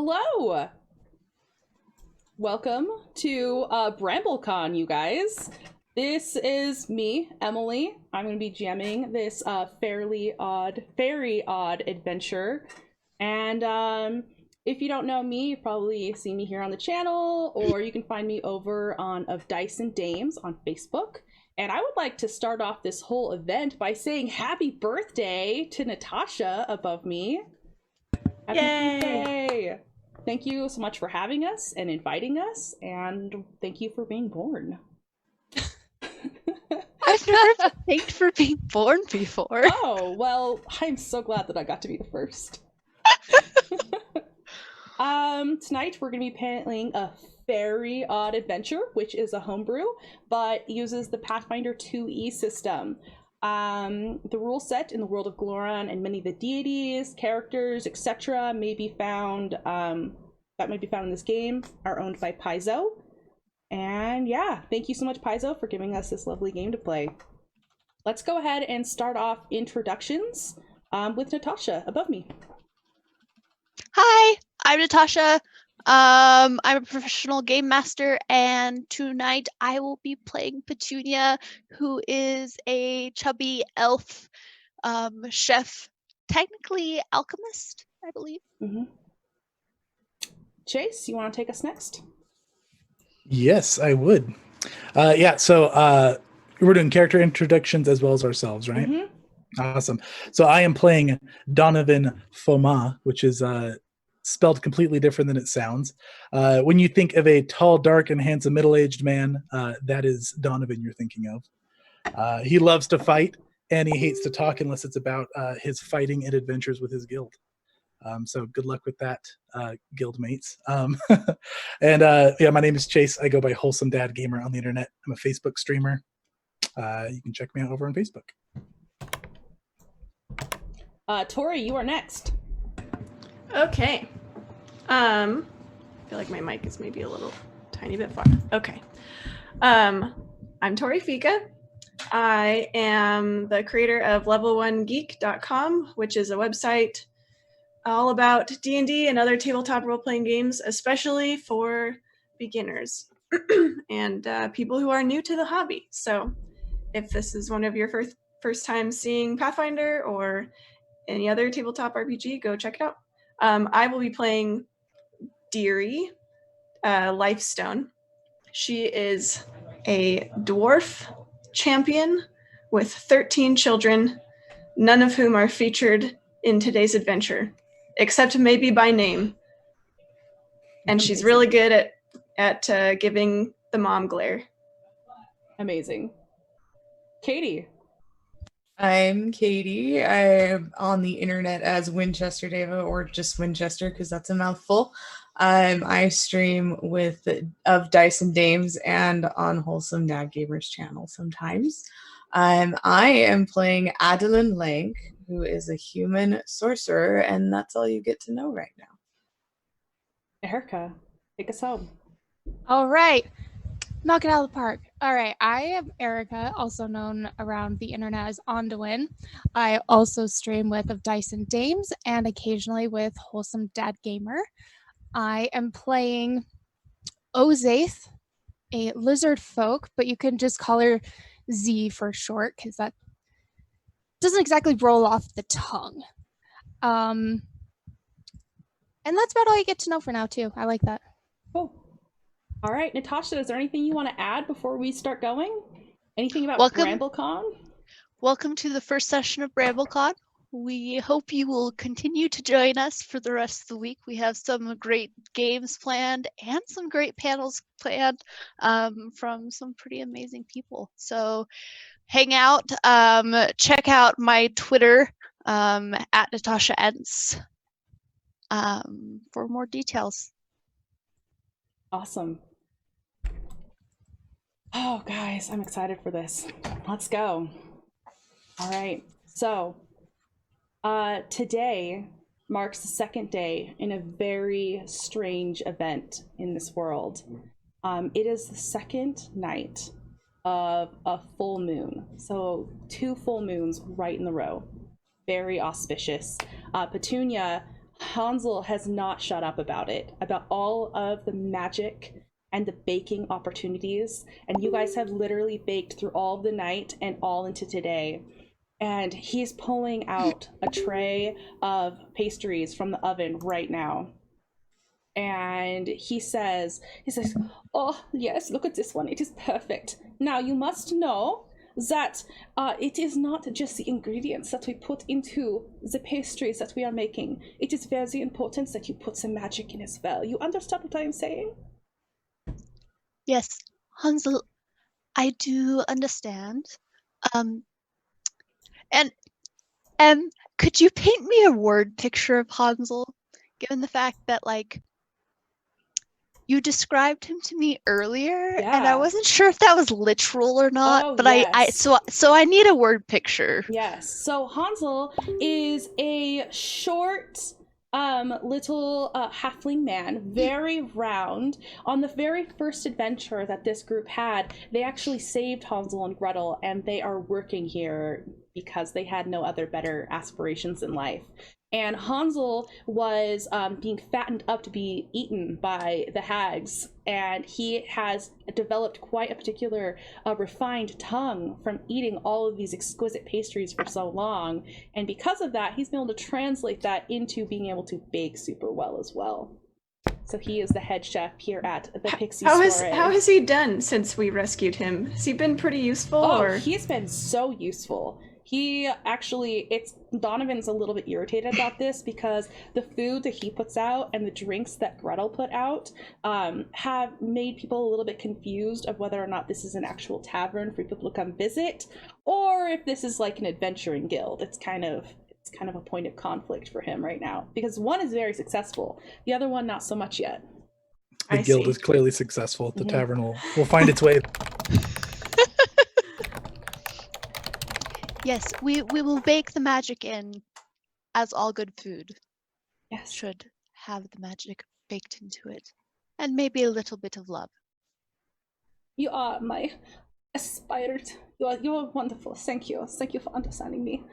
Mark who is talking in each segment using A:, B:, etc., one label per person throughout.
A: Hello! Welcome to BrambleCon, you guys. This is me, Emily. I'm going to be GMing this very odd adventure. And if you don't know me, you've probably seen me here on the channel, or you can find me over on Of Dice and Dames on Facebook. And I would like to start off this whole event by saying happy birthday to Natasha above me. Happy birthday! Thank you so much for having us and inviting us, and thank you for being born.
B: I've never been thanked for being born before.
A: Oh, well, I'm so glad that I got to be the first. Tonight we're going to be playing a very odd adventure, which is a homebrew, but uses the Pathfinder 2e system. The rule set in the world of Gloron and many of the deities, characters, etc. may be found in this game are owned by Paizo. And yeah, thank you so much, Paizo, for giving us this lovely game to play. Let's go ahead and start off introductions with Natasha above me.
B: Hi, I'm Natasha. I'm a professional game master, and tonight I will be playing Petunia, who is a chubby elf chef, technically alchemist, I believe.
A: Mm-hmm. Chase, you want to take us next?
C: Yes, I would. So we're doing character introductions as well as ourselves, right?
A: Mm-hmm.
C: Awesome. So I am playing Donovan Foma, which is spelled completely different than it sounds. When you think of a tall, dark, and handsome middle-aged man, that is Donovan you're thinking of. He loves to fight, and he hates to talk unless it's about his fighting and adventures with his guild. So good luck with that, guild mates. My name is Chase. I go by Wholesome Dad Gamer on the internet. I'm a Facebook streamer. You can check me out over on Facebook.
A: Tori, you are next.
D: Okay. I feel like my mic is maybe a little tiny bit far. Okay. I'm Tori Fika. I am the creator of level1geek.com, which is a website all about D&D and other tabletop role-playing games, especially for beginners and people who are new to the hobby. So if this is one of your first time seeing Pathfinder or any other tabletop RPG, go check it out. I will be playing Deary, Lifestone. She is a dwarf champion with 13 children, none of whom are featured in today's adventure, except maybe by name. And she's really good at giving the mom glare.
A: Amazing. Katie.
E: I'm Katie. I'm on the internet as Winchester Deva, or just Winchester because that's a mouthful. I stream with Of Dice and Dames and on Wholesome Dad Gamer's channel sometimes. I am playing Adeline Lang, who is a human sorcerer, and that's all you get to know right now.
A: Erica, take us home.
F: All right. Knock it out of the park. All right. I am Erica, also known around the internet as Onduin. I also stream with Of Dice and Dames and occasionally with Wholesome Dad Gamer. I am playing Ozaith, a lizard folk, but you can just call her Z for short because that doesn't exactly roll off the tongue. And that's about all you get to know for now, too. I like that.
A: Cool. All right, Natasha, is there anything you want to add before we start going? Anything about BrambleCon?
B: Welcome to the first session of BrambleCon. We hope you will continue to join us for the rest of the week. We have some great games planned and some great panels planned from some pretty amazing people. So hang out, check out my Twitter at Natasha Entz for more details.
A: Awesome. Oh, guys, I'm excited for this. Let's go. All right. So, today marks the second day in a very strange event in this world. It is the second night of a full moon. So 2 full moons right in the row. Very auspicious. Petunia Hansel has not shut up about it, about all of the magic and the baking opportunities. And you guys have literally baked through all of the night and all into today. And he's pulling out a tray of pastries from the oven right now. And he says, oh, yes, look at this one. It is perfect. Now, you must know that it is not just the ingredients that we put into the pastries that we are making. It is very important that you put some magic in as well. You understand what I am saying?
B: Yes, Hansel, I do understand. And could you paint me a word picture of Hansel, given the fact that, like, you described him to me earlier, and I
A: Yeah.
B: wasn't sure if that was literal or not.
A: Oh,
B: but
A: yes.
B: so I need a word picture.
A: Yes. So Hansel is a short, little halfling man, very round. On the very first adventure that this group had, they actually saved Hansel and Gretel, and they are working here because they had no other better aspirations in life. And Hansel was being fattened up to be eaten by the hags, and he has developed quite a particular refined tongue from eating all of these exquisite pastries for so long. And because of that, he's been able to translate that into being able to bake super well as well. So he is the head chef here at the Pixie Soiree.
D: How has he done since we rescued him? Has he been pretty useful?
A: Oh, he's been so useful. He actually, Donovan's a little bit irritated about this because the food that he puts out and the drinks that Gretel put out have made people a little bit confused of whether or not this is an actual tavern for people to come visit, or if this is like an adventuring guild. It's kind of a point of conflict for him right now because one is very successful, the other one not so much yet.
C: The guild is clearly successful. The tavern will find its way.
B: Yes, we will bake the magic in, as all good food should have the magic baked into it. And maybe a little bit of love.
A: You are my aspired. You're wonderful. Thank you. Thank you for understanding me.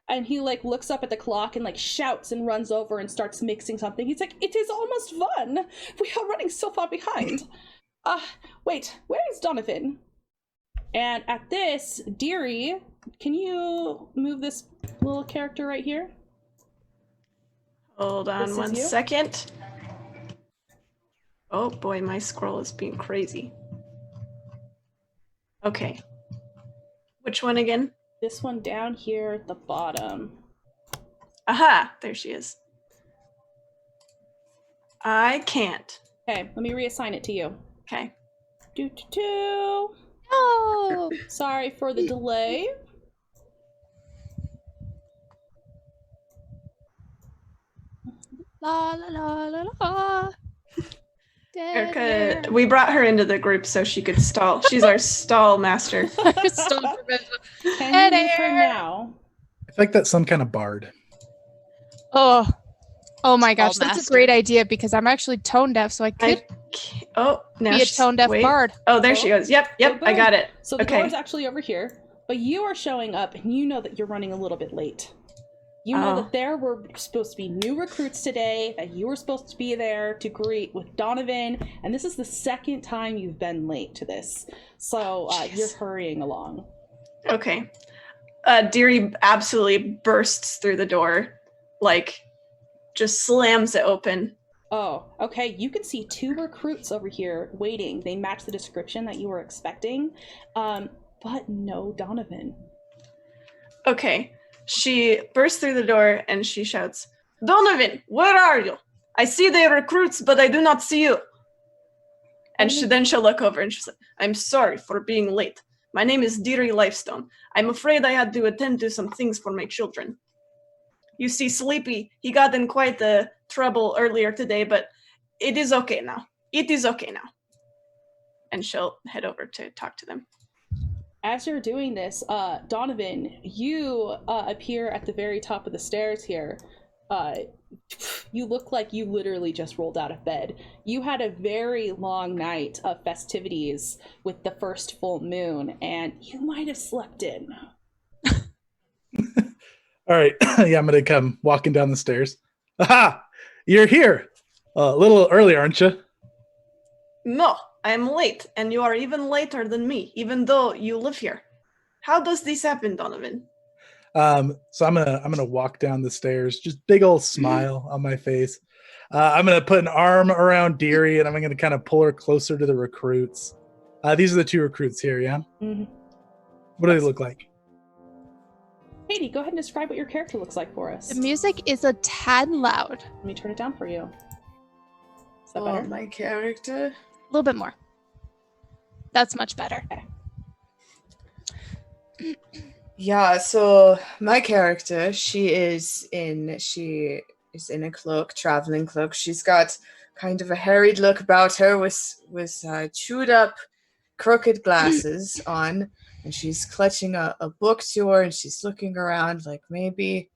A: And he like looks up at the clock and like shouts and runs over and starts mixing something. He's like, it is almost one. We are running so far behind. Wait, where is Donovan? And at this, Deary, can you move this little character right here?
D: Hold on one second. Oh boy, my scroll is being crazy. Okay. Which one again?
A: This one down here at the bottom.
D: Aha, there she is. I can't.
A: Okay, let me reassign it to you.
D: Okay.
B: Oh!
A: Sorry for the delay.
F: La la la la la.
D: Erica, we brought her into the group so she could stall. She's our stall master.
A: Can you move her now?
C: I feel like that's some kind of bard.
F: Oh my gosh,
B: Stall
F: that's
B: master.
F: a great idea because I'm actually tone deaf, so I could
D: Now
F: be a tone deaf bard.
D: Oh, there she goes. Yep, I got it.
A: So the door's actually over here, but you are showing up and you know that you're running a little bit late. You know that there were supposed to be new recruits today, that you were supposed to be there to greet with Donovan, and this is the second time you've been late to this. So you're hurrying along.
D: Okay. Deary absolutely bursts through the door, like, just slams it open.
A: Oh, okay. You can see two recruits over here waiting. They match the description that you were expecting, but no Donovan.
D: Okay. She bursts through the door and she shouts, Donovan, where are you? I see the recruits, but I do not see you. And then she'll look over and she'll say, I'm sorry for being late. My name is Deary Lifestone. I'm afraid I had to attend to some things for my children. You see, Sleepy, he got in quite the trouble earlier today, but it is okay now. It is okay now. And she'll head over to talk to them.
A: As you're doing this, Donovan, you appear at the very top of the stairs here. You look like you literally just rolled out of bed. You had a very long night of festivities with the first full moon, and you might have slept in.
C: All right. Yeah, I'm gonna come walking down the stairs. Aha! You're here. A little early, aren't you?
D: No, I am late, and you are even later than me, even though you live here. How does this happen, Donovan?
C: So I'm gonna walk down the stairs, just big old smile on my face. I'm gonna put an arm around Deary, and I'm gonna kind of pull her closer to the recruits. These are the 2 recruits here, yeah.
A: Mm-hmm.
C: What do they look like?
A: Katie, go ahead and describe what your character looks like for us.
F: The music is a tad loud.
A: Let me turn it down for you. Is that
E: Oh,
A: better?
E: my character.
F: A little bit more. That's much better.
E: Yeah, so my character, she is in a cloak, traveling cloak. She's got kind of a harried look about her with chewed up, crooked glasses on, and she's clutching a book to her, and she's looking around like maybe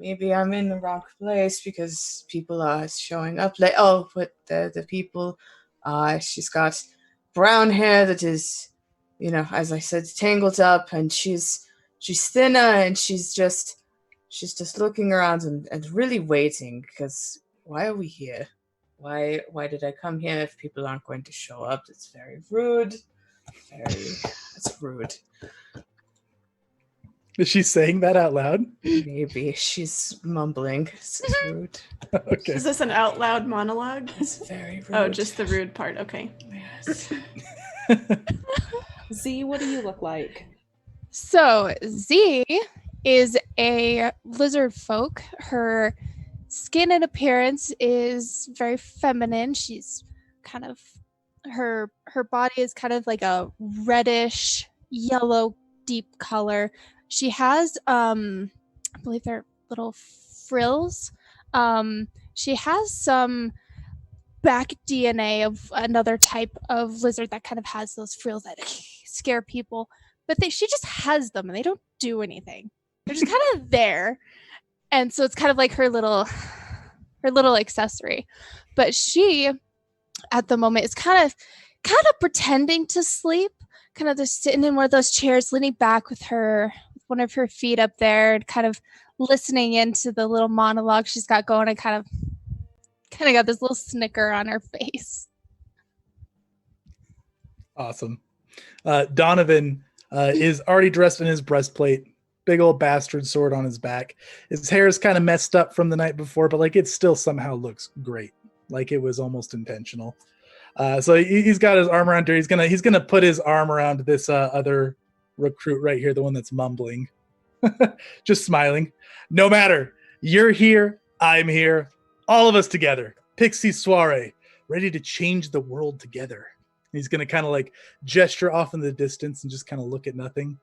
E: I'm in the wrong place because people are showing up late. Oh, but the people, she's got brown hair that is, as I said, tangled up, and she's thinner, and she's just looking around and really waiting, because why are we here? Why did I come here if people aren't going to show up? It's very rude. It's rude.
C: Is she saying that out loud?
E: Maybe she's mumbling. It's rude.
C: Okay.
D: Is this an out loud monologue?
E: It's very rude.
D: Oh, just the rude part. Okay.
E: Yes.
A: Z, what do you look like?
F: So Z is a lizard folk. Her skin and appearance is very feminine. She's kind of her body is kind of like a reddish yellow deep color. She has I believe they're little frills. She has some back DNA of another type of lizard that kind of has those frills that scare people, but she just has them and they don't do anything. They're just kind of there, and so it's kind of like her little accessory. But she, at the moment, is kind of pretending to sleep, kind of just sitting in one of those chairs, leaning back with one of her feet up there, and kind of listening into the little monologue she's got going, and kind of got this little snicker on her face.
C: Awesome. Donovan is already dressed in his breastplate, big old bastard sword on his back. His hair is kind of messed up from the night before, but like it still somehow looks great, like it was almost intentional. So he's got his arm around her. He's gonna put his arm around this other recruit right here, the one that's mumbling, just smiling. No matter, you're here, I'm here, all of us together. Pixie Soiree, ready to change the world together. He's going to kind of like gesture off in the distance and just kind of look at nothing.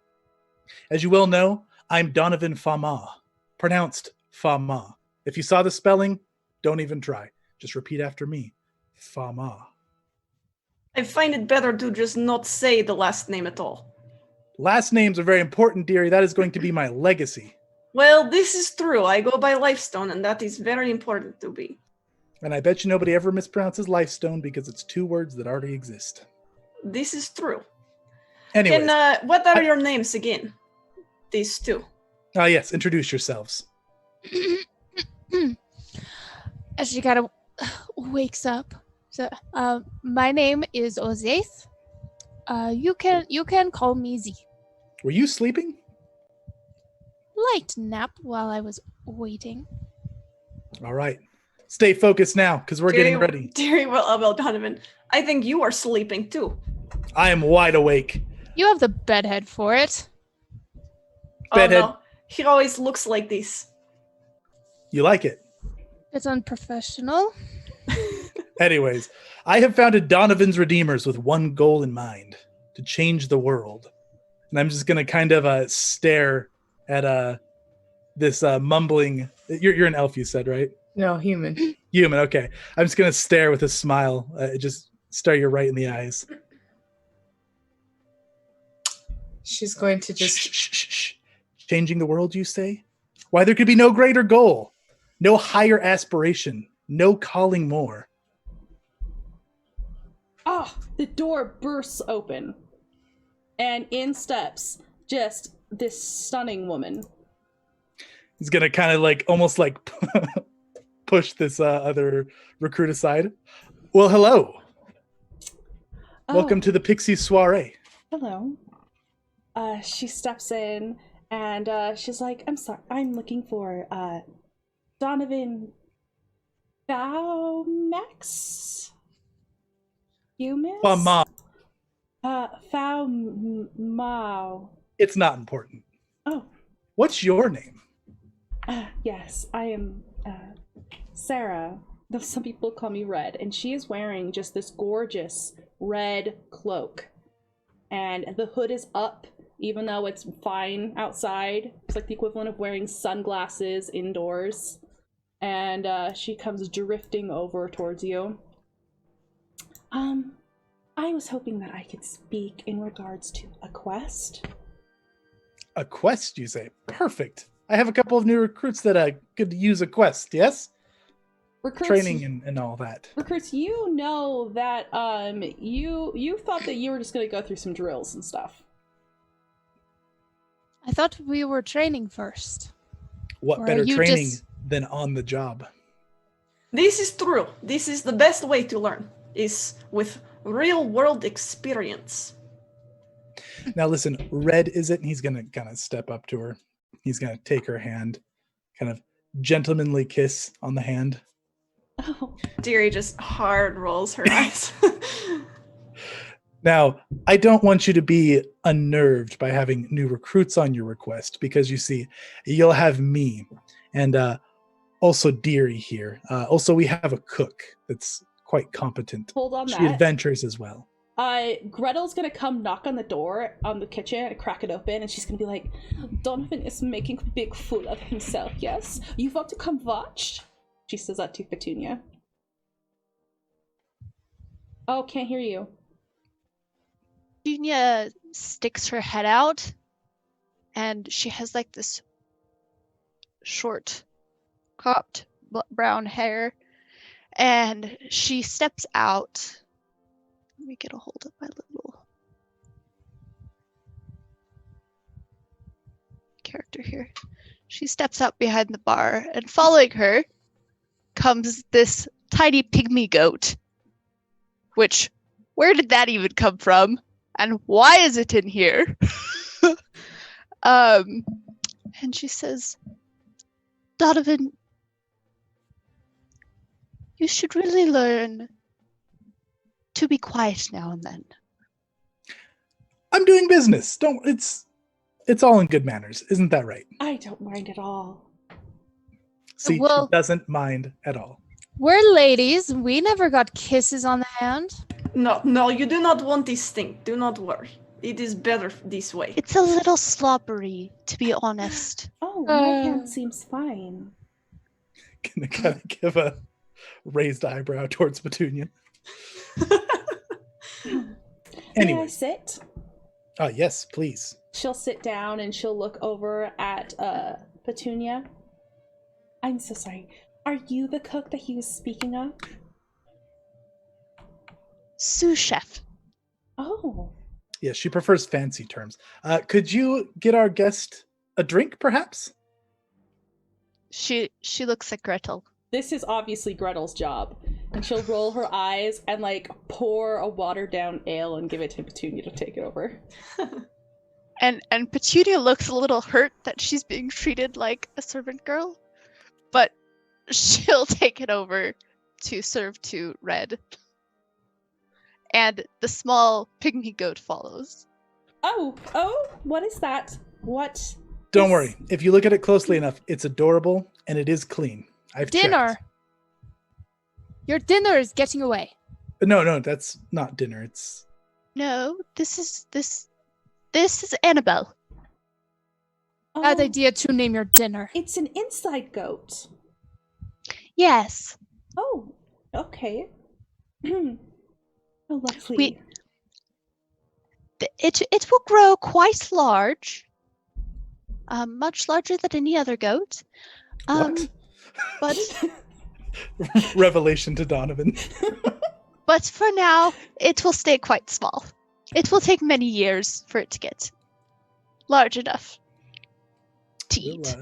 C: As you well know, I'm Donovan Fama, pronounced Fama. If you saw the spelling, don't even try. Just repeat after me. Fama.
D: I find it better to just not say the last name at all.
C: Last names are very important, dearie. That is going to be my legacy.
D: Well, this is true. I go by Lifestone, and that is very important to me.
C: And I bet you nobody ever mispronounces Lifestone because it's 2 words that already exist.
D: This is true.
C: Anyways.
D: And what are your names again? These 2.
C: Yes, introduce yourselves.
F: As she kind of wakes up. So, my name is Ozaith. You can call me Z.
C: Were you sleeping?
F: Light nap while I was waiting.
C: All right. Stay focused now, because we're getting ready.
D: Deary, well, Donovan, I think you are sleeping too.
C: I am wide awake.
F: You have the bedhead for it.
C: Bedhead.
D: Oh, no. He always looks like this.
C: You like it?
F: It's unprofessional.
C: Anyways, I have founded Donovan's Redeemers with one goal in mind, to change the world. And I'm just going to kind of stare at this mumbling... You're an elf, you said, right?
E: No, human.
C: Human, okay. I'm just going to stare with a smile. Just stare you right in the eyes.
E: She's going to just...
C: Shh. Changing the world, you say? Why, there could be no greater goal. No higher aspiration. No calling more.
A: The door bursts open. And in steps just this stunning woman.
C: He's gonna kind of like almost like push this other recruit aside. Well, hello. Welcome to the Pixie Soiree.
A: Hello. She steps in and she's like, I'm sorry, I'm looking for Donovan Max? You miss?
C: Mama.
A: Mao.
C: It's not important.
A: Oh.
C: What's your name?
A: Yes, I am Sarah. Though some people call me Red, and she is wearing just this gorgeous red cloak. And the hood is up, even though it's fine outside. It's like the equivalent of wearing sunglasses indoors. And she comes drifting over towards you. I was hoping that I could speak in regards to a quest.
C: A quest, you say? Perfect. I have a couple of new recruits that could use a quest, yes?
A: Recruits,
C: training and all that.
A: Recruits, you know that you thought that you were just gonna go through some drills and stuff.
F: I thought we were training first.
C: What
F: Or
C: better
F: are you
C: training
F: just-
C: than on the job?
D: This is true. This is the best way to learn, is with real world experience.
C: Now listen, Red is it, and he's gonna kind of step up to her. He's gonna take her hand, kind of gentlemanly kiss on the hand.
A: Oh,
D: Deary just hard rolls her eyes.
C: Now, I don't want you to be unnerved by having new recruits on your request, because you see, you'll have me and also Deary here. Also, we have a cook that's quite competent.
A: hold on
C: She
A: that.
C: adventures as well.
A: Gretel's gonna come knock on the door on the kitchen and crack it open, and she's gonna be like, Donovan is making a big fool of himself, yes? You want to come watch? She says that to Petunia. Oh, can't hear you.
B: Petunia sticks her head out, and she has like this short, cropped brown hair, and she steps out. Let me get a hold of my little character here. She steps out behind the bar, and following her comes this tiny pygmy goat. Which, where did that even come from? And why is it in here? And she says, Donovan, you should really learn to be quiet now and then.
C: I'm doing business. It's all in good manners, isn't that right?
A: I don't mind at all.
C: See,
F: Well-
C: she doesn't mind at all.
F: We're ladies. We never got kisses on the hand.
D: No, you do not want this thing. Do not worry. It is better this way.
B: It's a little slobbery, to be honest.
A: Oh, my hand seems fine.
C: Gonna kind of give a raised eyebrow towards Petunia.
A: May I
C: Anyway,
A: sit?
C: yes, please.
A: She'll sit down and she'll look over at Petunia. I'm so sorry. Are you the cook that he was speaking of?
B: Sous chef.
A: Oh.
C: Yeah, she prefers fancy terms. Could you get our guest a drink, perhaps?
B: She looks at Gretel.
A: This is obviously Gretel's job. And she'll roll her eyes and like pour a watered down ale and give it to Petunia to take it over.
B: And Petunia looks a little hurt that she's being treated like a servant girl, but she'll take it over to serve to Red. And the small pygmy goat follows.
A: Oh, what is that? What?
C: Don't worry. If you look at it closely enough, it's adorable and it is clean. I've
F: Dinner.
C: checked.
F: Your dinner is getting away.
C: No, that's not dinner. It's
B: No, this is Annabelle.
F: Bad
A: Oh,
F: idea to name your dinner.
A: it's an inside goat.
B: Yes.
A: Oh, okay. Oh, lovely.
B: It will grow quite large. Much larger than any other goat.
C: what?
B: But
C: Revelation to Donovan.
B: but for now, it will stay quite small. It will take many years for it to get large enough to eat.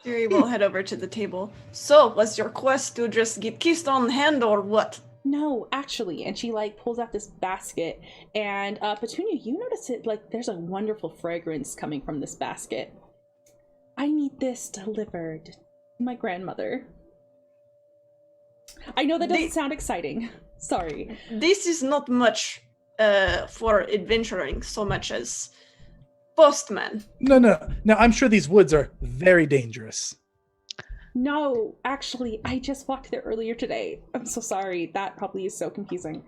D: Fury will head over to the table. So, was your quest to just get kissed on the hand or what?
A: No, actually, and she like pulls out this basket, and Petunia, you notice it like there's a wonderful fragrance coming from this basket. I need this delivered to my grandmother. I know that doesn't sound exciting. Sorry.
D: This is not much for adventuring so much as postman.
C: No. I'm sure these woods are very dangerous.
A: No, actually, I just walked there earlier today. I'm so sorry. That probably is so confusing.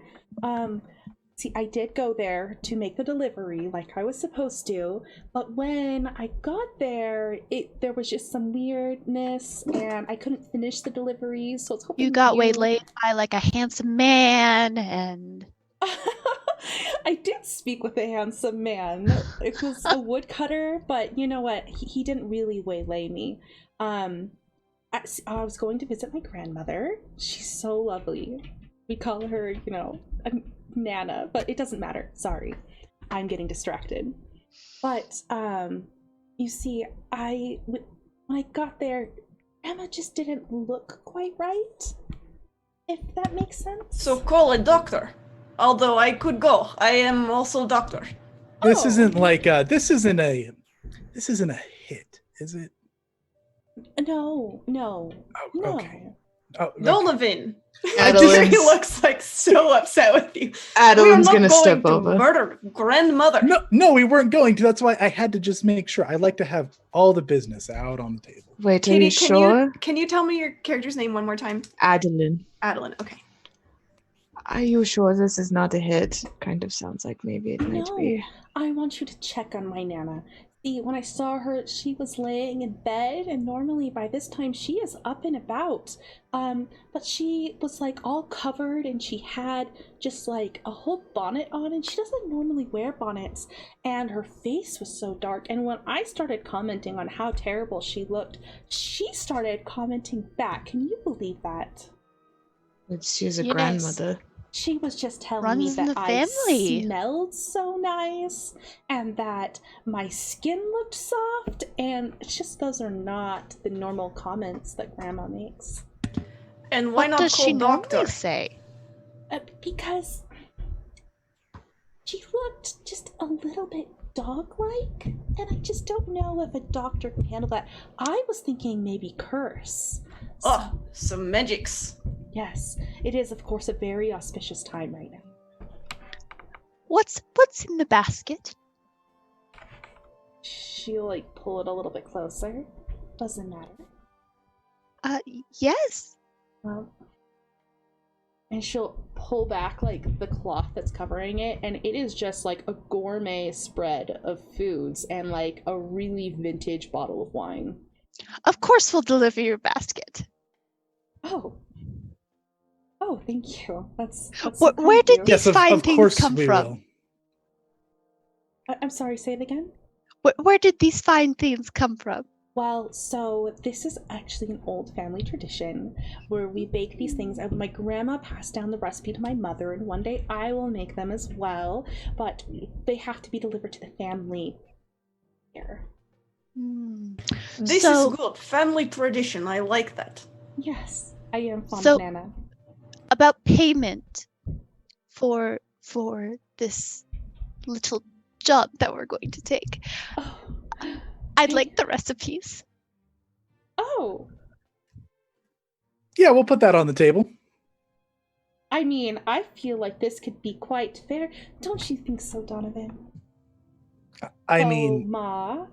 A: See, I did go there to make the delivery like I was supposed to, but when I got there, there was just some weirdness, and I couldn't finish the delivery, so I was hoping
B: You got waylaid by like a handsome man and...
A: I did speak with a handsome man. It was a woodcutter, but you know what? He didn't really waylay me. I was going to visit my grandmother. She's so lovely. We call her, Nana, but it doesn't matter. Sorry. I'm getting distracted. But, you see, when I got there, Emma just didn't look quite right. If that makes sense.
D: So call a doctor. Although I could go. I am also doctor.
C: This isn't like, this isn't a hit, is it?
A: No.
C: Oh, okay. Oh, okay.
D: Donovan.
E: Adeline's-
D: He looks like so upset with you.
E: Adeline's
D: We're
E: gonna
D: not going
E: step
D: to
E: over.
D: murder grandmother.
C: No, we weren't going to. That's why I had to just make sure. I like to have all the business out on the table.
E: Wait, are
D: Katie,
E: you sure?
D: Can you tell me your character's name one more time?
E: Adeline.
D: Adeline. Okay.
E: Are you sure this is not a hit? Kind of sounds like maybe it might be.
A: I want you to check on my Nana. See, when I saw her, she was laying in bed, and normally by this time she is up and about. But she was like all covered, and she had just like a whole bonnet on, and she doesn't normally wear bonnets. And her face was so dark. And when I started commenting on how terrible she looked, she started commenting back. Can you believe that?
E: She's a
B: Yes.
E: grandmother.
A: She was just telling me
B: Runs in
A: that
B: the
A: I
B: family.
A: smelled so nice and that my skin looked soft, and it's just those are not the normal comments that Grandma makes.
D: And why
B: What
D: not
B: does
D: call
B: she
D: doctor?
B: normally say?
A: Because she looked just a little bit dog-like, and I just don't know if a doctor can handle that. I was thinking maybe curse.
D: Oh, some magics.
A: Yes, it is of course a very auspicious time right now.
B: What's in the basket?
A: She'll like pull it a little bit closer. Doesn't matter.
B: Yes.
A: Well, and she'll pull back like the cloth that's covering it, and it is just like a gourmet spread of foods and like a really vintage bottle of wine.
B: Of course we'll deliver your basket.
A: Oh, thank you. That's
B: Where did
A: you.
B: these fine things
C: course
B: come
C: we
B: from?
C: will.
A: I'm sorry, say it again?
B: Where did these fine things come from?
A: Well, so this is actually an old family tradition where we bake these things, and my grandma passed down the recipe to my mother, and one day I will make them as well, but they have to be delivered to the family here.
D: This
B: So-
D: is good. Family tradition. I like that.
A: Yes, I am fond
B: So-
A: of Nana.
B: About payment for this little job that we're going to take.
A: Oh.
B: I'd like the recipes.
A: Oh,
C: Yeah, we'll put that on the table.
A: I mean, I feel like this could be quite fair. Don't you think so, Donovan?
C: I
A: Oh,
C: mean,
A: Ma.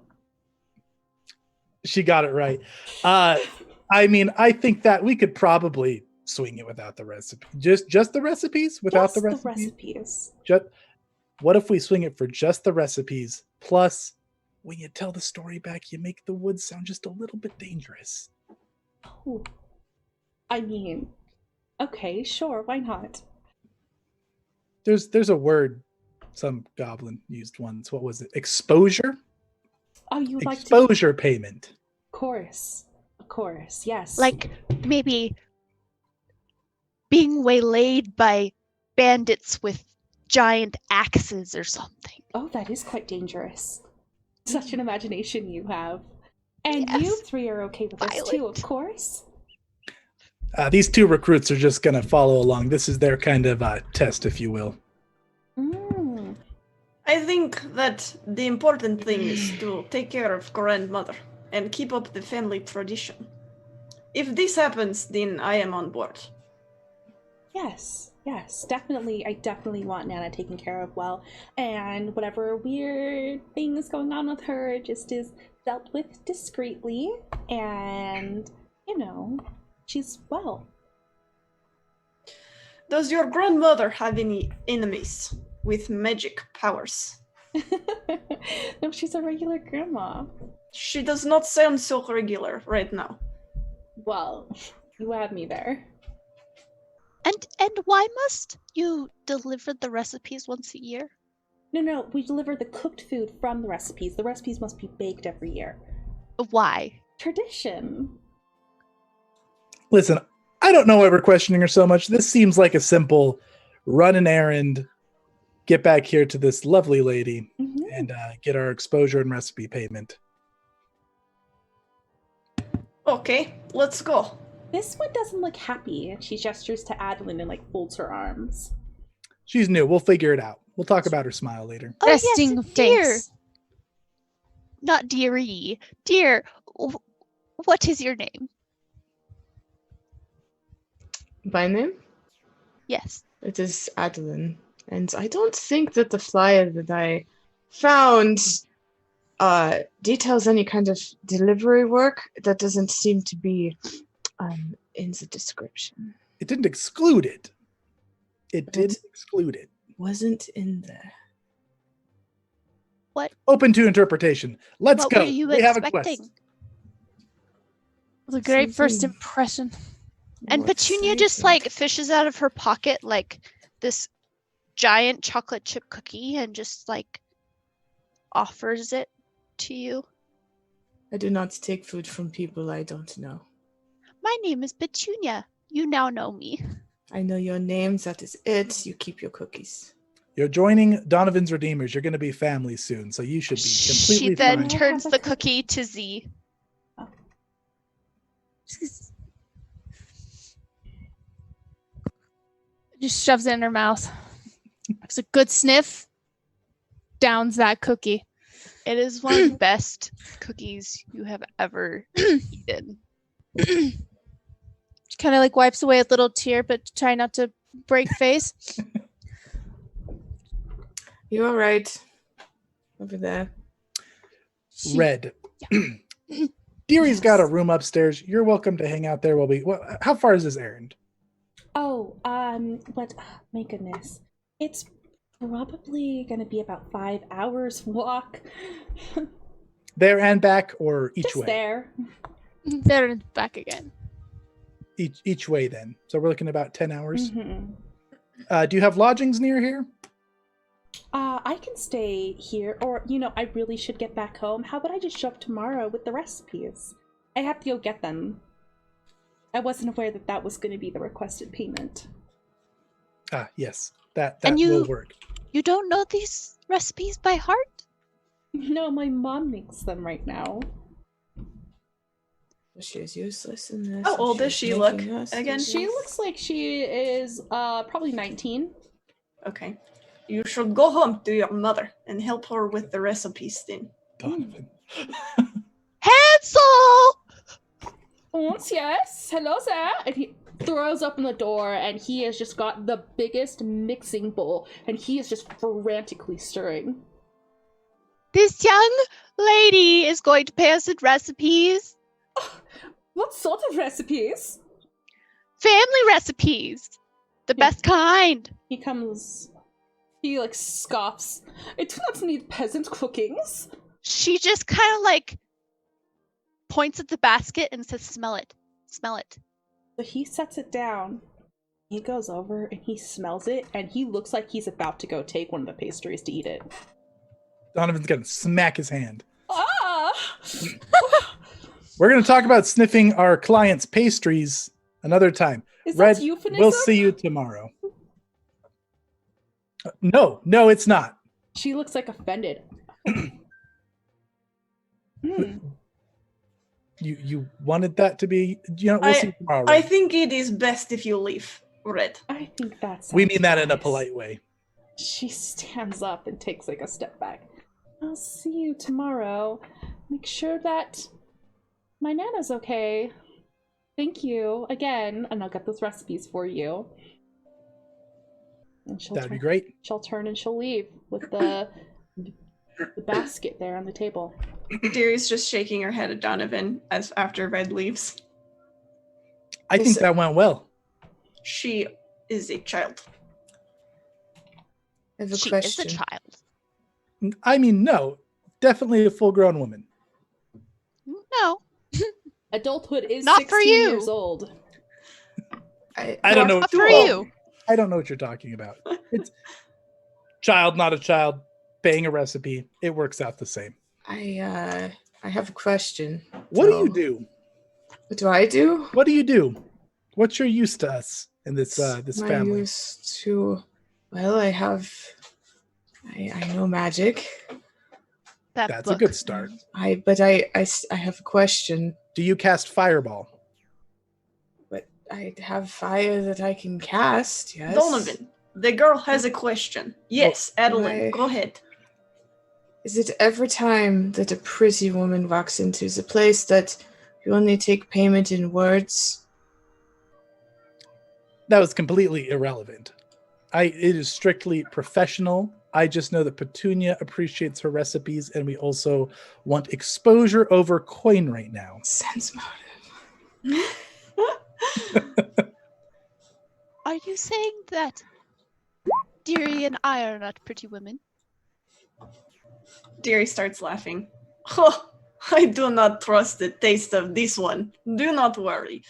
C: she got it right. I mean, I think that we could probably swing it without the recipe. Just the recipes without
A: Just
C: the recipes.
A: recipes.
C: Just what if we swing it for just the recipes? Plus, when you tell the story back, you make the woods sound just a little bit dangerous.
A: Oh, I mean, okay, sure, why not?
C: There's a word some goblin used once. What was it? Exposure?
A: Oh, you would like to?
C: Exposure payment.
A: Of course, yes.
B: Like maybe being waylaid by bandits with giant axes or something.
A: Oh, that is quite dangerous. Such an imagination you have. And
B: Yes.
A: you three are okay with this too,
B: Violent.
A: of course.
C: These two recruits are just going to follow along. This is their kind of test, if you will.
A: Mm.
D: I think that the important thing is to take care of grandmother and keep up the family tradition. If this happens, then I am on board.
A: Yes, definitely. I definitely want Nana taken care of well. And whatever weird things going on with her just is dealt with discreetly. And, she's well.
D: Does your grandmother have any enemies with magic powers?
A: No, she's a regular grandma.
D: She does not sound so regular right now.
A: Well, you had me there.
B: And why must you deliver the recipes once a year?
A: No, we deliver the cooked food from the recipes. The recipes must be baked every year.
B: Why?
A: Tradition.
C: Listen, I don't know why we're questioning her so much. This seems like a simple run an errand, get back here to this lovely lady, and get our exposure and recipe payment.
D: Okay, let's go.
A: This one doesn't look happy. And she gestures to Adeline and folds her arms.
C: She's new. We'll figure it out. We'll talk about her smile later.
B: Oh,
F: Resting
B: yes, dear.
F: face.
B: Not dearie. Dear, what is your name?
E: My name?
B: Yes.
E: It is Adeline. And I don't think that the flyer that I found details any kind of delivery work. That doesn't seem to be in the description.
C: It didn't exclude it. It did exclude it.
E: Wasn't in there.
B: What?
C: Open to interpretation. Let's
B: What
C: go.
B: were you
C: We have a
B: expecting?
C: quest.
F: It was a great first
E: Something-
F: impression.
B: And
E: More
B: Petunia just
E: exciting.
B: fishes out of her pocket this giant chocolate chip cookie and just offers it to you.
E: I do not take food from people I don't know.
B: My name is Petunia. You now know me.
E: I know your names. That is it. You keep your cookies.
C: You're joining Donovan's Redeemers. You're going to be family soon, so you should be
B: She
C: completely
B: then
C: fine.
B: turns
A: Have a
B: the cookie to Z.
F: Just shoves it in her mouth. It's a good sniff. Downs that cookie.
B: It is one of the best cookies you have ever eaten.
F: She kind of wipes away a little tear, but try not to break face.
E: You all right? Over there.
C: Red. Deary's got a room upstairs. You're welcome to hang out there while we... how far is this errand?
A: Oh, my goodness. It's probably gonna be about 5 hours walk.
C: There and back, or each
A: Just
C: way?
A: there.
F: There and back again.
C: Each way, then. So we're looking at about 10 hours.
A: Mm-hmm.
C: Do you have lodgings near here?
A: I can stay here, or, I really should get back home. How about I just show up tomorrow with the recipes? I have to go get them. I wasn't aware that was going to be the requested payment.
C: Yes. That
B: And
C: will work.
B: You don't know these recipes by heart?
A: No, my mom makes them right now.
E: She is useless in this.
D: How old does she look
E: making us
D: again?
E: do
A: She
E: this.
A: looks like she is probably 19.
D: Okay. You should go home to your mother and help her with the recipes then.
C: Donovan.
B: Hansel!
A: Yes, hello there. And he throws open the door, and he has just got the biggest mixing bowl, and he is just frantically stirring.
B: This young lady is going to pay us in recipes.
A: What sort of recipes?
B: Family recipes. The best kind.
A: He scoffs. I do not need peasant cookings.
B: She just kind of points at the basket and says, smell it. Smell it.
A: So he sets it down. He goes over and he smells it, and he looks like he's about to go take one of the pastries to eat it.
C: Donovan's going to smack his hand.
A: Ah!
C: We're going to talk about sniffing our clients' pastries another time.
A: Is
C: Red,
A: that euphemism?
C: we'll see you tomorrow. No, it's not.
A: She looks offended.
C: You wanted that to be, we'll see tomorrow.
D: I
C: Red.
D: think it is best if you leave, Red.
A: I think that's.
C: We mean that in a polite way.
A: She stands up and takes like a step back. I'll see you tomorrow. Make sure that my Nana's okay. Thank you again, and I'll get those recipes for you. And
C: That'd be great.
A: She'll turn and she'll leave with the basket there on the table.
D: Deary's just shaking her head at Donovan as after Red leaves.
C: I think that went well.
D: She is a child.
E: I have a
B: She
E: question.
B: is a child.
C: I mean, no, definitely a full-grown woman.
B: No.
A: Adulthood is
B: Not
A: 16
B: for you.
A: years old.
C: I don't know.
B: Not for you.
C: I don't know what you're talking about. It's child, not a child, paying a recipe. It works out the same.
E: I have a question.
C: What do you do?
E: What do I do?
C: What do you do? What's your use to us in this this
E: My
C: family?
E: use to, well, I know magic.
C: That's a good start.
E: But I have a question.
C: Do you cast fireball?
E: But I have fire that I can cast. Yes.
D: Donovan, the girl has a question. Yes, Adeline, go ahead.
E: Is it every time that a pretty woman walks into the place that you only take payment in words?
C: That was completely irrelevant. It is strictly professional. I just know that Petunia appreciates her recipes, and we also want exposure over coin right now.
E: Sense motive.
B: Are you saying that Deary and I are not pretty women?
D: Deary starts laughing. Oh, I do not trust the taste of this one. Do not worry.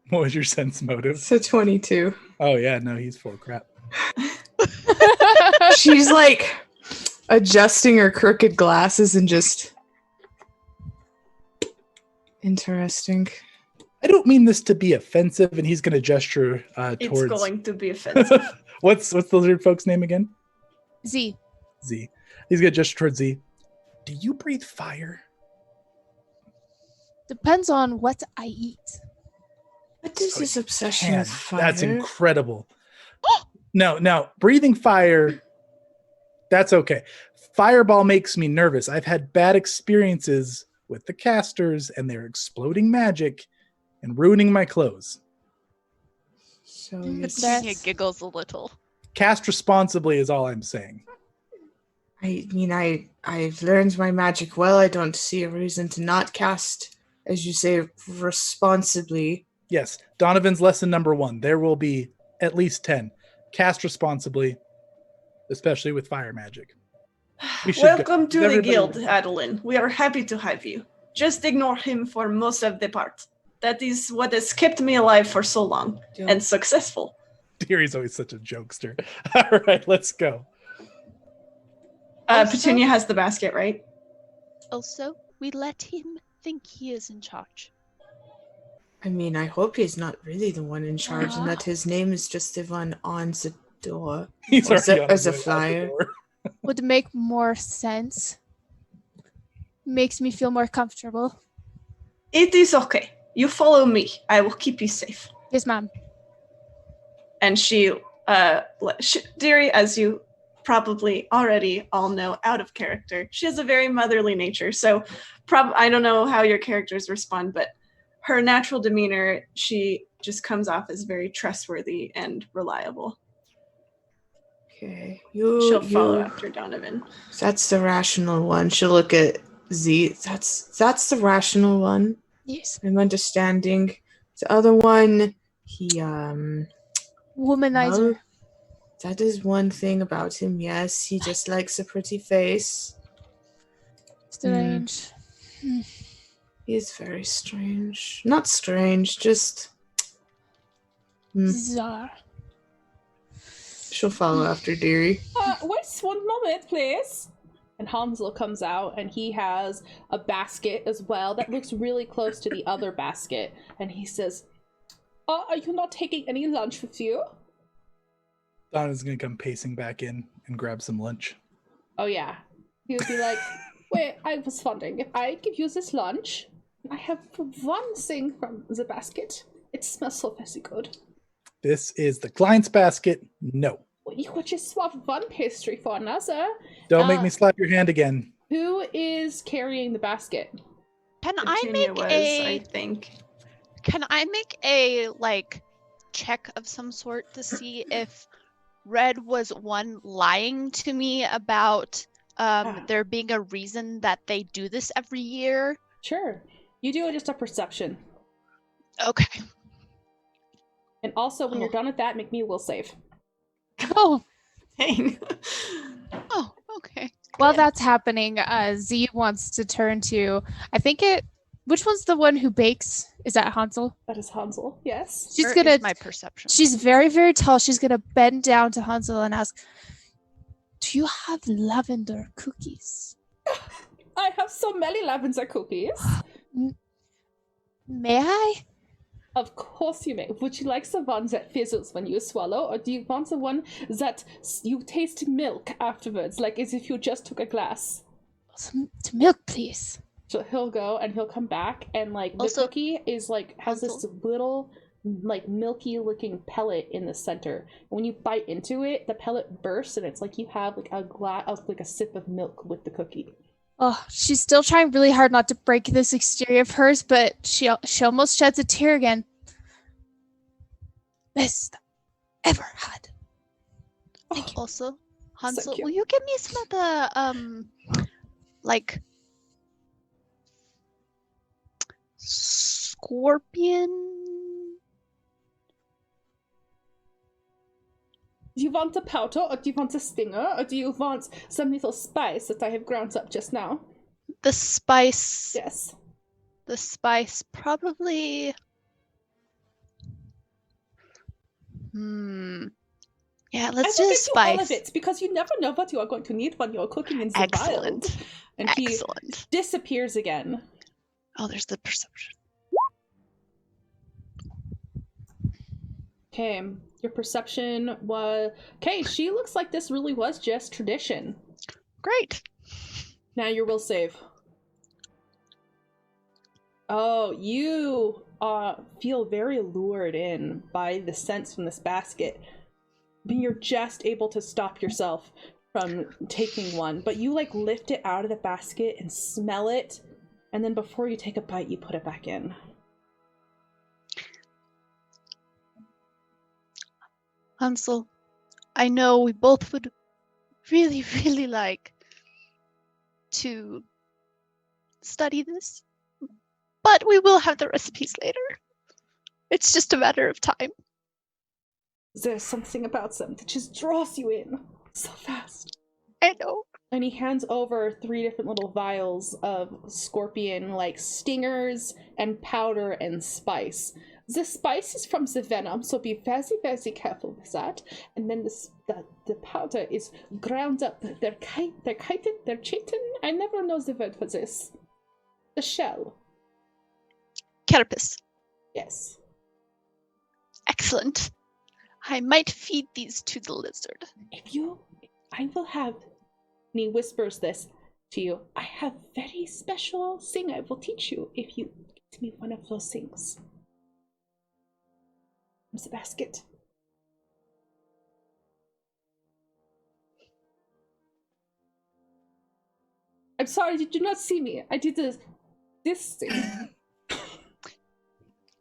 C: What was your sense motive?
E: It's a 22.
C: Oh yeah, no, he's full of crap.
E: She's like adjusting her crooked glasses and just interesting.
C: I don't mean this to be offensive, and he's going to gesture towards.
D: It's going to be offensive.
C: What's the lizard folks' name again?
F: Z.
C: Z. He's going to gesture towards Z. Do you breathe fire?
F: Depends on what I eat.
E: What is this obsession
C: Man,
E: with fire?
C: that's incredible. No, breathing fire, that's okay. Fireball makes me nervous. I've had bad experiences with the casters and their exploding magic and ruining my clothes.
E: So
B: Petunia giggles a little.
C: Cast responsibly is all I'm saying.
E: I mean, I've learned my magic well. I don't see a reason to not cast, as you say, responsibly.
C: Yes, Donovan's lesson number 1. There will be at least 10. Cast responsibly, especially with fire magic.
D: Welcome to the guild, Adeline. We are happy to have you. Just ignore him for most of the part. That is what has kept me alive for so long and successful.
C: Deary's always such a jokester. All right, let's go.
D: Petunia has the basket, right?
B: Also, we let him think he is in charge.
E: I mean, I hope he's not really the one in charge and that his name is just the one on the door.
C: He's already on
E: as
C: his
E: a
C: way out the
E: flyer.
C: door.
F: Would make more sense. Makes me feel more comfortable.
D: It is okay. You follow me. I will keep you safe.
F: Yes, ma'am.
D: And Deary, as you probably already all know out of character, she has a very motherly nature. So I don't know how your characters respond, but her natural demeanor, she just comes off as very trustworthy and reliable.
E: Okay.
D: She'll follow after Donovan.
E: That's the rational one. She'll look at Z. That's the rational one.
F: Yes.
E: I'm understanding. The other one, he
F: Womanizer.
E: well, that is one thing about him. Yes, he just likes a pretty face.
F: Strange.
E: He is very strange. Not strange, just
F: Bizarre.
E: She'll follow after Deary.
A: Wait one moment, please. And Hansel comes out, and he has a basket as well that looks really close to the other basket. And he says, are you not taking any lunch with you?
C: Donna's going to come pacing back in and grab some lunch.
A: Oh, yeah. He would be like, Wait, I was wondering if I give you this lunch. I have one thing from the basket. It smells so very good.
C: This is the client's basket. No.
A: You could just swap one pastry for another.
C: Don't make me slap your hand again.
A: Who is carrying the basket?
B: Can I
D: Petunia
B: make
D: I think.
B: Can I make a check of some sort to see if Red was one lying to me about there being a reason that they do this every year?
A: Sure. You do just a perception.
B: Okay.
A: And also, when you're done with that, make me a will save.
F: Oh,
D: Dang.
B: Oh, okay.
F: while that's happening, Z wants to turn to, which one's the one who bakes? Is that Hansel?
A: That is Hansel, yes.
F: She's
B: Where
F: gonna,
B: is my perception.
F: she's very, very tall. She's gonna bend down to Hansel and ask, do you have lavender cookies?
A: I have so many lavender cookies.
F: May I?
A: Of course you may. Would you like the one that fizzles when you swallow, or do you want the one that you taste milk afterwards, like as if you just took a glass?
F: Some milk, please.
A: So he'll go and he'll come back, and like the
B: Also-
A: cookie is like has this little like milky looking pellet in the center. When you bite into it, the pellet bursts, and it's like you have like a glass of like a sip of milk with the cookie.
F: Oh, she's still trying really hard not to break this exterior of hers, but she almost sheds a tear again. Best ever had.
A: Thank you.
B: Also, Hansel,
A: cute.
B: will you give me some of the scorpion?
A: Do you want a powder, or do you want a stinger, or do you want some little spice that I have ground up just now?
B: The spice.
A: Yes.
B: The spice probably. Yeah, let's
A: I
B: do
A: will
B: the
A: get you all of
B: spice.
A: it, because you never know what you are going to need when you're cooking in the
B: Excellent.
A: wild. And
B: Excellent.
A: he disappears again.
B: Oh, there's the perception.
A: Okay, your perception was... Okay, she looks like this really was just tradition.
B: Great.
A: Now your will save. Oh, you feel very lured in by the scents from this basket. But you're just able to stop yourself from taking one. But you like lift it out of the basket and smell it. And then before you take a bite, you put it back in.
B: Hansel, I know we both would really, really like to study this, but we will have the recipes later. It's just a matter of time.
A: There's something about them that just draws you in so fast.
B: I know.
A: And he hands over 3 different little vials of scorpion, like stingers and powder and spice. The spice is from the venom, so be very, very careful with that. And then the powder is ground up. They're chitin. I never know the word for this. The shell.
B: Carapace.
A: Yes.
B: Excellent. I might feed these to the lizard.
A: I will have, and he whispers this to you, I have very special thing I will teach you if you get me one of those things. There's the basket. I'm sorry, did you not see me? I did this thing.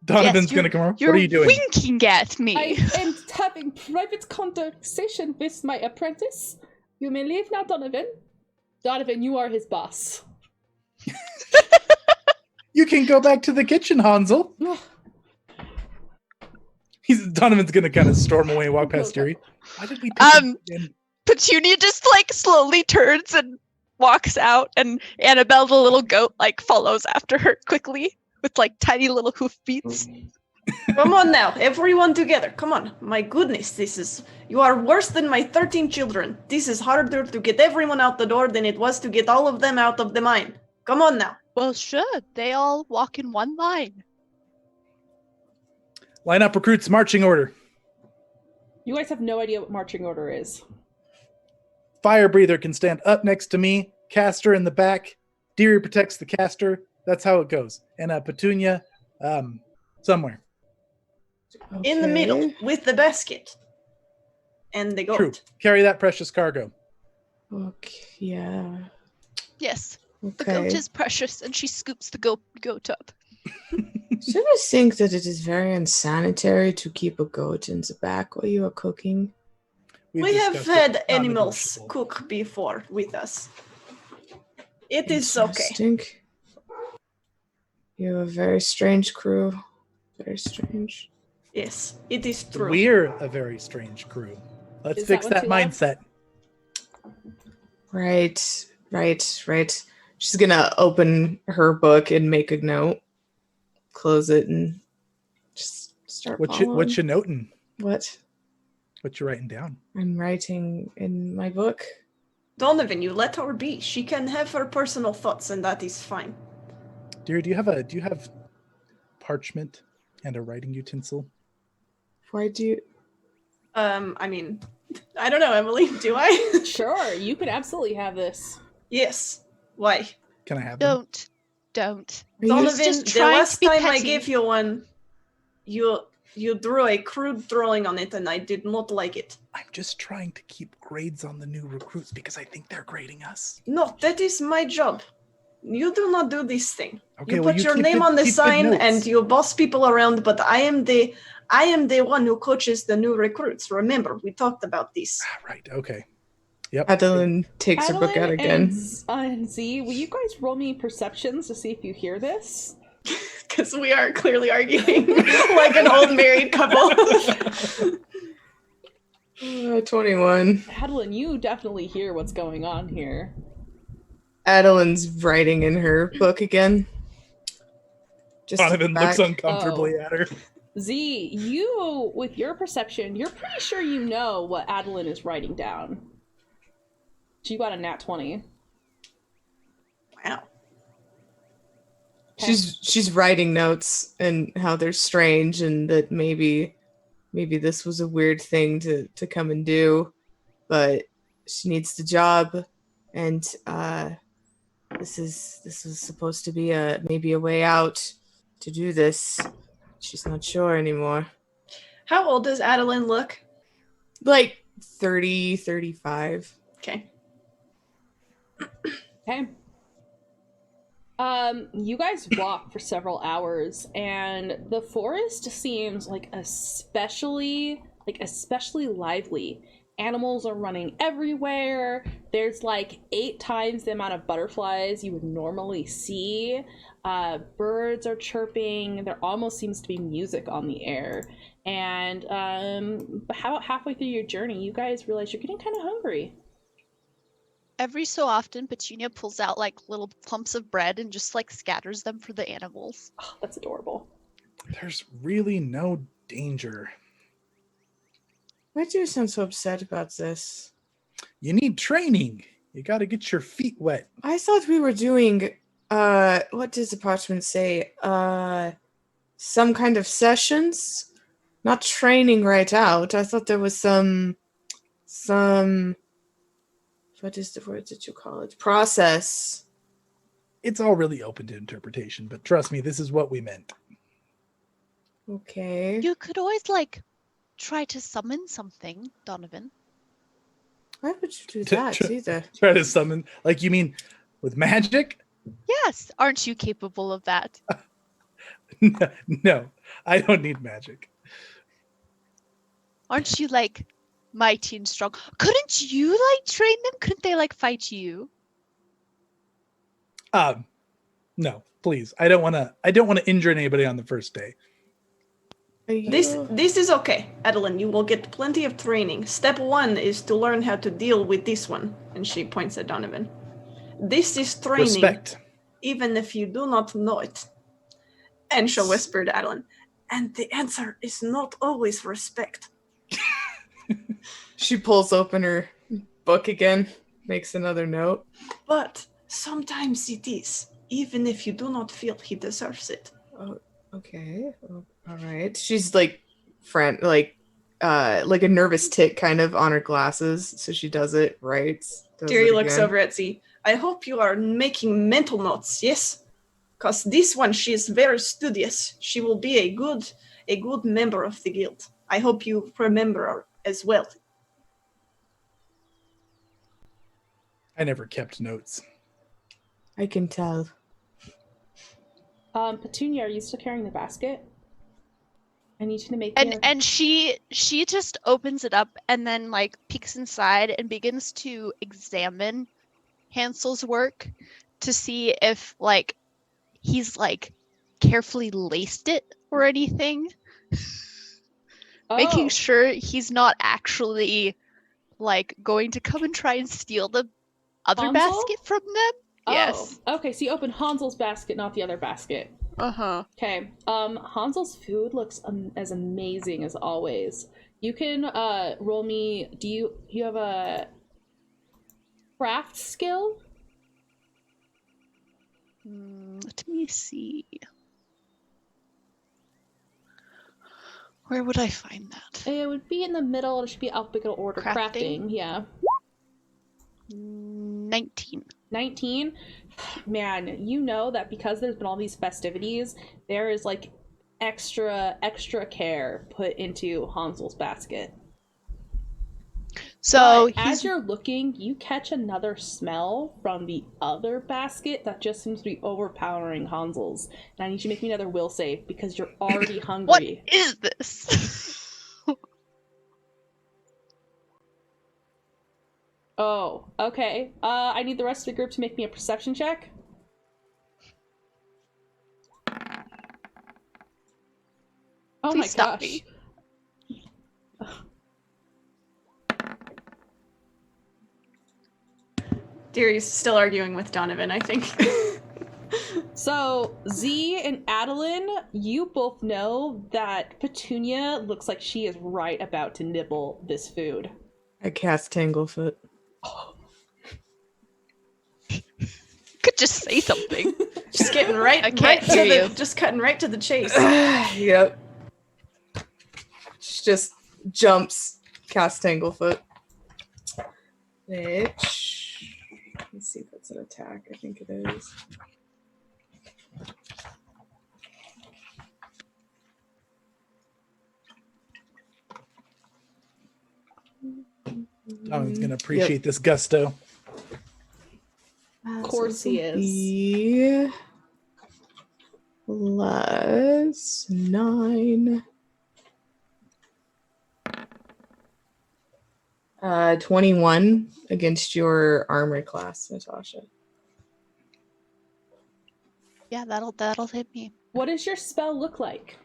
C: Donovan's gonna come over.
B: You're
C: What are you doing?
B: winking at me.
A: I am having private conversation with my apprentice. You may leave now, Donovan. Donovan, you are his boss.
C: You can go back to the kitchen, Hansel. Donovan's gonna kind of storm away and walk past Yuri. Why did we pick him again?
B: Petunia just slowly turns and walks out, and Annabelle the little goat follows after her quickly with tiny little hoofbeats.
D: Come on now, everyone together. Come on. My goodness, you are worse than my 13 children. This is harder to get everyone out the door than it was to get all of them out of the mine. Come on now.
B: Well, sure. They all walk in one line.
C: Line up, recruits, marching order.
A: You guys have no idea what marching order is.
C: Fire breather can stand up next to me, caster in the back, Deary protects the caster. That's how it goes. And Petunia, somewhere.
D: In the middle
E: Okay.
D: with the basket and the goat.
C: True. Carry that precious cargo.
E: Okay. Yeah.
B: Yes, the
E: Okay.
B: goat is precious, and she scoops the goat up.
E: Do you ever think that it is very unsanitary to keep a goat in the back while you are cooking?
D: We have
C: discussed it.
D: had animals
C: Non-negotiable.
D: cook before with us. It is okay.
E: Interesting. You have a very strange crew. Very strange.
D: Yes, it is true.
C: We're a very strange crew. Let's
A: Is
C: fix
A: that one
C: that
A: too loud?
C: mindset.
E: Right. She's gonna open her book and make a note, close it, and just start
C: What you
E: following.
C: noting?
E: What?
C: What you writing down?
E: I'm writing in my book.
D: Donovan, you let her be. She can have her personal thoughts, and that is fine.
C: Dear, do you have parchment and a writing utensil?
E: Why do you?
D: I mean, I don't know, Emily. Do I?
A: Sure, you could absolutely have this.
D: Yes. Why?
C: Can I have them?
B: Don't.
E: Are you
D: Donovan,
B: just
D: the
B: trying to
D: last
B: be
D: time I
B: petty.
D: gave you one, you drew a crude drawing on it, and I did not like it.
C: I'm just trying to keep grades on the new recruits because I think they're grading us.
D: No, that is my job. You do not do this thing.
C: Okay,
D: You
C: well,
D: put
C: you
D: your
C: keep
D: name
C: good-
D: on the
C: keep good
D: sign
C: notes.
D: and you boss people around, but I am the one who coaches the new recruits. Remember, we talked about this.
C: Right. Okay. Yep.
E: Adeline takes her book out
A: Adeline
E: again.
A: and Z, will you guys roll me perceptions to see if you hear this?
D: Because we are clearly arguing like an old married couple.
E: 21.
A: Adeline, you definitely hear what's going on here.
E: Adeline's writing in her book again. Just
C: Donovan looks
E: back.
C: uncomfortably at her.
A: Z, you, with your perception, you're pretty sure you know what Adeline is writing down. She got a nat 20.
D: Wow.
E: She's writing notes and how they're strange and that maybe this was a weird thing to come and do, but she needs the job, and this is supposed to be maybe a way out to do this. She's not sure anymore.
D: How old does Adeline look?
E: Like 30, 35.
D: Okay.
A: Okay. You guys walk for several hours, and the forest seems like especially lively. Animals are running everywhere. There's like 8 times the amount of butterflies you would normally see. Birds are chirping. There almost seems to be music on the air. And about halfway through your journey, you guys realize you're getting kind of hungry.
B: Every so often, Petunia pulls out like little clumps of bread and just like scatters them for the animals.
A: Oh, that's adorable.
C: There's really no danger.
E: Why do you sound so upset about this?
C: You need training. You got to get your feet wet.
E: I thought we were doing what does the parchment say? Some kind of sessions? Not training right out. I thought there was some what is the word that you call it? Process.
C: It's all really open to interpretation, but trust me, this is what we meant.
E: Okay.
B: You could always like try to summon something, Donovan.
E: Why would you do
C: To-
E: that
C: to-
E: either?
C: Try to summon, like, you mean with magic?
B: Yes, aren't you capable of that?
C: No, I don't need magic.
B: Aren't you like mighty and strong? Couldn't you like train them? Couldn't they like fight you?
C: No, please. I don't want to injure anybody on the first day.
D: This is okay, Adeline. You will get plenty of training. Step 1 is to learn how to deal with this one. And she points at Donovan. This is training,
C: Respect.
D: even if you do not know it. And she'll whisper to Adeline. And the answer is not always respect.
E: She pulls open her book again, makes another note.
D: But sometimes it is, even if you do not feel he deserves it.
E: Oh, okay. Oh, all right. She's like like a nervous tick kind of on her glasses, so she does it, writes. Does
D: Deary
E: it
D: looks
E: again.
D: over at Z. I hope you are making mental notes, yes? Because this one, she is very studious. She will be a good member of the guild. I hope you remember her as well.
C: I never kept notes.
E: I can tell.
A: Petunia, are you still carrying the basket? I need you to make me
B: And she just opens it up and then like peeks inside and begins to examine Hansel's work to see if like he's like carefully laced it or anything. Making sure he's not actually like going to come and try and steal the other
A: Hansel?
B: basket from them. Yes.
A: Okay, so you open Hansel's basket, not the other basket.
B: Uh-huh.
A: Okay. Hansel's food looks as amazing as always. You can roll me. Do you have a craft skill?
B: Let me see. Where would I find that?
A: It would be in the middle. It should be alphabetical order.
B: Crafting?
A: Yeah.
B: 19.
A: 19. Man, you know that because there's been all these festivities, there is like extra care put into Hansel's basket.
B: So
A: but as you're looking, you catch another smell from the other basket that just seems to be overpowering Hansel's. And I need you to make me another will save because you're already hungry.
B: What is this?
A: Oh, okay. I need the rest of the group to make me a perception check. Oh
B: Please
A: my
B: stop
A: gosh.
B: me.
D: Deary's still arguing with Donovan, I think.
A: So, Z and Adeline, you both know that Petunia looks like she is right about to nibble this food.
E: I cast Tanglefoot.
B: Could just say something.
D: Just getting just cutting right to the chase.
E: Yep. She just jumps, cast Tanglefoot. Which, let's see if that's an attack. I think it is.
C: Donovan's gonna appreciate this gusto.
A: Of course he is.
E: Be plus 9. 21 against your armor class, Natasha.
B: Yeah, that'll hit me.
A: What does your spell look like?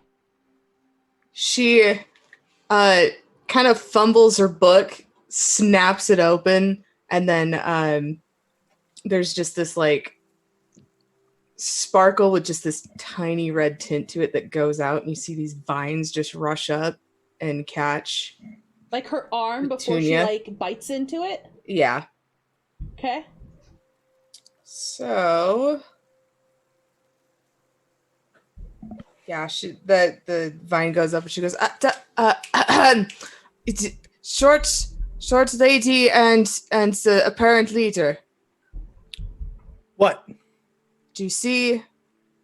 E: She kind of fumbles her book, snaps it open, and then there's just this like sparkle with just this tiny red tint to it that goes out, and you see these vines just rush up and catch.
A: Like her arm before she like bites into it?
E: Yeah.
A: Okay.
E: So yeah, the vine goes up and she goes, it's short lady and the apparent leader.
C: What?
E: Do you see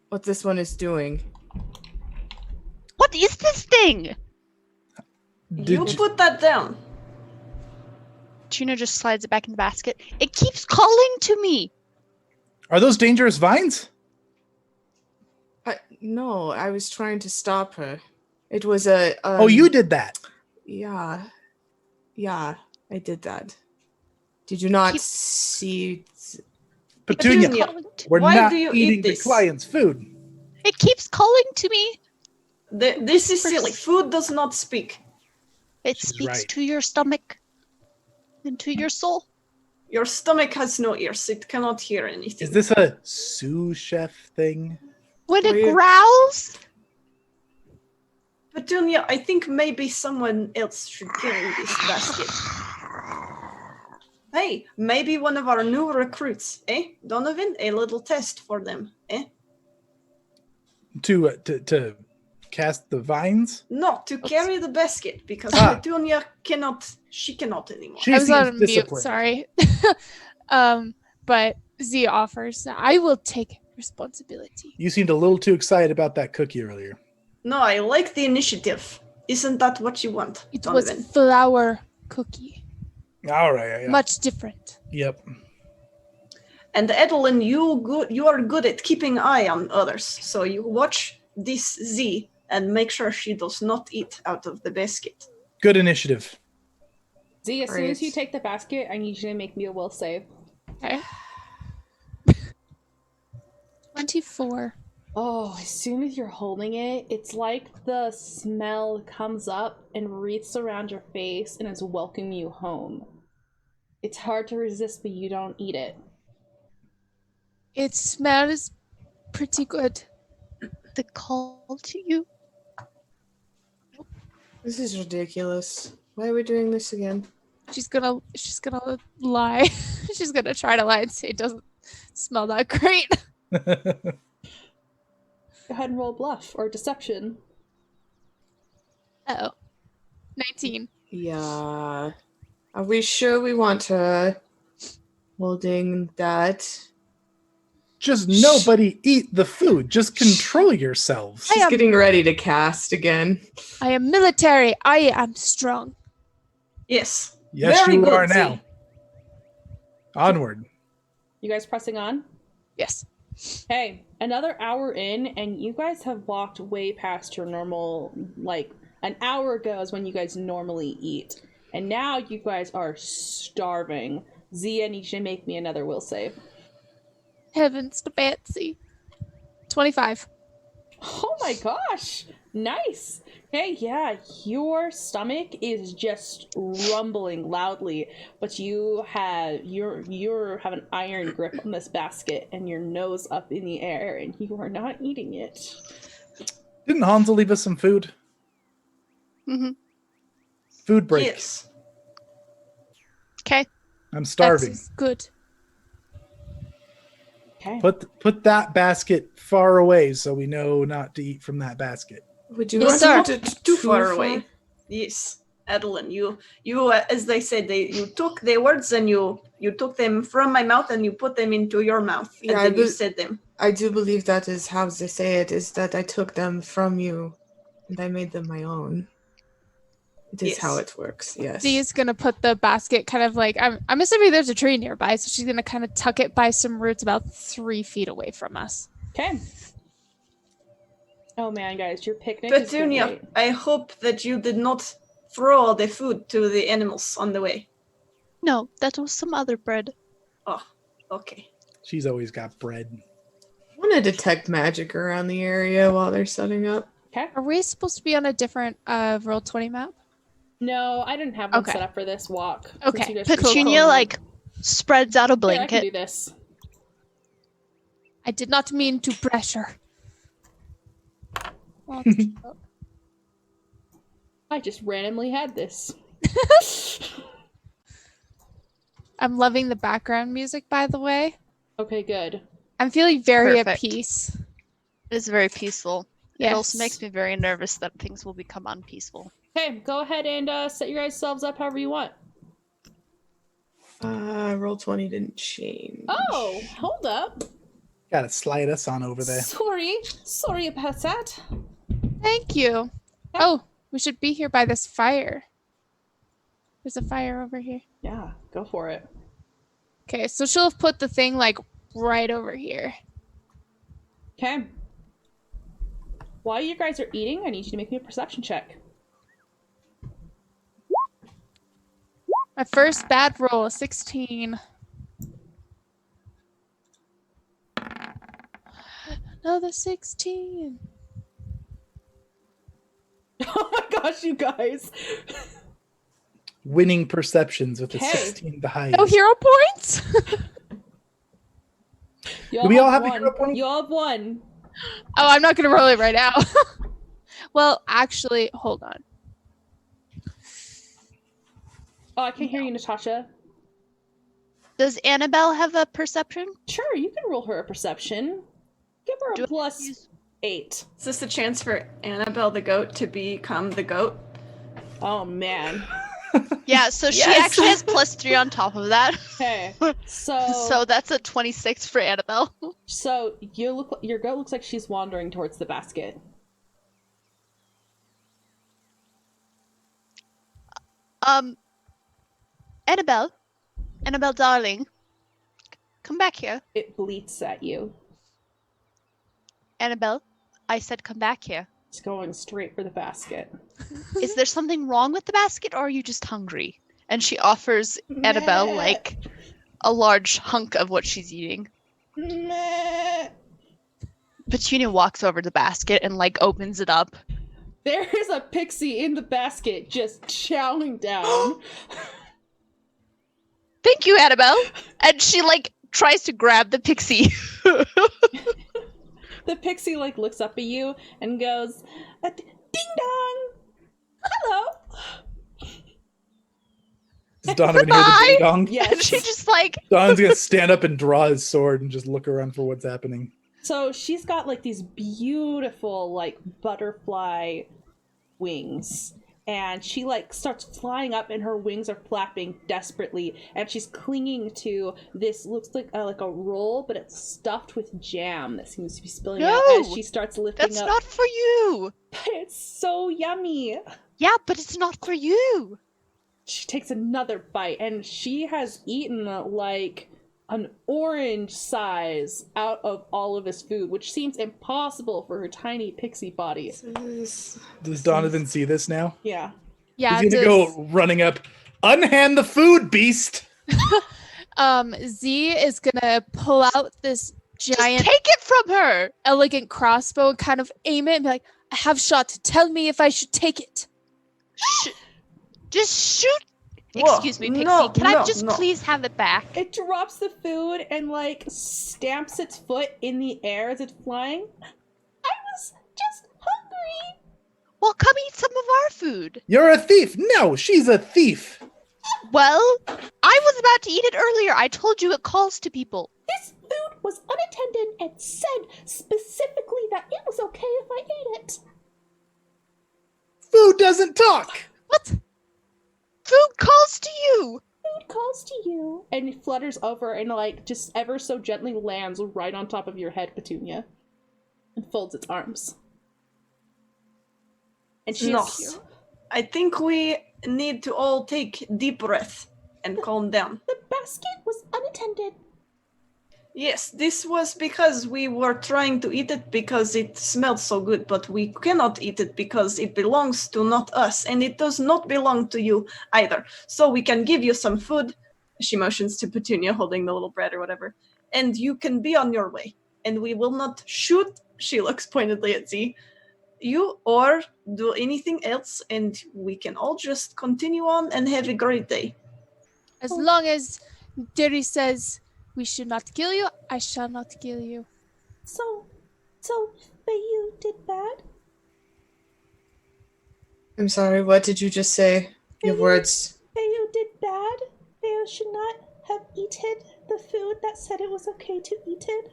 E: what this one is doing?
B: What is this thing?
D: You put that down.
B: Tuna just slides it back in the basket. It keeps calling to me.
C: Are those dangerous vines?
E: No, I was trying to stop her. It was a.
C: Oh, you did that.
E: Yeah, I did that. Did you not see?
C: Petunia, we're
D: why
C: not
D: do you
C: eating
D: eat
C: the
D: this?
C: client's food.
B: It keeps calling to me.
D: This is silly. Food does not speak.
B: It
C: She's
B: speaks
C: right.
B: to your stomach and to your soul.
D: Your stomach has no ears. It cannot hear anything.
C: Is this a sous chef thing?
B: When it
E: Weird.
B: growls,
D: Petunia, I think maybe someone else should carry this basket. Hey, maybe one of our new recruits, eh? Donovan, a little test for them, eh?
C: To cast the vines?
D: No, to carry the basket because
C: Ah.
D: Petunia cannot anymore.
C: She
F: I was
C: seems
F: on mute,
C: disciplined.
F: sorry. But Z offers, I will take responsibility.
C: You seemed a little too excited about that cookie earlier.
D: No, I like the initiative. Isn't that what you want,
F: It
D: Donovan?
F: was flour cookie.
C: All right. Yeah.
F: Much different.
C: Yep.
D: And Edelyn, you are good at keeping eye on others. So you watch this Z and make sure she does not eat out of the basket.
C: Good initiative.
A: Z, as soon as you
E: Great.
A: take the basket, I need you to make me a will save.
F: Okay. 24.
A: Oh, as soon as you're holding it, it's like the smell comes up and wreaths around your face and is welcoming you home. It's hard to resist, but you don't eat it.
F: It smells pretty good.
B: The call to you.
E: This is ridiculous. Why are we doing this again?
F: She's gonna lie. She's gonna try to lie and say it doesn't smell that great.
A: Go ahead and roll bluff or deception.
F: Oh. 19.
E: Yeah. Are we sure we want to holding that?
C: Just nobody eat the food. Just control yourselves.
F: I
E: She's
F: am-
E: getting ready to cast again.
F: I am military. I am strong.
D: Yes.
C: Yes,
D: Very
C: you
D: good,
C: are
D: Z.
C: now. Onward.
A: You guys pressing on?
F: Yes.
A: Hey, another hour in, and you guys have walked way past your normal, like, an hour ago is when you guys normally eat. And now you guys are starving. Z, I need you to make me another will save.
F: Heavens to Betsy. 25.
A: Oh my gosh! Nice! Hey, yeah, your stomach is just rumbling loudly, but you have an iron grip on this basket and your nose up in the air, and you are not eating it.
C: Didn't Hansel leave us some food?
B: Mm-hmm.
C: Food break.
D: Yes.
B: Okay.
C: I'm starving.
F: That's good.
A: Okay.
C: Put that basket far away so we know not to eat from that basket.
E: Would you
F: Yes,
E: want
F: sir.
E: to
D: Too far away. Yes. Adeline, you as they said, you took the words and you took them from my mouth and you put them into your mouth. And
E: Yeah,
D: then you
E: but-
D: said them.
E: I do believe that is how they say it, is that I took them from you and I made them my own. It is
D: Yes.
E: how it works, yes.
F: Z is gonna put the basket kind of like I'm assuming there's a tree nearby, so she's gonna kind of tuck it by some roots about 3 feet away from us.
A: Okay. Oh man, guys, your picnic is
D: Petunia,
A: great.
D: I hope that you did not throw all the food to the animals on the way.
B: No, that was some other bread.
D: Oh, okay.
C: She's always got bread.
E: I want to detect magic around the area while they're setting up.
A: Okay.
F: Are we supposed to be on a different Roll20 map?
A: No, I didn't have one
F: Okay.
A: set up for this walk. since
F: Okay.
A: you guys were
B: Petunia
A: so-
B: like spreads out a
A: Here, I can do
B: blanket.
A: this.
F: I did not mean to pressure. Well,
A: I just randomly had this.
F: I'm loving the background music, by the way.
A: Okay, good.
F: I'm feeling very at
B: Perfect.
F: peace.
B: It's very peaceful.
F: Yes.
B: It also makes me very nervous that things will become unpeaceful.
A: Okay, go ahead and set your guys selves up however you want.
E: Roll20 didn't change.
A: Oh, hold up.
C: Gotta slide us on over there.
A: Sorry about that.
F: Thank you. Oh, we should be here by this fire. There's a fire over here.
A: Yeah, go for it.
F: Okay, so she'll have put the thing like right over here.
A: Okay. While you guys are eating, I need you to make me a perception check.
F: My first bad roll, a 16. Another 16.
A: Oh my gosh, you guys.
C: Winning perceptions with a
A: Okay.
C: 16 the highest.
F: No hero points?
A: You
C: Do we all have a
A: one.
C: hero point?
A: You all have one.
F: Oh, I'm not going to roll it right now. Well, actually, hold on.
A: Oh, I can't hear you, Natasha.
B: Does Annabelle have a perception?
A: Sure, you can roll her a perception. Give her
B: Do
A: a
B: I
A: plus
B: use-
A: 8.
D: Is this a chance for Annabelle the goat to become the goat?
A: Oh man.
B: Yeah, so she
D: Yes.
B: actually has +3 on top of that.
A: Okay.
B: So that's a 26 for Annabelle.
A: So your goat looks like she's wandering towards the basket.
B: Annabelle, darling, come back here.
A: It bleats at you.
B: Annabelle, I said come back here.
A: It's going straight for the basket.
B: Is there something wrong with the basket, or are you just hungry? And she offers Annabelle
A: Meh.
B: like a large hunk of what she's eating.
A: Meh.
B: Petunia walks over to the basket and like opens it up.
A: There is a pixie in the basket just chowing down.
B: Thank you, Annabelle. And she like tries to grab the pixie.
A: The pixie like looks up at you and goes, "Ding dong! Hello!"
C: Does Donovan hear the
B: Bye.
C: ding dong?
A: Yes.
B: And she just like
C: Donovan's gonna stand up and draw his sword and just look around for what's happening.
A: So she's got like these beautiful like butterfly wings, and she like starts flying up and her wings are flapping desperately, and she's clinging to this looks like a roll, but it's stuffed with jam that seems to be spilling out
B: No!
A: as she starts lifting
B: that's
A: up.
B: not for you.
A: It's so yummy.
B: Yeah, but it's not for you.
A: She takes another bite, and she has eaten like an orange size out of all of his food, which seems impossible for her tiny pixie body.
C: Does Donovan see this now?
A: Yeah.
F: Yeah.
C: He's gonna go running up. Unhand the food, beast!
F: Z is gonna pull out this giant,
B: Just take it from her.
F: elegant crossbow and kind of aim it and be like, "I have shot. Tell me if I should take it."
B: Just shoot.
D: Whoa,
B: Excuse me, Pixie.
D: no,
B: Can I
D: no,
B: just
D: no.
B: please have it back?
A: It drops the food and like stamps its foot in the air as it's flying. I was just hungry.
B: Well, come eat some of our food.
C: You're a thief! No, she's a thief!
B: Well, I was about to eat it earlier. I told you it calls to people.
A: This food was unattended and said specifically that it was okay if I ate it.
C: Food doesn't talk!
B: What? Food calls to you.
A: Food calls to you. And it flutters over and like just ever so gently lands right on top of your head, Petunia. And folds its arms. And she's
D: No. I think we need to all take deep breath and calm down.
A: The basket was unattended.
D: Yes, this was because we were trying to eat it because it smelled so good, but we cannot eat it because it belongs to not us, and it does not belong to you either. So we can give you some food. She motions to Petunia holding the little bread or whatever, and you can be on your way. And we will not shoot, she looks pointedly at Z, you or do anything else, and we can all just continue on and have a great day.
F: As long as Diri says we should not kill you, I shall not kill you.
A: So you did bad?
E: I'm sorry, what did you just say? You have words.
A: You did bad? You should not have eaten the food that said it was okay to eat it?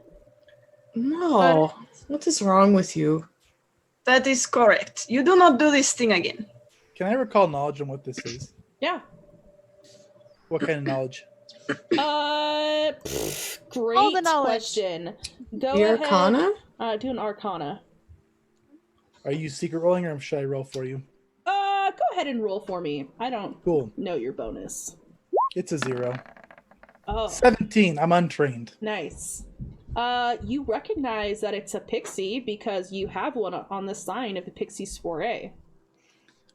E: No. What is wrong with you?
D: That is correct. You do not do this thing again.
C: Can I recall knowledge on what this is?
A: Yeah.
C: What kind of knowledge?
A: Great
F: All the knowledge.
A: question. Go
E: The
A: ahead.
E: Arcana?
A: Do an Arcana.
C: Are you secret rolling or should I roll for you?
A: Go ahead and roll for me. I don't
C: Cool.
A: know your bonus.
C: It's a 0.
A: Oh,
C: 17. I'm untrained.
A: nice. You recognize that it's a pixie because you have one on the sign of the Pixie Soiree.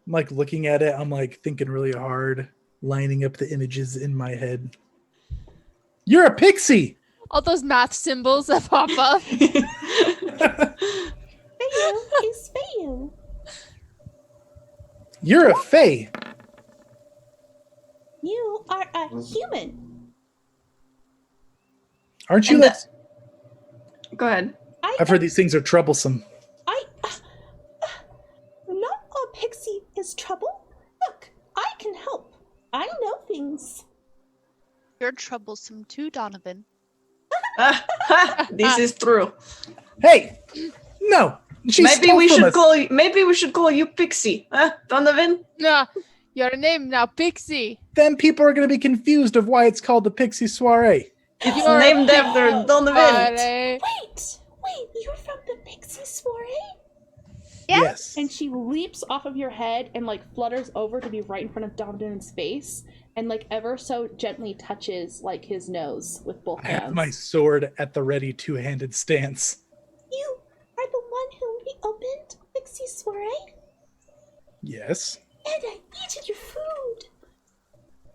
C: I'm like looking at it. I'm like thinking really hard, lining up the images in my head. You're a pixie!
F: All those math symbols that pop up.
A: Fayu is Fayu.
C: You're a fae!
A: You are a human.
C: Aren't you
D: And
C: like...
D: Go ahead.
C: I've heard these things are troublesome.
A: Not a pixie is trouble. Look, I can help. I know things.
B: You're troublesome too, Donovan.
D: This is true.
C: Hey! No! She
D: Maybe
C: stole
D: we
C: from
D: should
C: us.
D: call. Maybe we should call you Pixie, huh, Donovan?
F: Nah, your name now, Pixie.
C: Then people are going to be confused of why it's called the Pixie Soiree.
D: It's
F: You're
D: named
F: a
D: after
A: pig.
D: Donovan.
A: Wait, you're from the Pixie Soiree?
B: Yeah.
C: Yes.
A: And she leaps off of your head and like flutters over to be right in front of Donovan's face and like ever so gently touches like his nose with both
C: I
A: hands.
C: have my sword at the ready two-handed stance.
A: You are the one who reopened Pixie Soiree?
C: Yes.
A: And I eaten your food!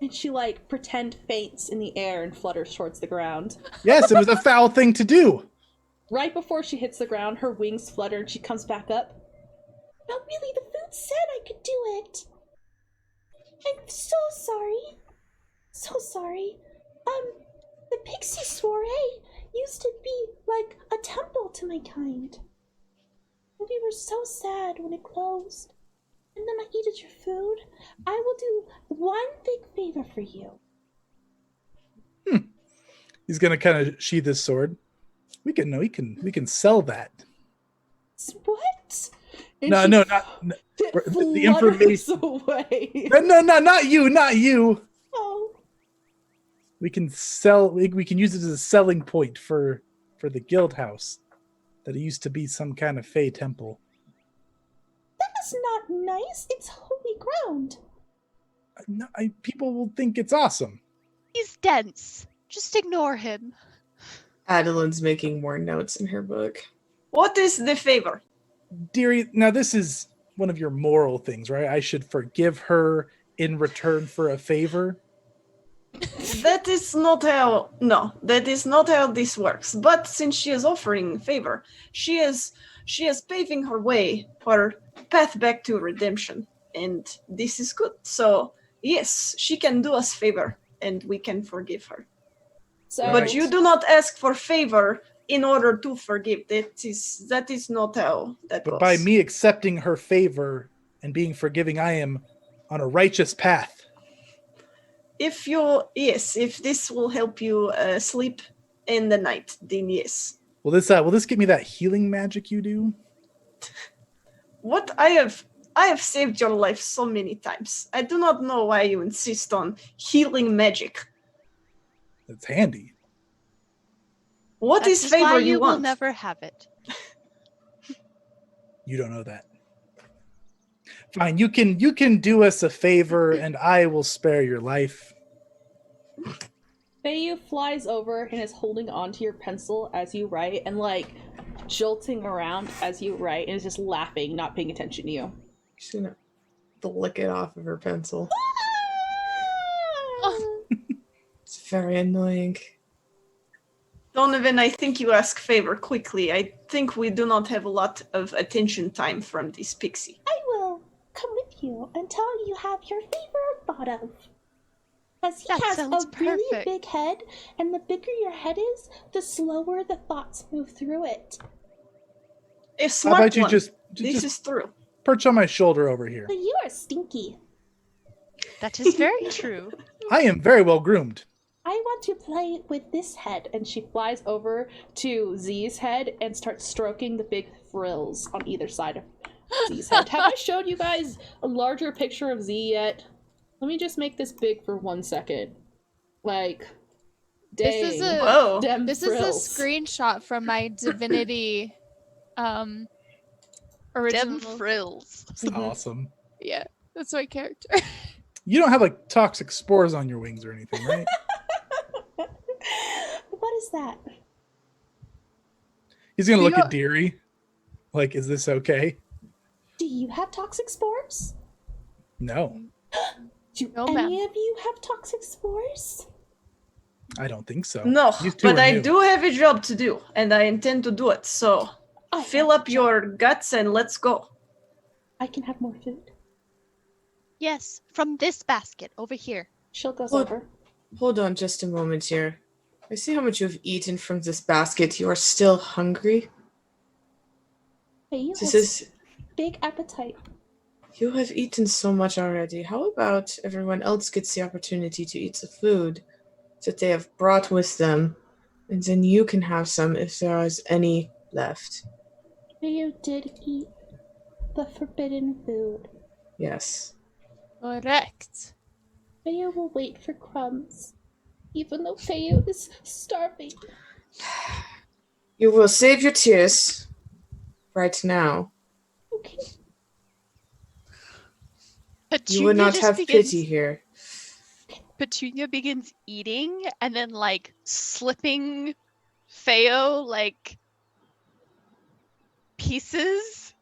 A: And she like pretend faints in the air and flutters towards the ground.
C: Yes, it was a foul thing to do.
A: Right before she hits the ground, her wings flutter and she comes back up. No, really, the food said I could do it. I'm so sorry. So sorry. The Pixie Soiree used to be like a temple to my kind. And we were so sad when it closed. And then I eated your food. I will do one big favor for you.
C: He's gonna kind of sheath his sword. We can sell that.
A: What? And
C: No,
A: she
C: no, not the information.
A: away.
C: No, not you.
A: Oh.
C: We can sell. We can use it as a selling point for the guild house. That it used to be some kind of fey temple.
A: That is not nice. It's holy ground.
C: No, people will think it's awesome.
B: He's dense. Just ignore him.
E: Adeline's making more notes in her book.
D: What is the favor?
C: Dearie, now this is one of your moral things, right? I should forgive her in return for a favor.
D: That is not how. No, that is not how this works. But since she is offering favor, she is paving her way for path back to redemption, and this is good. So yes, she can do us favor, and we can forgive her.
A: So,
D: But you do not ask for favor in order to forgive. That is not how that
C: But
D: goes.
C: by me accepting her favor and being forgiving, I am on a righteous path.
D: If this will help you sleep in the night, then yes.
C: Will this give me that healing magic you do?
D: What I have saved your life so many times. I do not know why you insist on healing magic.
C: It's handy.
D: What
B: That
D: is
B: is
D: favor
B: why
D: you
B: you
D: want?
B: will never have it.
C: You don't know that. Fine, you can do us a favor and I will spare your life.
A: Feiyu flies over and is holding onto your pencil as you write and like jolting around as you write and is just laughing, not paying attention to you.
E: She's gonna lick it off of her pencil. It's very annoying.
D: Donovan, I think you ask favor quickly. I think we do not have a lot of attention time from this pixie.
A: I will come with you until you have your favor thought of. Because he
B: That
A: has
B: sounds
A: a really
B: perfect.
A: big head, and the bigger your head is, the slower the thoughts move through it.
D: A
C: How
D: smart
C: about you
D: one.
C: just
D: This is true.
C: perch on my shoulder over here?
A: But you are stinky.
B: That is very true.
C: I am very well groomed.
A: I want to play with this head. And she flies over to Z's head and starts stroking the big frills on either side of Z's head. Have I showed you guys a larger picture of Z yet? Let me just make this big for 1 second. Like, dang.
F: This is a
D: Whoa.
A: Dem
F: this
A: frills.
F: is a screenshot from my Divinity original.
B: Dem frills.
C: Awesome.
F: Yeah, that's my character.
C: You don't have like toxic spores on your wings or anything, right?
A: What is that?
C: He's gonna
F: We
C: look at
F: got-
C: Deary. Like, is this okay?
A: Do you have toxic spores?
C: No,
A: Do
F: No,
A: any
F: ma'am.
A: of you have toxic spores?
C: I don't think so.
D: No,
C: These two
D: but
C: are
D: I
C: new.
D: do have a job to do, and I intend to do it. So
A: I
D: fill
A: have
D: up your guts and let's go.
A: I can have more food.
B: Yes, from this basket over here.
A: She'll goes
E: Look.
A: over.
E: Hold on just a moment here. I see how much you've eaten from this basket. You are still hungry.
A: Hey, you
E: This
A: have
E: is.
A: big appetite.
E: You have eaten so much already. How about everyone else gets the opportunity to eat the food that they have brought with them, and then you can have some if there is any left.
A: Theo did eat the forbidden food.
E: Yes.
F: Correct.
A: Theo will wait for crumbs, even though Theo is starving.
E: You will save your tears right now.
A: Okay.
E: You will not have
B: begins,
E: pity here.
B: Petunia begins eating and then like slipping Feo like pieces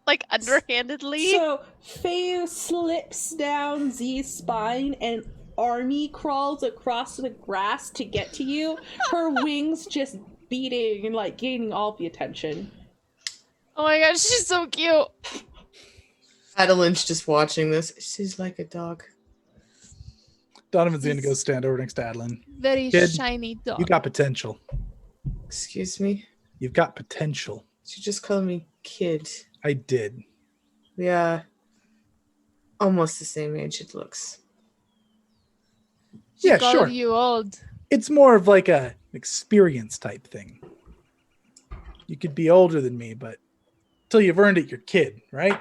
B: like underhandedly.
A: So Theo slips down Z's spine and Army crawls across the grass to get to you. Her wings just beating and like gaining all the attention.
F: Oh my god, she's so cute.
E: Adeline's just watching this. She's like a dog.
C: Donovan's going to go stand over next to Adeline.
F: Very
C: Kid,
F: shiny dog.
C: You got potential.
E: Excuse me?
C: You've got potential.
E: She just called me kid.
C: I did.
E: We are almost the same age, it looks.
F: She
C: Yeah,
F: called
C: sure.
F: you old.
C: It's more of like a experience type thing. You could be older than me, but until you've earned it, you're kid, right?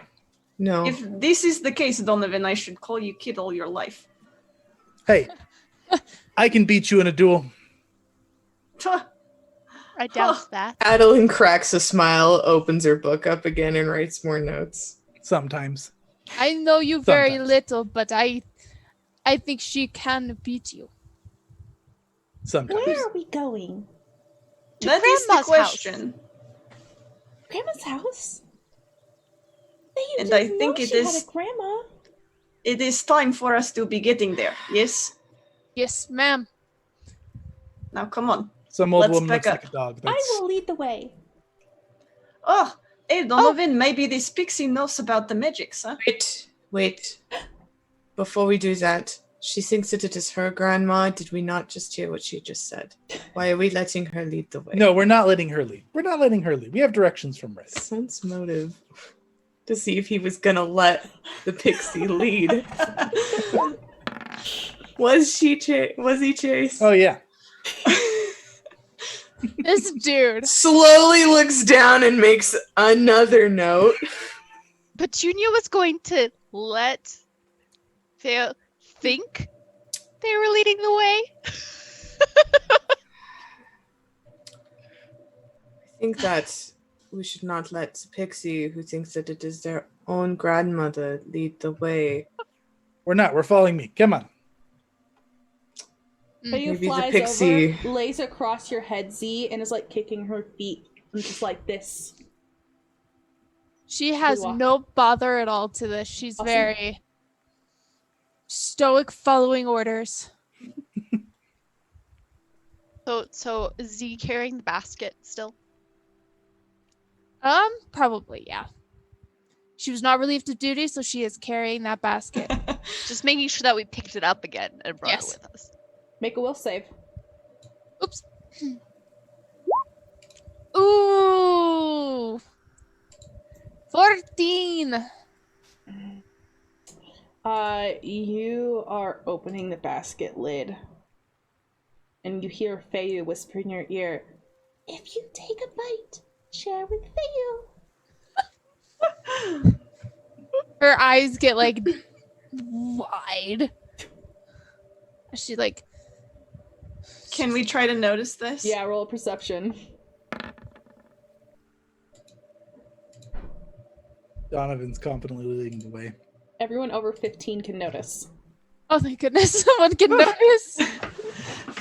E: No.
D: If this is the case, Donovan, I should call you kid all your life.
C: Hey, I can beat you in a duel.
B: I doubt that.
E: Adeline cracks a smile, opens her book up again, and writes more notes.
C: Sometimes.
F: I know you very
C: Sometimes.
F: little, but I think she can beat you.
C: Sometimes.
A: Where are we going?
B: To
D: That is the
B: Grandma's
D: question.
A: Grandma's house? Theo
D: And
A: didn't
D: I think
A: know
D: it
A: she
D: is-
A: had a grandma.
D: It is time for us to be getting there, yes?
F: Yes, ma'am.
D: Now come on.
C: Some old
D: Let's
C: woman
D: back
C: looks like
D: up.
C: a dog.
A: I
C: That's,
A: will lead the way.
D: Oh, hey Donovan, maybe this Pixie knows about the magics, huh?
E: Wait. Before we do that, she thinks that it is her grandma. Did we not just hear what she just said? Why are we letting her lead the way?
C: no, we're not letting her lead. We're not letting her lead. We have directions from Red.
E: Sense motive. To see if he was gonna let the pixie lead. Was he chased?
C: Oh, yeah.
F: This dude.
E: Slowly looks down and makes another note.
B: Petunia was going to let Feo think they were leading the way.
E: I think that we should not let Pixie, who thinks that it is their own grandmother, lead the way.
C: We're not. We're following me. Come on.
A: Theo
E: Maybe the
A: flies
E: pixie-
A: over, lays across your head, Z, and is like kicking her feet. And just like this.
F: She has
A: walk.
F: no bother at all to this. She's
A: Awesome.
F: very stoic, following orders.
B: So is Z carrying the basket still?
F: Probably, yeah. She was not relieved of duty, so she is carrying that basket.
B: Just making sure that we picked it up again and brought
F: Yes.
B: it with us.
A: Make a will save.
F: Oops. Ooh. 14.
A: You are opening the basket lid. And you hear Feu whisper in your ear, "If you take a bite, share with Feu."
F: Her eyes get like wide. She like
D: Can we try to notice this?
A: Yeah, roll a perception.
C: Donovan's confidently leading the way.
A: Everyone over 15 can notice.
F: oh thank goodness someone can notice.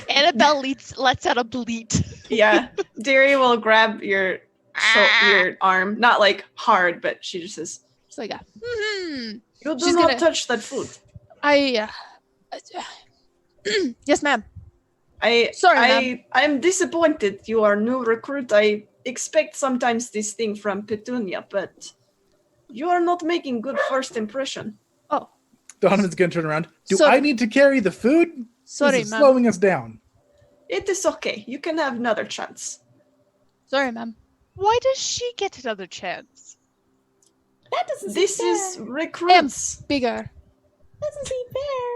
B: Annabelle lets out a bleat.
D: Yeah. Derry will grab your your arm. Not like hard, but she just says,
F: It's like
D: You do
F: She's
D: not
F: gonna-
D: touch that food.
F: yes ma'am.
D: I am disappointed you are new recruit. I expect sometimes this thing from Petunia, but you are not making good first impression.
C: Donovan's going to turn around. Do
F: Sorry.
C: I need to carry the food?
F: Sorry
C: This is
F: ma'am.
C: slowing us down.
D: It is okay. You can have another chance.
F: Sorry ma'am.
B: Why does she get another chance?
A: That doesn't
D: This
A: seem
D: is
A: fair.
D: recruits.
F: Bigger.
A: Doesn't seem fair.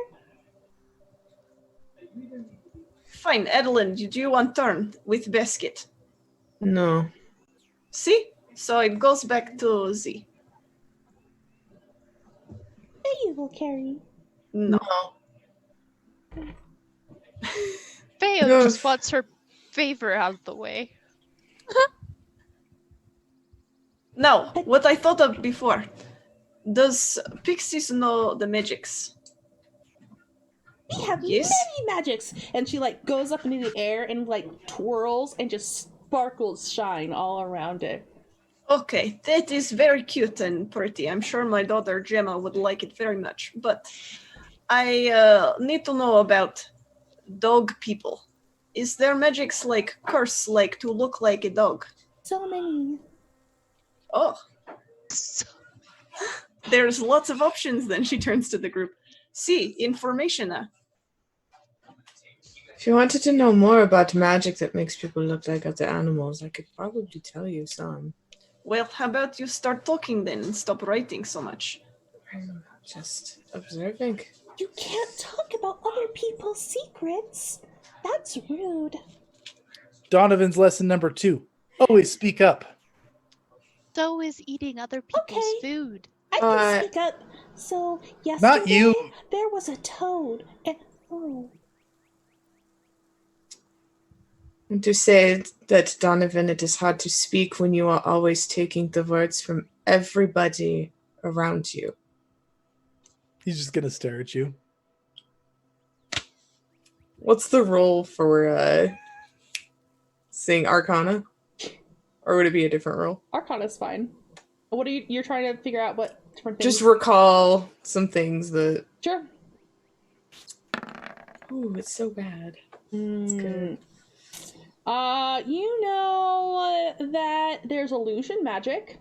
D: Fine, Adeline, do you want turn with basket?
E: No.
D: See? So it goes back to Z.
A: You will carry.
D: No.
B: Feo
E: No.
B: just wants her favor out of the way.
D: Now, what I thought of before. Does Pixies know the magics?
A: We have
D: Yes.
A: many magics. And she like goes up into the air and like twirls and just sparkles shine all around it.
D: Okay, that is very cute and pretty. I'm sure my daughter Gemma would like it very much. But I need to know about dog people. Is there magics like curse, like to look like a dog?
A: So many.
D: Oh,
B: So,
D: there's lots of options then. She turns to the group. See, information.
E: If you wanted to know more about magic that makes people look like other animals, I could probably tell you some.
D: Well, how about you start talking then and stop writing so much?
E: I'm just observing.
A: You can't talk about other people's secrets. That's rude.
C: Donovan's lesson number 2. Always speak up.
B: so is eating other people's
A: Okay.
B: food.
A: I can speak up. So yesterday,
C: Not you.
A: there was a toad. And oh,
E: And to say that, Donovan, it is hard to speak when you are always taking the words from everybody around you.
C: He's just gonna stare at you.
E: What's the roll for saying Arcana? Or would it be a different roll?
A: Arcana's fine. What are you're trying to figure out what different things?
E: Just recall some things that...
A: Sure.
E: Ooh, it's so bad. It's good.
A: You know that there's illusion magic.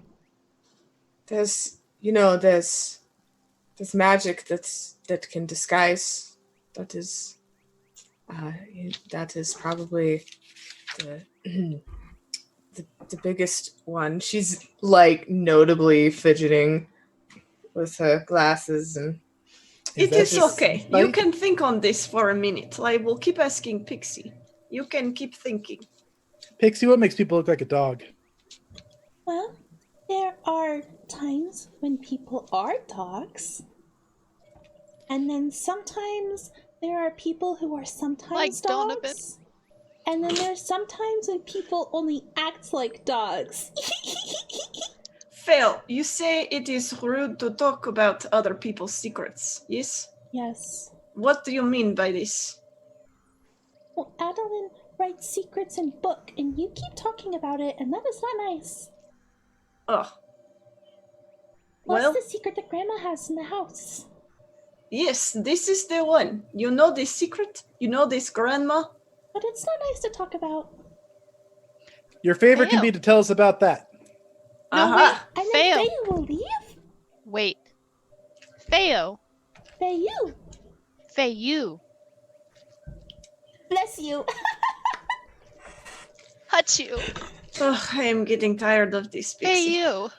E: There's magic that can disguise. That is probably the biggest one. She's like notably fidgeting with her glasses and.
D: It
C: that
D: is
C: just
D: okay.
C: spite?
D: You can think on this for a minute. I will keep asking Pixie. You can keep thinking.
C: Pixie, what makes people look like a dog?
A: Well, there are times when people are dogs. And then sometimes there are people who are sometimes
B: Like Donovan.
A: dogs. And then there's sometimes when people only act like dogs.
D: Fail, you say it is rude to talk about other people's secrets, yes?
A: Yes.
D: What do you mean by this?
A: Well, Adeline writes secrets in book, and you keep talking about it, and that is not nice.
D: Oh.
A: What's
D: Well,
A: the secret that Grandma has in the house?
D: yes, this is the one. You know this secret? You know this grandma?
A: But it's not nice to talk about.
C: Your favor can
B: Fail.
C: be to tell us about that.
D: Aha.
A: And then
B: Fail.
A: Faye will leave?
B: Wait. Feo.
A: Faye, you.
B: Feyu.
A: Bless you.
B: Hachu.
D: Oh, I am getting tired of this, Pixie.
B: Feyu.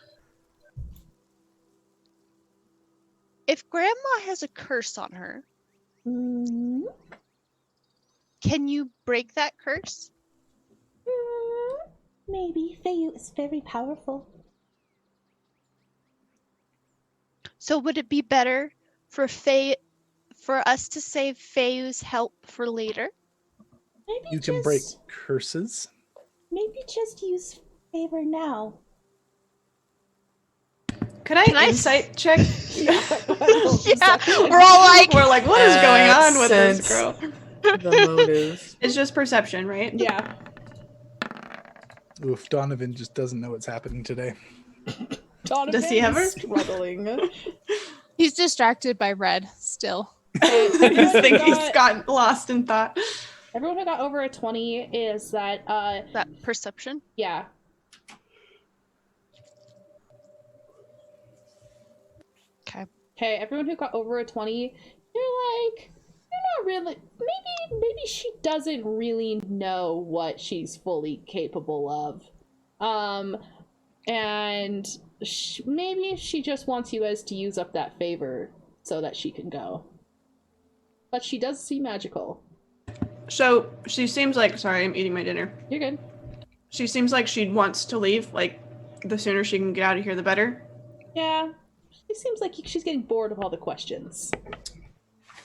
B: If Grandma has a curse on her,
A: Mm,
B: can you break that curse?
A: maybe. Faye is very powerful.
B: So would it be better for us to save Feyu's help for later?
A: Maybe
C: You can break curses.
A: Maybe just use favor now.
D: Can I insight check?
B: Yeah, we're all like,
D: We're like, what is going on with this
E: Sense.
D: girl?
E: The motive.
D: It's just perception, right?
A: Yeah.
C: Oof, Donovan just doesn't know what's happening today.
A: Donovan
D: Does he ever?
A: is struggling.
F: He's distracted by red still.
D: I just think he's gotten lost in thought.
A: Everyone who got over a 20 is that,
B: that perception.
A: yeah.
B: Okay.
A: Okay, everyone who got over a 20, you're not really, maybe she doesn't really know what she's fully capable of. And maybe she just wants you guys to use up that favor so that she can go. But she does seem magical.
D: So she seems like, sorry, I'm eating my dinner.
A: You're good.
D: She seems like she wants to leave. Like, The sooner she can get out of here, the better.
A: Yeah, it seems like she's getting bored of all the questions.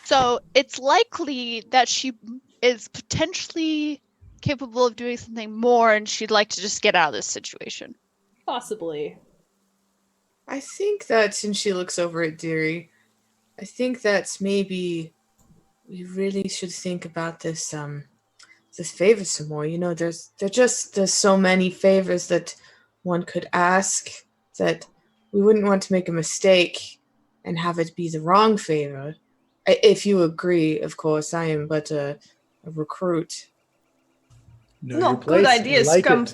B: So it's likely that she is potentially capable of doing something more, and she'd like to just get out of this situation.
A: Possibly.
E: I think that since she looks over at Deary, I think that maybe we really should think about this favor some more. You know, there's so many favors that one could ask that we wouldn't want to make a mistake and have it be the wrong favor. If you agree, of course. I am but a recruit.
C: Know
D: No,
C: your place.
D: good
C: I
D: ideas
C: like
D: come.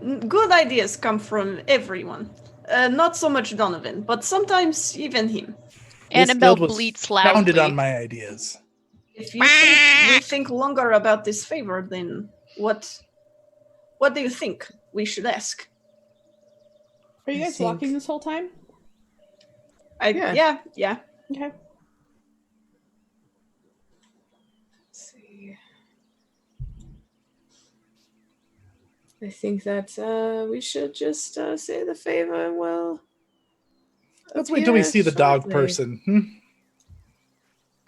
C: it.
D: Good ideas come from everyone. Not so much Donovan, but sometimes even him.
C: This
B: Annabelle
C: guild was
B: bleats
C: founded
B: loudly.
C: on my ideas.
D: If you think we think longer about this favor, then what do you think we should ask?
A: Are you
E: I
A: guys
E: think-
A: walking this whole time?
D: Yeah.
A: Okay.
E: Let's see. I think that we should just say the favor and we'll.
C: Let's wait till we
E: appear
C: see the dog
E: shortly.
C: person.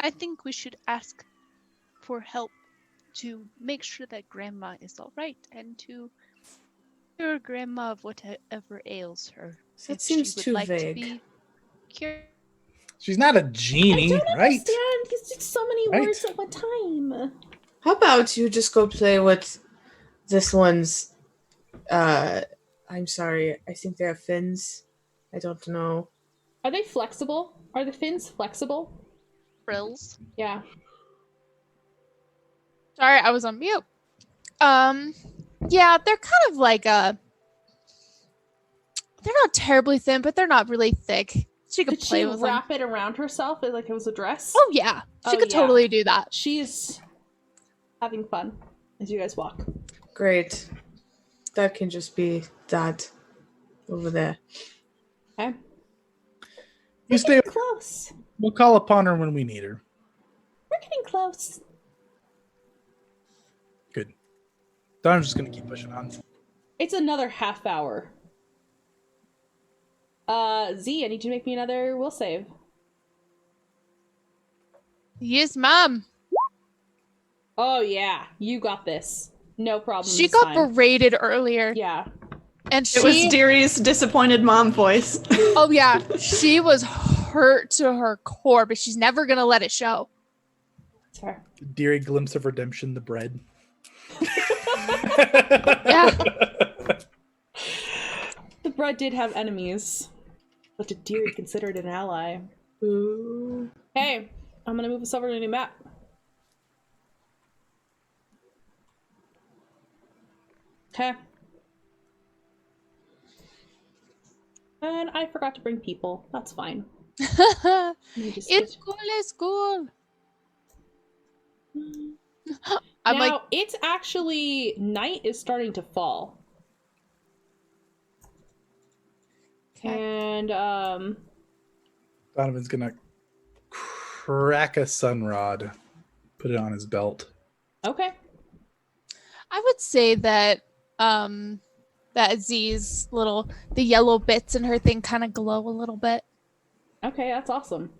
B: I think we should ask for help to make sure that Grandma is all right and to cure Grandma of whatever ails her.
E: That
B: If
E: seems
B: she would
E: too
B: like to
E: vague.
B: be cured.
C: She's not a
A: I
C: genie,
A: don't
C: right?
A: understand. It's just so many
C: Right.
A: words at one time.
E: How about you just go play with this one's? I'm sorry. I think they're fins. I don't know.
A: Are they flexible? Are the fins flexible?
B: Frills.
A: Yeah.
F: Sorry, I was on mute. Yeah, they're kind of like they're not terribly thin, but they're not really thick. She could
A: Could
F: play
A: she
F: with them.
A: wrap it around herself like it was a dress?
F: Oh yeah, she
A: Oh,
F: could
A: yeah.
F: totally do that.
A: She's having fun as you guys walk.
E: Great. That can just be that over there.
A: Okay.
C: You stay.
A: Close.
C: We'll call upon her when we need her.
A: We're getting close.
C: Good. Donna's just gonna keep pushing on.
A: It's another half hour. Z, I need you to make me another will save.
F: Yes, ma'am.
A: Oh yeah, you got this. No problem.
F: She
A: this
F: got
A: time.
F: berated earlier,
A: Yeah.
F: and
D: It was
F: she.
D: Deary's disappointed mom voice.
F: Oh yeah, she was hurt to her core, but she's never gonna let it show.
A: It's her.
C: Deary glimpse of redemption, the bread.
F: Yeah.
A: The bread did have enemies, but did Deary consider it an ally?
E: Ooh.
A: Hey, I'm gonna move us over to a new map. Okay. And I forgot to bring people. That's fine. Let me just
F: It's cool. It's cool. I'm
A: now,
F: like,
A: it's actually night is starting to fall. And
C: Donovan's gonna crack a sunrod, put it on his belt.
A: okay.
F: I would say that that Z's the yellow bits in her thing kind of glow a little bit.
A: Okay, that's awesome.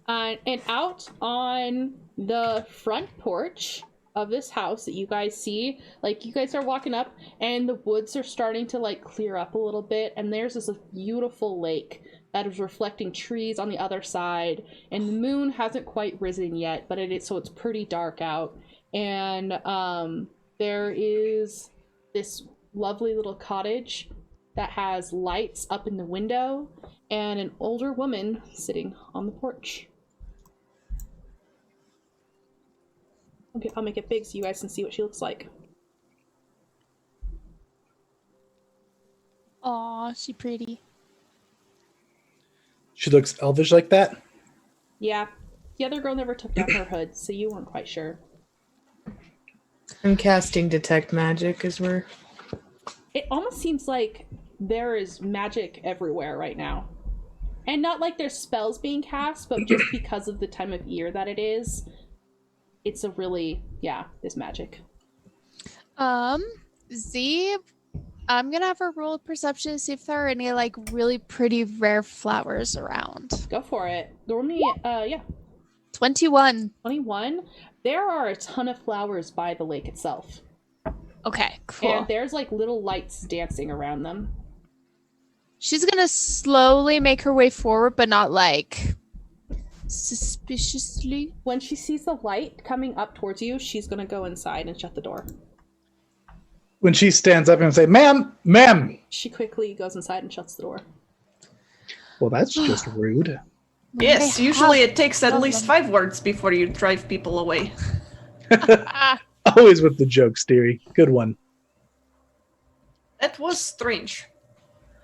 A: And out on the front porch of this house that you guys see, like, you guys are walking up and the woods are starting to like clear up a little bit, and there's this beautiful lake that is reflecting trees on the other side, and the moon hasn't quite risen yet, but it is, so it's pretty dark out. And there is this lovely little cottage that has lights up in the window and an older woman sitting on the porch. Okay, I'll make it big so you guys can see what she looks like.
F: Aw, she pretty.
C: She looks elvish like that.
A: Yeah, the other girl never took down her hood, so you weren't quite sure.
E: I'm casting detect magic as we're.
A: It almost seems like there is magic everywhere right now. And not like there's spells being cast, but just because of the time of year that it is, it's a really, yeah, there's magic.
F: Z, I'm gonna have her roll perception to see if there are any like really pretty rare flowers around.
A: Go for it. Normally,
F: 21.
A: 21. There are a ton of flowers by the lake itself.
F: Okay, cool.
A: And there's like little lights dancing around them.
F: She's gonna slowly make her way forward, but not like suspiciously.
A: When she sees the light coming up towards you, she's gonna go inside and shut the door.
C: When she stands up and say, ma'am.
A: She quickly goes inside and shuts the door.
C: Well, that's just rude.
D: Yes,
F: They
D: usually
F: have
D: it takes at least
F: problem.
D: 5 words before you drive people away.
C: Always with the jokes, dearie. Good one.
D: That was strange.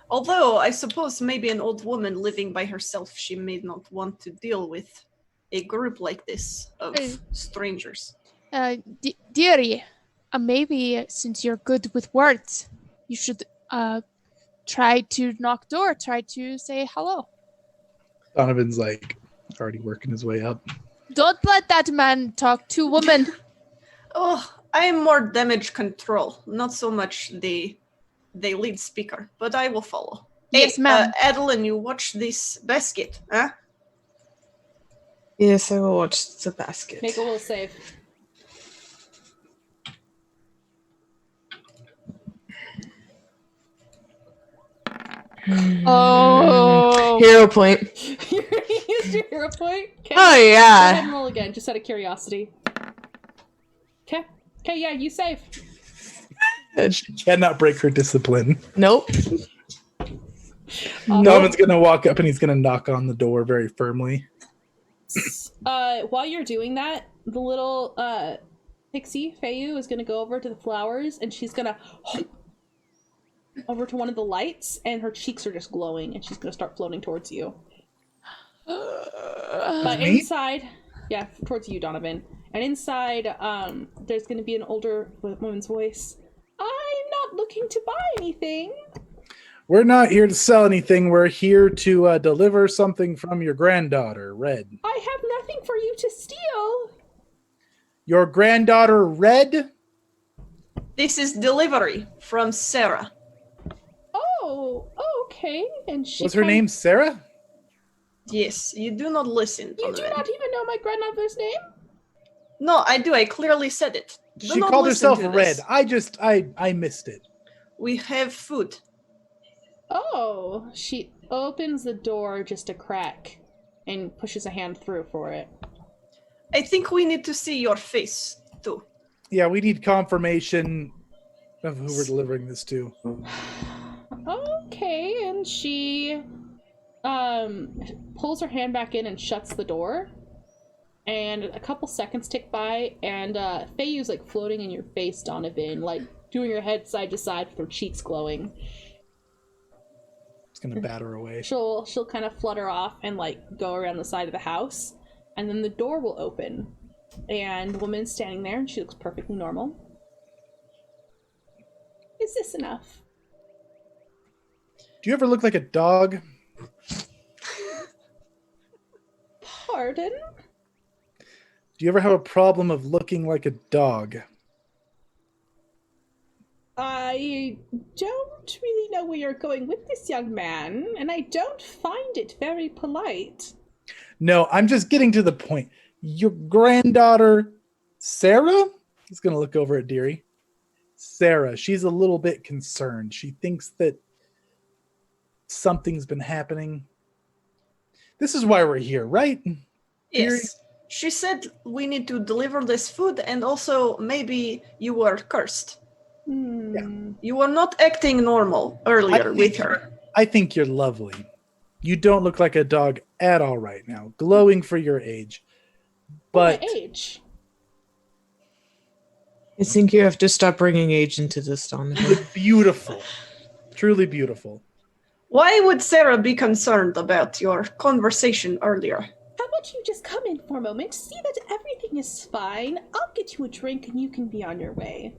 D: Although, I suppose maybe an old woman living by herself, she may not want to deal with a group like this of strangers.
F: Dearie, maybe since you're good with words, you should try to knock door, try to say hello.
C: Donovan's like already working his way up.
F: Don't let that man talk to women.
D: Oh, I am more damage control, not so much the lead speaker, but I will follow.
F: Yes, ma'am.
D: Adeline, you watch this basket, huh?
E: Yes, I will watch the basket.
A: Make a will save.
F: Oh.
E: Hero point.
A: You used your hero point? Okay.
E: Oh,
A: Go ahead
E: yeah.
A: and roll again, just out of curiosity. Okay. Okay, yeah, you save.
C: She cannot break her discipline.
E: Nope.
C: Donovan's gonna walk up and he's gonna knock on the door very firmly.
A: While you're doing that, the little Pixie, Fayu, is gonna go over to the flowers and she's gonna over to one of the lights, and her cheeks are just glowing, and she's gonna start floating towards you. But
C: Me?
A: inside, yeah, towards you, Donovan. And inside, there's gonna be an older woman's voice. I'm not looking to buy anything.
C: We're not here to sell anything. We're here to deliver something from your granddaughter, Red.
A: I have nothing for you to steal.
C: Your granddaughter, Red?
D: This is delivery from Sarah.
A: Oh, okay. And she
C: What's her name? Sarah?
D: Yes, you do not listen.
A: You do
D: Donovan.
A: not even know my grandmother's name?
D: No, I do. I clearly said it. Do
C: She
D: not
C: called
D: listen
C: herself
D: to
C: Red.
D: this.
C: I missed it.
D: We have food.
A: Oh, she opens the door just a crack and pushes a hand through for it.
D: I think we need to see your face, too.
C: Yeah, we need confirmation of who we're delivering this to.
A: Okay, and she pulls her hand back in and shuts the door. And a couple seconds tick by, and Fayu's like floating in your face, Donovan, like doing her head side to side with her cheeks glowing.
C: It's gonna batter away.
A: She'll kind of flutter off and like go around the side of the house, and then the door will open, and the woman's standing there, and she looks perfectly normal. Is this enough?
C: Do you ever look like a dog?
A: Pardon?
C: Do you ever have a problem of looking like a dog?
A: I don't really know where you're going with this, young man, and I don't find it very polite.
C: No, I'm just getting to the point. Your granddaughter, Sarah? He's going to look over at Deary. Sarah, she's a little bit concerned. She thinks that something's been happening. This is why we're here, right?
D: Yes. She said we need to deliver this food, and also maybe you were cursed. You were not acting normal earlier with her.
C: I think you're lovely. You don't look like a dog at all right now. Glowing for your age. But
A: My age?
E: I think you have to stop bringing age into this, Donovan.
C: beautiful. Truly beautiful.
D: Why would Sarah be concerned about your conversation earlier?
A: How about you just come in for a moment, see that everything is fine? I'll get you a drink and you can be on your way.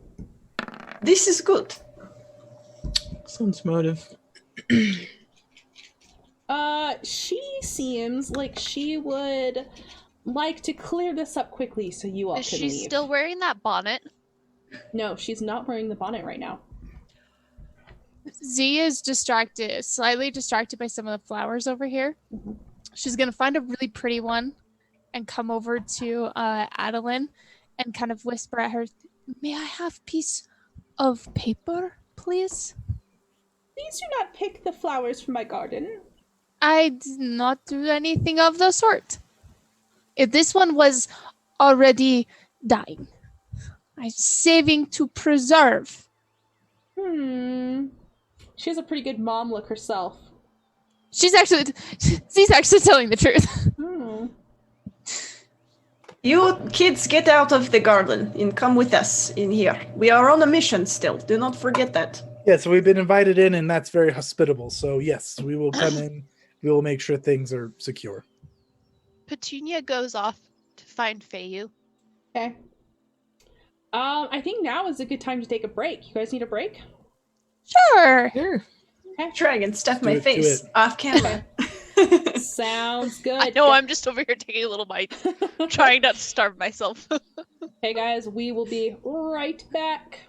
D: This is good.
E: Sounds motive.
A: She seems like she would like to clear this up quickly so you all
B: Is
A: can
B: she
A: leave.
B: still wearing that bonnet?
A: No, she's not wearing the bonnet right now.
F: Z is distracted, slightly distracted by some of the flowers over here. She's gonna find a really pretty one and come over to Adeline and kind of whisper at her, "May I have piece of paper, please?"
A: Please do not pick the flowers from my garden.
F: I did not do anything of the sort. If this one was already dying, I'm saving to preserve.
A: She has a pretty good mom look herself.
F: She's actually telling the truth.
D: You kids get out of the garden and come with us in here. We are on a mission still. Do not forget that.
C: Yes, we've been invited in, and that's very hospitable. So yes, we will come in. We will make sure things are secure.
B: Petunia goes off to find Fayu.
A: Okay. I think now is a good time to take a break. You guys need a break?
F: Sure.
E: Sure.
A: Okay.
D: Try and stuff
C: Do
D: my
C: it, do
D: face
C: it.
D: off camera.
A: Sounds good.
B: I know, I'm just over here taking a little bite, trying not to starve myself.
A: Hey guys, we will be right back.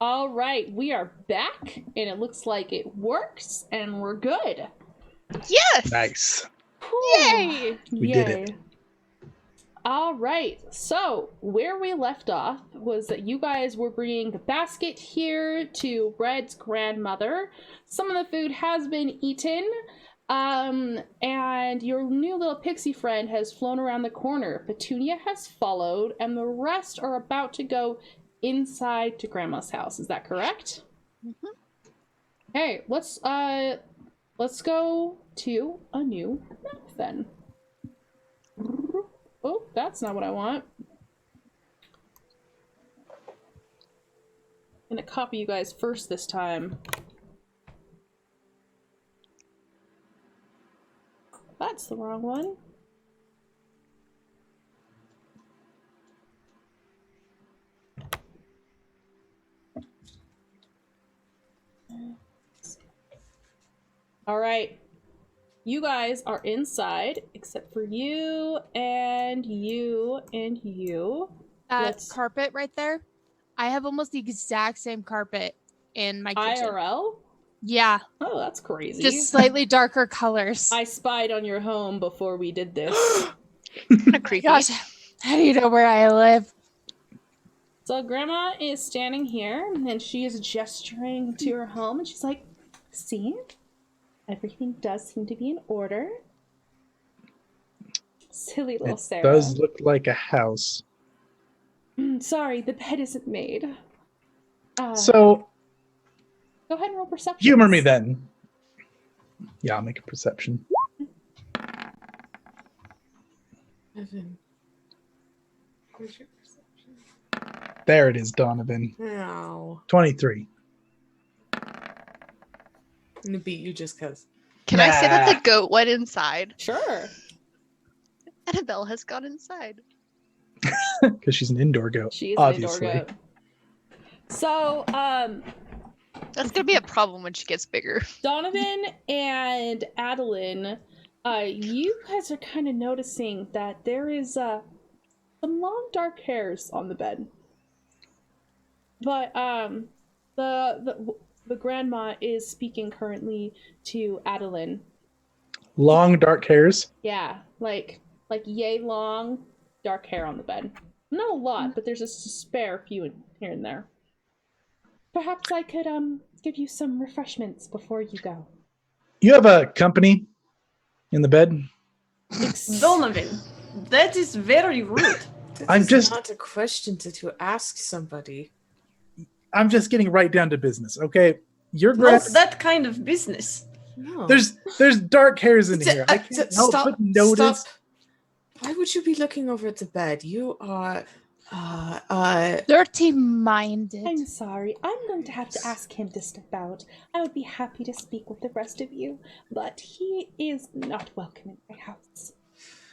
A: All right, we are back, and it looks like it works, and we're good.
B: Yes!
C: Nice.
B: Yay!
C: We did it.
A: All right, so where we left off was that you guys were bringing the basket here to Red's grandmother. Some of the food has been eaten, and your new little pixie friend has flown around the corner. Petunia has followed, and the rest are about to go inside to Grandma's house. Is that correct?
B: Mhm.
A: Okay, let's go to a new map then. Oh, that's not what I want. I'm gonna copy you guys first this time. That's the wrong one. All right. You guys are inside, except for you and you and you.
F: That
A: Let's-
F: carpet right there, I have almost the exact same carpet in my kitchen.
A: IRL?
F: Yeah,
A: Oh, that's crazy.
F: just slightly darker colors.
A: I spied on your home before we did this.
B: Kind of creepy.
F: Gosh, how do you know where I live?
A: So Grandma is standing here, and she is gesturing to her home, and she's like, see? Everything does seem to be in order. Silly little
C: It
A: Sarah.
C: does look like a house.
A: Sorry, the bed isn't made.
C: So
A: Go ahead and roll perception.
C: humor me then. Yeah, I'll make a perception.
E: Evan. Where's your perception?
C: There it is, Donovan.
E: No.
C: 23.
E: I'm gonna beat you just cause.
B: Can I say that
C: Nah.
B: the goat went inside?
A: Sure.
B: Annabelle has gone inside.
C: Because she's an indoor goat.
A: She is
C: obviously.
A: an indoor goat. So,
B: That's gonna be a problem when she gets bigger.
A: Donovan and Adeline, you guys are kind of noticing that there is some long dark hairs on the bed. But the grandma is speaking currently to Adeline.
C: Long dark hairs.
A: Yeah, like yay long, dark hair on the bed. Not a lot, but there's a spare few here and there. Perhaps I could give you some refreshments before you go.
C: You have a company in the bed?
D: Donovan, that is very rude.
C: I'm just
E: not a question to ask somebody.
C: I'm just getting right down to business, okay? Your
D: Not
C: grass
D: that kind of business.
E: No.
C: there's dark hairs in here. I can't help but notice.
E: Stop. Why would you be looking over at the bed? You are
F: Dirty-minded.
A: I'm sorry. I'm going to have to ask him to step out. I would be happy to speak with the rest of you, but he is not welcome in my house.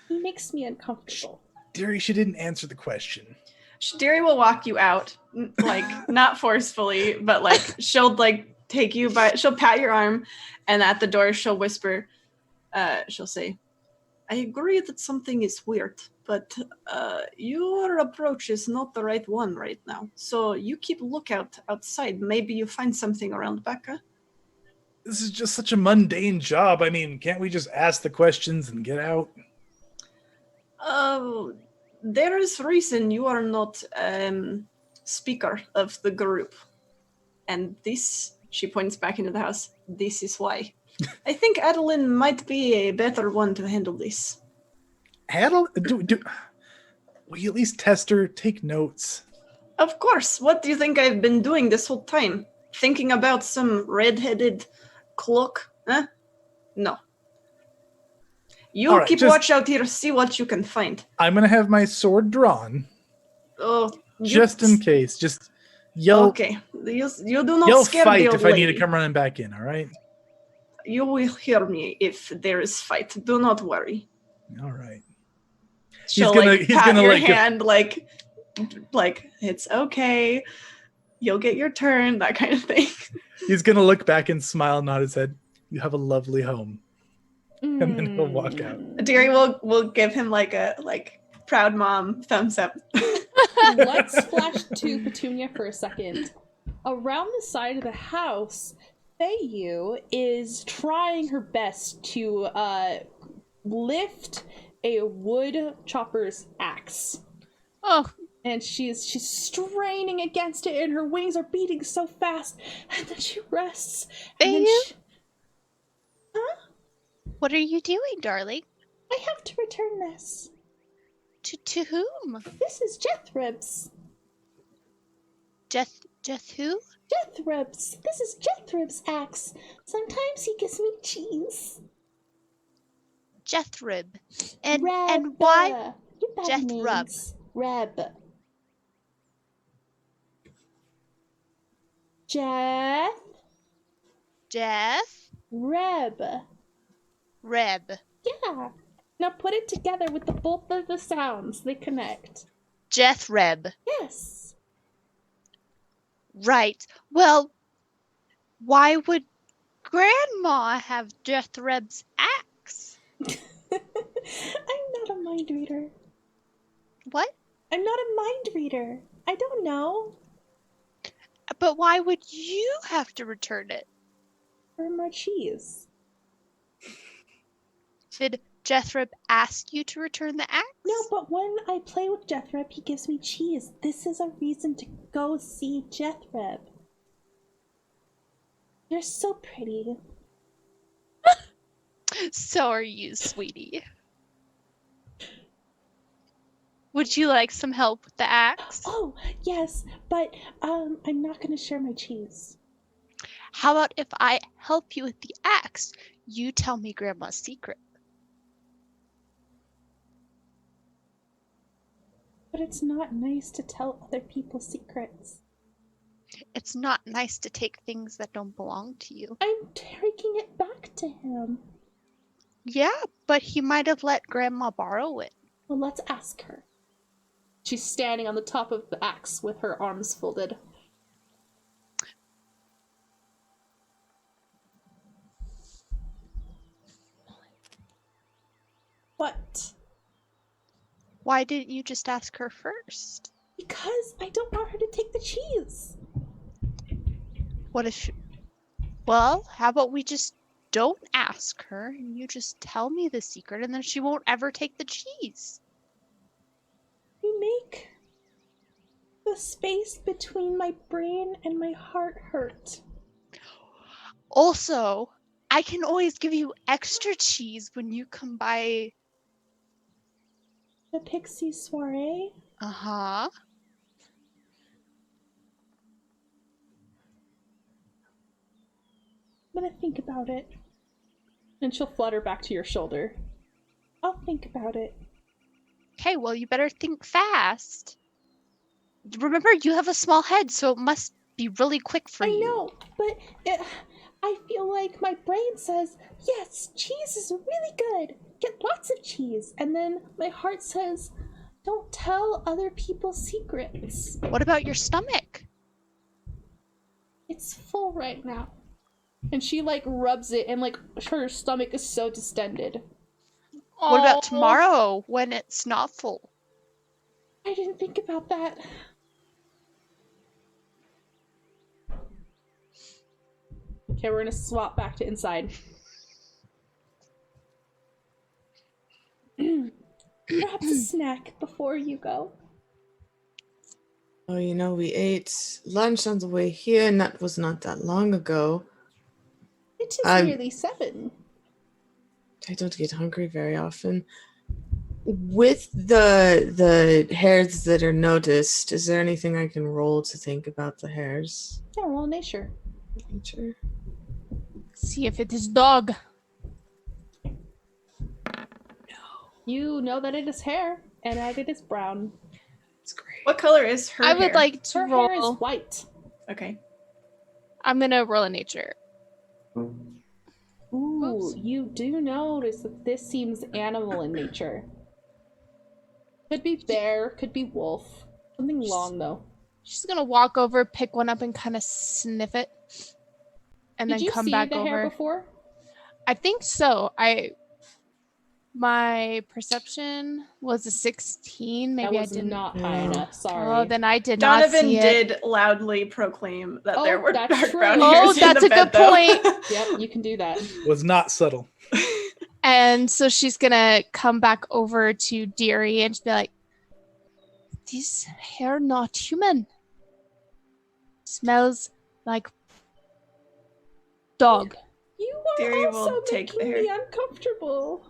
A: He makes me uncomfortable.
C: Dearie, she didn't answer the question.
D: Shadiri will walk you out, like, not forcefully, but, like, she'll, like, take you by, she'll pat your arm, and at the door she'll whisper, she'll say, I agree that something is weird, but your approach is not the right one right now. So you keep lookout outside. Maybe you find something around Becca.
C: This is just such a mundane job. I mean, can't we just ask the questions and get out?
D: There is reason you are not speaker of the group. And this, she points back into the house, this is why. I think Adeline might be a better one to handle this.
C: Will you at least test her? Take notes.
D: Of course. What do you think I've been doing this whole time? Thinking about some red-headed cloak? Huh? No. You
C: right,
D: keep watch out here, see what you can find.
C: I'm going to have my sword drawn.
D: Oh,
C: just in case. Just yell.
D: Okay. You do not
C: You'll
D: scare
C: fight
D: the old
C: if I need
D: lady.
C: to come running back in, all right?
D: You will hear me if there is fight. Do not worry.
C: All right.
D: She'll pat your hand like it's okay. You'll get your turn, that kind of thing.
C: He's going to look back and smile, nod his head. You have a lovely home. And then he'll walk out.
D: Deary will give him like a proud mom thumbs up.
A: Let's flash to Petunia for a second. Around the side of the house, Feiyu is trying her best to lift a wood chopper's axe.
F: Oh,
A: And she's straining against it, and her wings are beating so fast. And then she rests. And then
B: Feiyu?
A: she... Huh?
B: What are you doing, darling?
A: I have to return this.
B: To whom?
A: This is Jethrib's.
B: Jeth who?
A: Jethrib's. This is Jethrib's axe. Sometimes he gives me cheese.
B: Jethrib. And
A: Reb.
B: why?
A: You bad
B: Jethrib.
A: names. Reb. Jeff.
B: Jeff?
A: Reb.
B: Reb.
A: Yeah. Now put it together with the both of the sounds. They connect.
B: Jethrib.
A: Yes.
B: Right. Well, why would Grandma have Jethrib's axe?
A: I'm not a mind reader.
B: What?
A: I'm not a mind reader. I don't know.
B: But why would you have to return it?
A: For more cheese.
B: Did Jethrib ask you to return the axe?
A: No, but when I play with Jethrib, he gives me cheese. This is a reason to go see Jethrib. You're so pretty.
B: So are you, sweetie. Would you like some help with the axe?
A: Oh, yes, but I'm not gonna share my cheese.
B: How about if I help you with the axe? You tell me Grandma's secret.
A: But it's not nice to tell other people's secrets.
B: It's not nice to take things that don't belong to you.
A: I'm taking it back to him.
B: Yeah, but he might have let Grandma borrow it.
A: Well, let's ask her. She's standing on the top of the axe with her arms folded. What?
B: Why didn't you just ask her first?
A: Because I don't want her to take the cheese.
B: What if she... Well, how about we just don't ask her, and you just tell me the secret, and then she won't ever take the cheese.
A: You make the space between my brain and my heart hurt.
B: Also, I can always give you extra cheese when you come by.
A: The Pixie Soiree?
B: Uh-huh.
A: I'm gonna think about it. And she'll flutter back to your shoulder. I'll think about it.
B: Okay, well, you better think fast. Remember, you have a small head, so it must be really quick for you.
A: I know, but I feel like my brain says, yes, cheese is really good. Get lots of cheese. And then my heart says, don't tell other people's secrets.
B: What about your stomach?
A: It's full right now. And she like rubs it and like her stomach is so distended.
B: What about
F: Aw.
B: tomorrow when it's not full?
A: I didn't think about that. Okay, we're gonna swap back to inside. Perhaps a snack before you go.
E: Oh, we ate lunch on the way here, and that was not that long ago.
A: It is nearly 7.
E: I don't get hungry very often. With the hairs that are noticed, is there anything I can roll to think about the hairs?
A: Yeah, roll nature.
E: Nature.
F: See if it is dog.
A: You know that it is hair, and that it is brown.
E: It's great.
D: What color is her
F: I would
D: hair?
F: like to
A: Her hair is
F: roll.
A: white.
D: Okay.
F: I'm gonna roll a nature.
A: Ooh,
F: Oops.
A: you do notice that this seems animal in nature. Could be bear, could be wolf. Something long, though.
F: She's gonna walk over, pick one up, and kind of sniff it, and
A: Did
F: then
A: you
F: come
A: see
F: back
A: the hair
F: over.
A: before?
F: I think so. My perception was a 16. Maybe
A: that
F: I
A: was
F: didn't.
A: not high enough. Sorry.
F: Oh, then I did not
D: Donovan
F: see it.
D: did loudly proclaim that
A: Oh,
D: there were
A: that's
D: dark
A: true.
D: brown
A: Oh,
D: hairs in
F: that's
D: the
F: a
D: bed,
F: good
D: though.
F: point.
A: Yep, you can do that.
C: Was not subtle.
F: And so she's gonna come back over to Deary and just be like, "This hair not human. Smells like dog."
A: You are
D: Deary will
A: also
D: take the
A: making
D: hair.
A: me uncomfortable.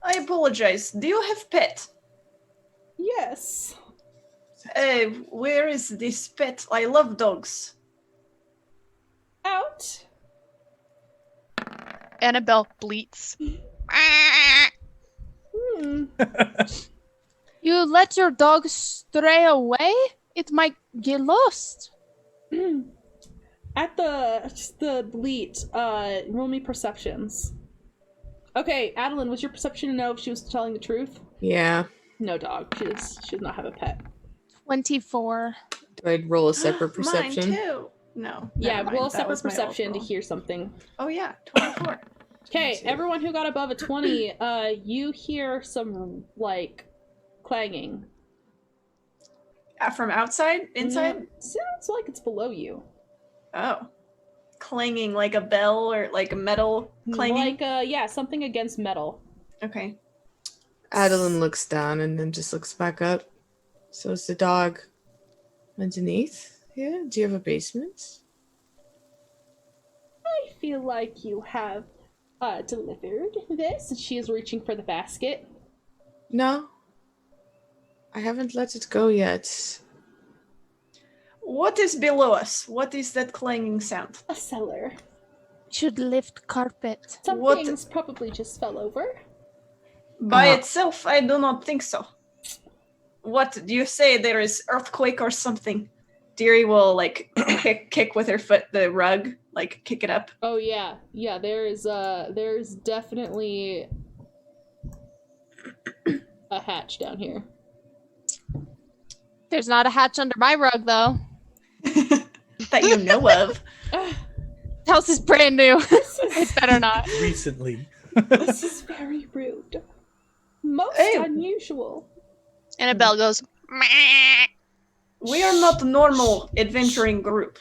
D: I apologize. Do you have pet?
A: Yes.
D: Where is this pet? I love dogs.
A: Out.
B: Annabelle bleats.
A: Hmm.
F: You let your dog stray away? It might get lost.
A: At the bleat, roll me perceptions. Okay, Adeline, was your perception to know if she was telling the truth?
E: Yeah.
A: No, dog. She does not have a pet.
F: 24.
E: Do I roll a separate perception?
D: Mine too. No.
A: Yeah,
D: never mind.
A: roll a
D: That
A: separate
D: was my old
A: perception to
D: roll.
A: hear something.
D: Oh yeah, 24.
A: Okay,
D: See.
A: everyone who got above a 20, you hear some, like, clanging.
D: From outside? Inside?
A: Yeah, sounds like it's below you.
D: Oh. Clanging like a bell or like a metal clanging?
A: Like, yeah, something against metal.
D: Okay.
E: Adeline looks down and then just looks back up. So is the dog underneath here? Do you have a basement?
A: I feel like you have delivered this. She is reaching for the basket.
E: No. I haven't let it go yet.
D: What is below us? What is that clanging sound?
A: A cellar.
F: Should lift carpet.
A: Some
D: What-
A: things probably just fell over.
D: By itself, I do not think so. What do you say? There is earthquake or something? Deary will like kick with her foot the rug, like kick it up.
A: Oh yeah, yeah. There's definitely a hatch down here.
F: There's not a hatch under my rug, though.
D: That you know of.
F: House is brand new.
A: This
F: It
A: is
F: better not.
C: Recently.
A: this is very rude. Most
D: Hey.
A: unusual.
B: Annabelle goes, "Meh."
D: We are not a normal adventuring group,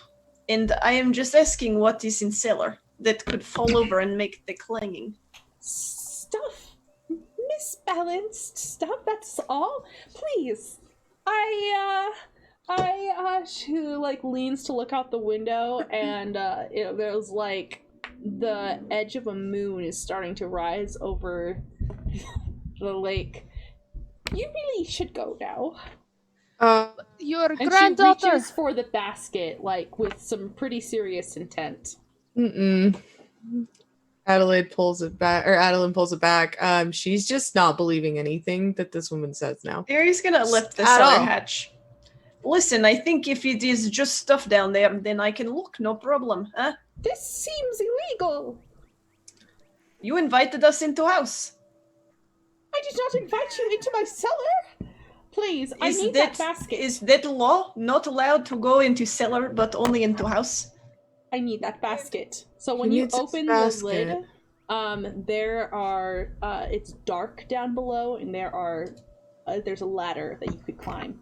D: and I am just asking what is in cellar. that could fall over and make the clanging.
A: Stuff. Misbalanced stuff, that's all. Please. She like leans to look out the window, and there's like the edge of a moon is starting to rise over the lake. You really should go now.
F: Your
A: And
F: granddaughter.
A: she reaches for the basket, like with some pretty serious intent.
E: Adeline pulls it back. She's just not believing anything that this woman says now.
D: Aries gonna lift the
E: At
D: cellar
E: all.
D: hatch. Listen, I think if it is just stuff down there, then I can look, no problem, huh?
A: This seems illegal.
D: You invited us into house.
A: I did not invite you into my cellar. Please, I need that basket.
D: Is that law? Not allowed to go into cellar, but only into house?
A: I need that basket. So when
E: He
A: you
E: needs his
A: open the
E: basket.
A: lid, there are, it's dark down below, and there's a ladder that you could climb.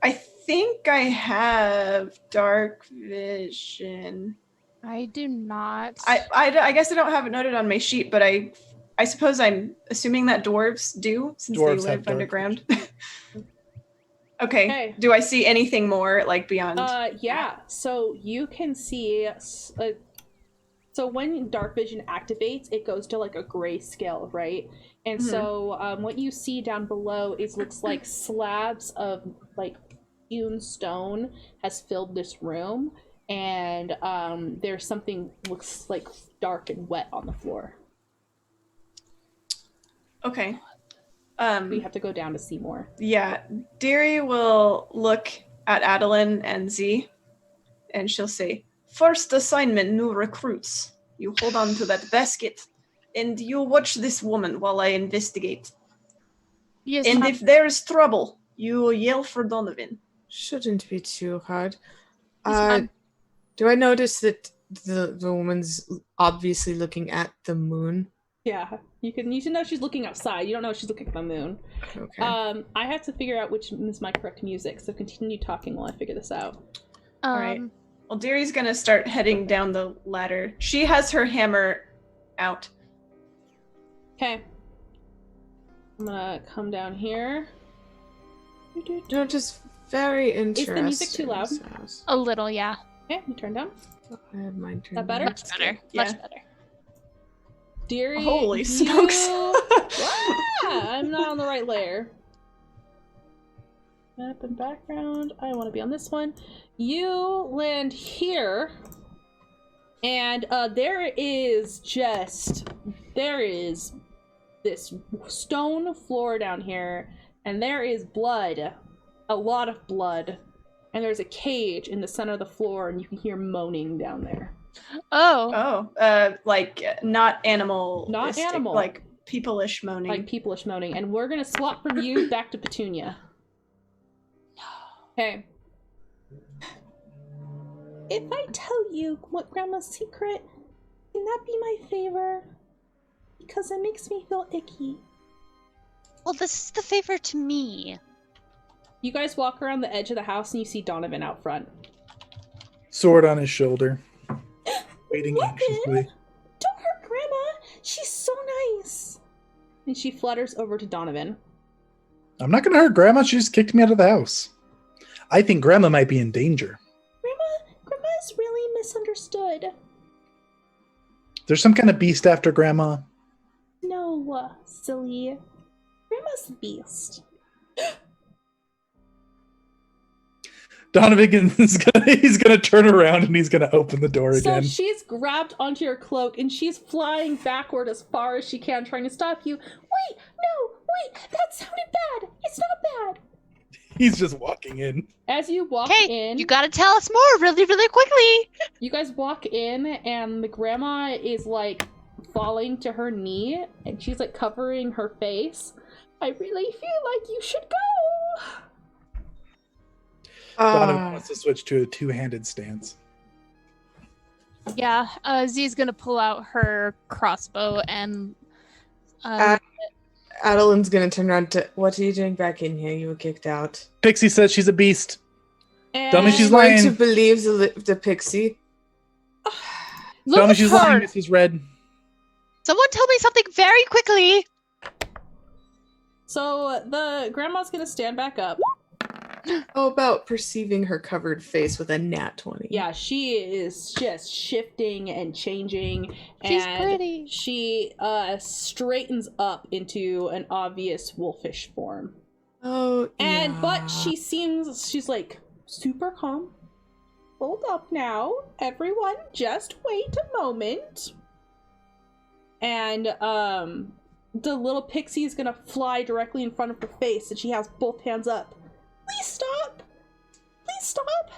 D: I think I have dark vision.
F: I do not.
D: I guess I don't have it noted on my sheet, but I suppose I'm assuming that dwarves do, since
C: Dwarves
D: they
C: have
D: live
C: dark
D: underground. Okay.
A: Okay.
D: Do I see anything more, like, beyond?
A: Yeah. So you can see, so when dark vision activates, it goes to like a gray scale, right? And so what you see down below looks like slabs of like hewn stone has filled this room, and there's something looks like dark and wet on the floor.
D: Okay.
A: We have to go down to see more.
D: Yeah, Deary will look at Adeline and Z, and she'll say, "First assignment, new recruits. You hold on to that basket, and you watch this woman while I investigate.
F: Yes,
D: And
F: ma'am.
D: if there's trouble, you yell for Donovan."
E: Shouldn't be too hard.
F: Yes, ma'am.
E: Do I notice that the woman's obviously looking at the moon?
A: Yeah, you should know she's looking outside. You don't know if she's looking at the moon.
E: Okay.
A: I have to figure out which is my correct music, so continue talking while I figure this out.
D: All right. Well, Deary's gonna start heading down the ladder. She has her hammer out.
A: Okay. I'm gonna come down here.
E: No, just very interesting.
A: Is the music too loud?
F: A little, yeah.
A: Okay, you turn down.
E: I had mine turned
A: That better?
E: down.
F: Much better.
D: Yeah.
F: Much better.
A: Deary,
D: Holy smokes.
A: I'm not on the right layer. Map and background. I want to be on this one. You land here, and there is this stone floor down here, and there is blood, a lot of blood, and there's a cage in the center of the floor, and you can hear moaning down there.
F: Oh.
D: Like not animal.
A: Not animal.
D: Like people-ish moaning.
A: Like peopleish moaning, and we're gonna swap from you back to Petunia. Okay. If I tell you what Grandma's secret, can that be my favor? Because it makes me feel icky.
B: Well, this is the favor to me.
A: You guys walk around the edge of the house and you see Donovan out front.
C: Sword on his shoulder. Waiting
A: Look,
C: anxiously.
A: don't hurt Grandma! She's so nice! And she flutters over to Donovan.
C: I'm not gonna hurt Grandma, she just kicked me out of the house. I think Grandma might be in danger.
A: Grandma's really misunderstood.
C: There's some kind of beast after Grandma.
A: No, silly. Grandma's the beast.
C: Donovan he's gonna turn around and he's gonna open the door again.
A: So she's grabbed onto your cloak and she's flying backward as far as she can, trying to stop you. Wait, that sounded bad. It's not bad.
C: He's just walking in.
A: As you walk
B: Hey,
A: in,
B: you gotta tell us more really, really quickly.
A: you guys walk in and the grandma is like falling to her knee and she's like covering her face. I really feel like you should go.
C: Donovan wants to switch to a two-handed stance.
F: Yeah, Z's gonna pull out her crossbow and
E: Adeline's gonna turn around to, what are you doing back in here? You were kicked out.
C: Pixie says she's a beast.
A: And
C: Tell me she's
E: I'm going
C: lying.
E: to believe the pixie.
F: Look
C: Tell me
F: at
C: she's
F: her.
C: lying, Mrs. Red.
B: Someone tell me something very quickly.
A: So the grandma's gonna stand back up.
E: How about perceiving her covered face with a nat 20?
A: Yeah, she is just shifting and changing.
F: She's
A: and
F: pretty.
A: She straightens up into an obvious wolfish form.
E: Oh,
A: And
E: yeah.
A: but she's like super calm. Hold up now. Everyone, just wait a moment. And the little pixie is gonna fly directly in front of her face, and she has both hands up. Please stop! Please stop!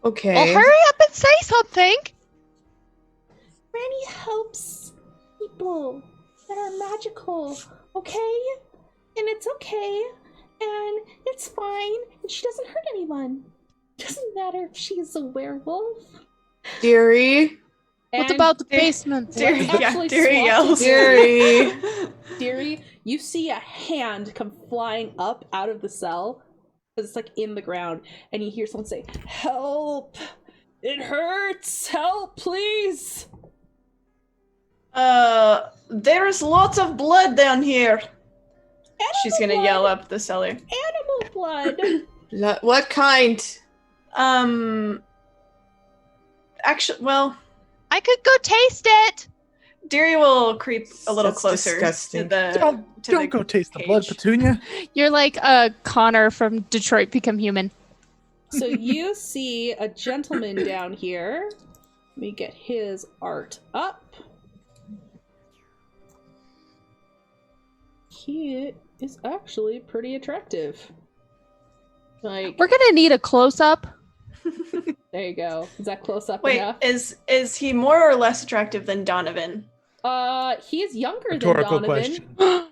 E: Okay.
B: Well, hurry up and say something.
A: Granny helps people that are magical, okay? And it's okay, and it's fine, and she doesn't hurt anyone. Doesn't matter if she's a werewolf.
E: Dearie.
F: What
A: And
F: about the basement?
D: Deary,
A: Let's
D: yeah,
A: actually
D: Deary
A: swap
D: yells.
A: to
E: Dearie.
A: Deary, you see a hand come flying up out of the cell, because it's like in the ground, and you hear someone say, "Help! It hurts! Help, please!"
D: There's lots of blood down here. She's gonna
A: Animal
D: yell
A: blood!
D: up the cellar.
A: Animal blood!
E: What kind?
D: Actually, well,
B: I could go taste it.
D: Deary will creep a little
E: That's
D: closer
E: disgusting.
D: to the.
C: Don't go taste the blood,
D: cage.
C: Petunia.
F: You're like Connor from Detroit Become Human.
A: So you see a gentleman down here. Let me get his art up. He is actually pretty attractive. Like,
F: We're gonna need a close up.
A: there you go. Is that close up
D: Wait,
A: enough?
D: is he more or less attractive than Donovan?
A: He's younger
C: Rhetorical
A: than Donovan.
C: question.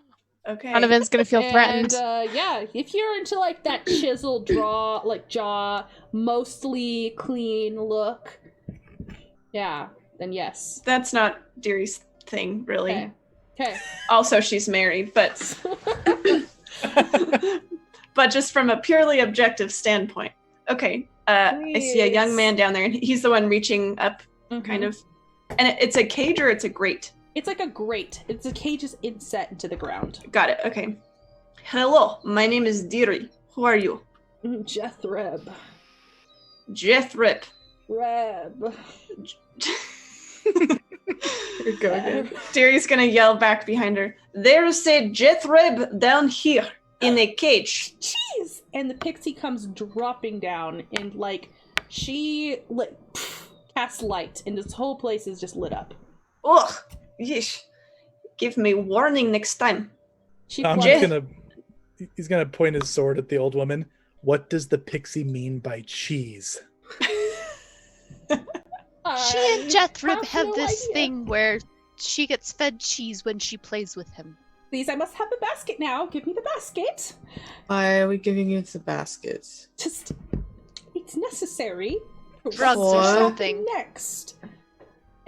D: Okay.
F: Donovan's gonna feel threatened.
A: And yeah, if you're into like that chiseled jaw, mostly clean look, yeah, then yes.
D: That's not Deary's thing, really.
A: Okay. Okay.
D: Also, she's married, but but just from a purely objective standpoint. Okay. I see a young man down there, and he's the one reaching up, kind of. And it's a cage or it's a grate?
A: It's like a grate. It's a cage is inset into the ground.
D: Got it. Okay. Hello, my name is Deary. Who are you?
A: Jethreb.
D: Jethrip.
A: Reb.
E: Go ahead.
D: Deary's gonna yell back behind her. There's a Jethrib down here in a cage.
A: Jeez! And the pixie comes dropping down, and like she casts light, and this whole place is just lit up.
D: Ugh. Yeesh. Give me warning next time.
A: She
C: I'm
A: flies-
C: just he's gonna point his sword at the old woman. What does the pixie mean by cheese?
B: She and Jethrib
A: have
B: have
A: no
B: this
A: idea.
B: thing where she gets fed cheese when she plays with him.
A: Please, I must have the basket now. Give me the basket.
E: Why are we giving you the basket?
A: Just, it's necessary. for
B: Drugs
A: what's
E: or
A: to happen
B: something.
A: Next.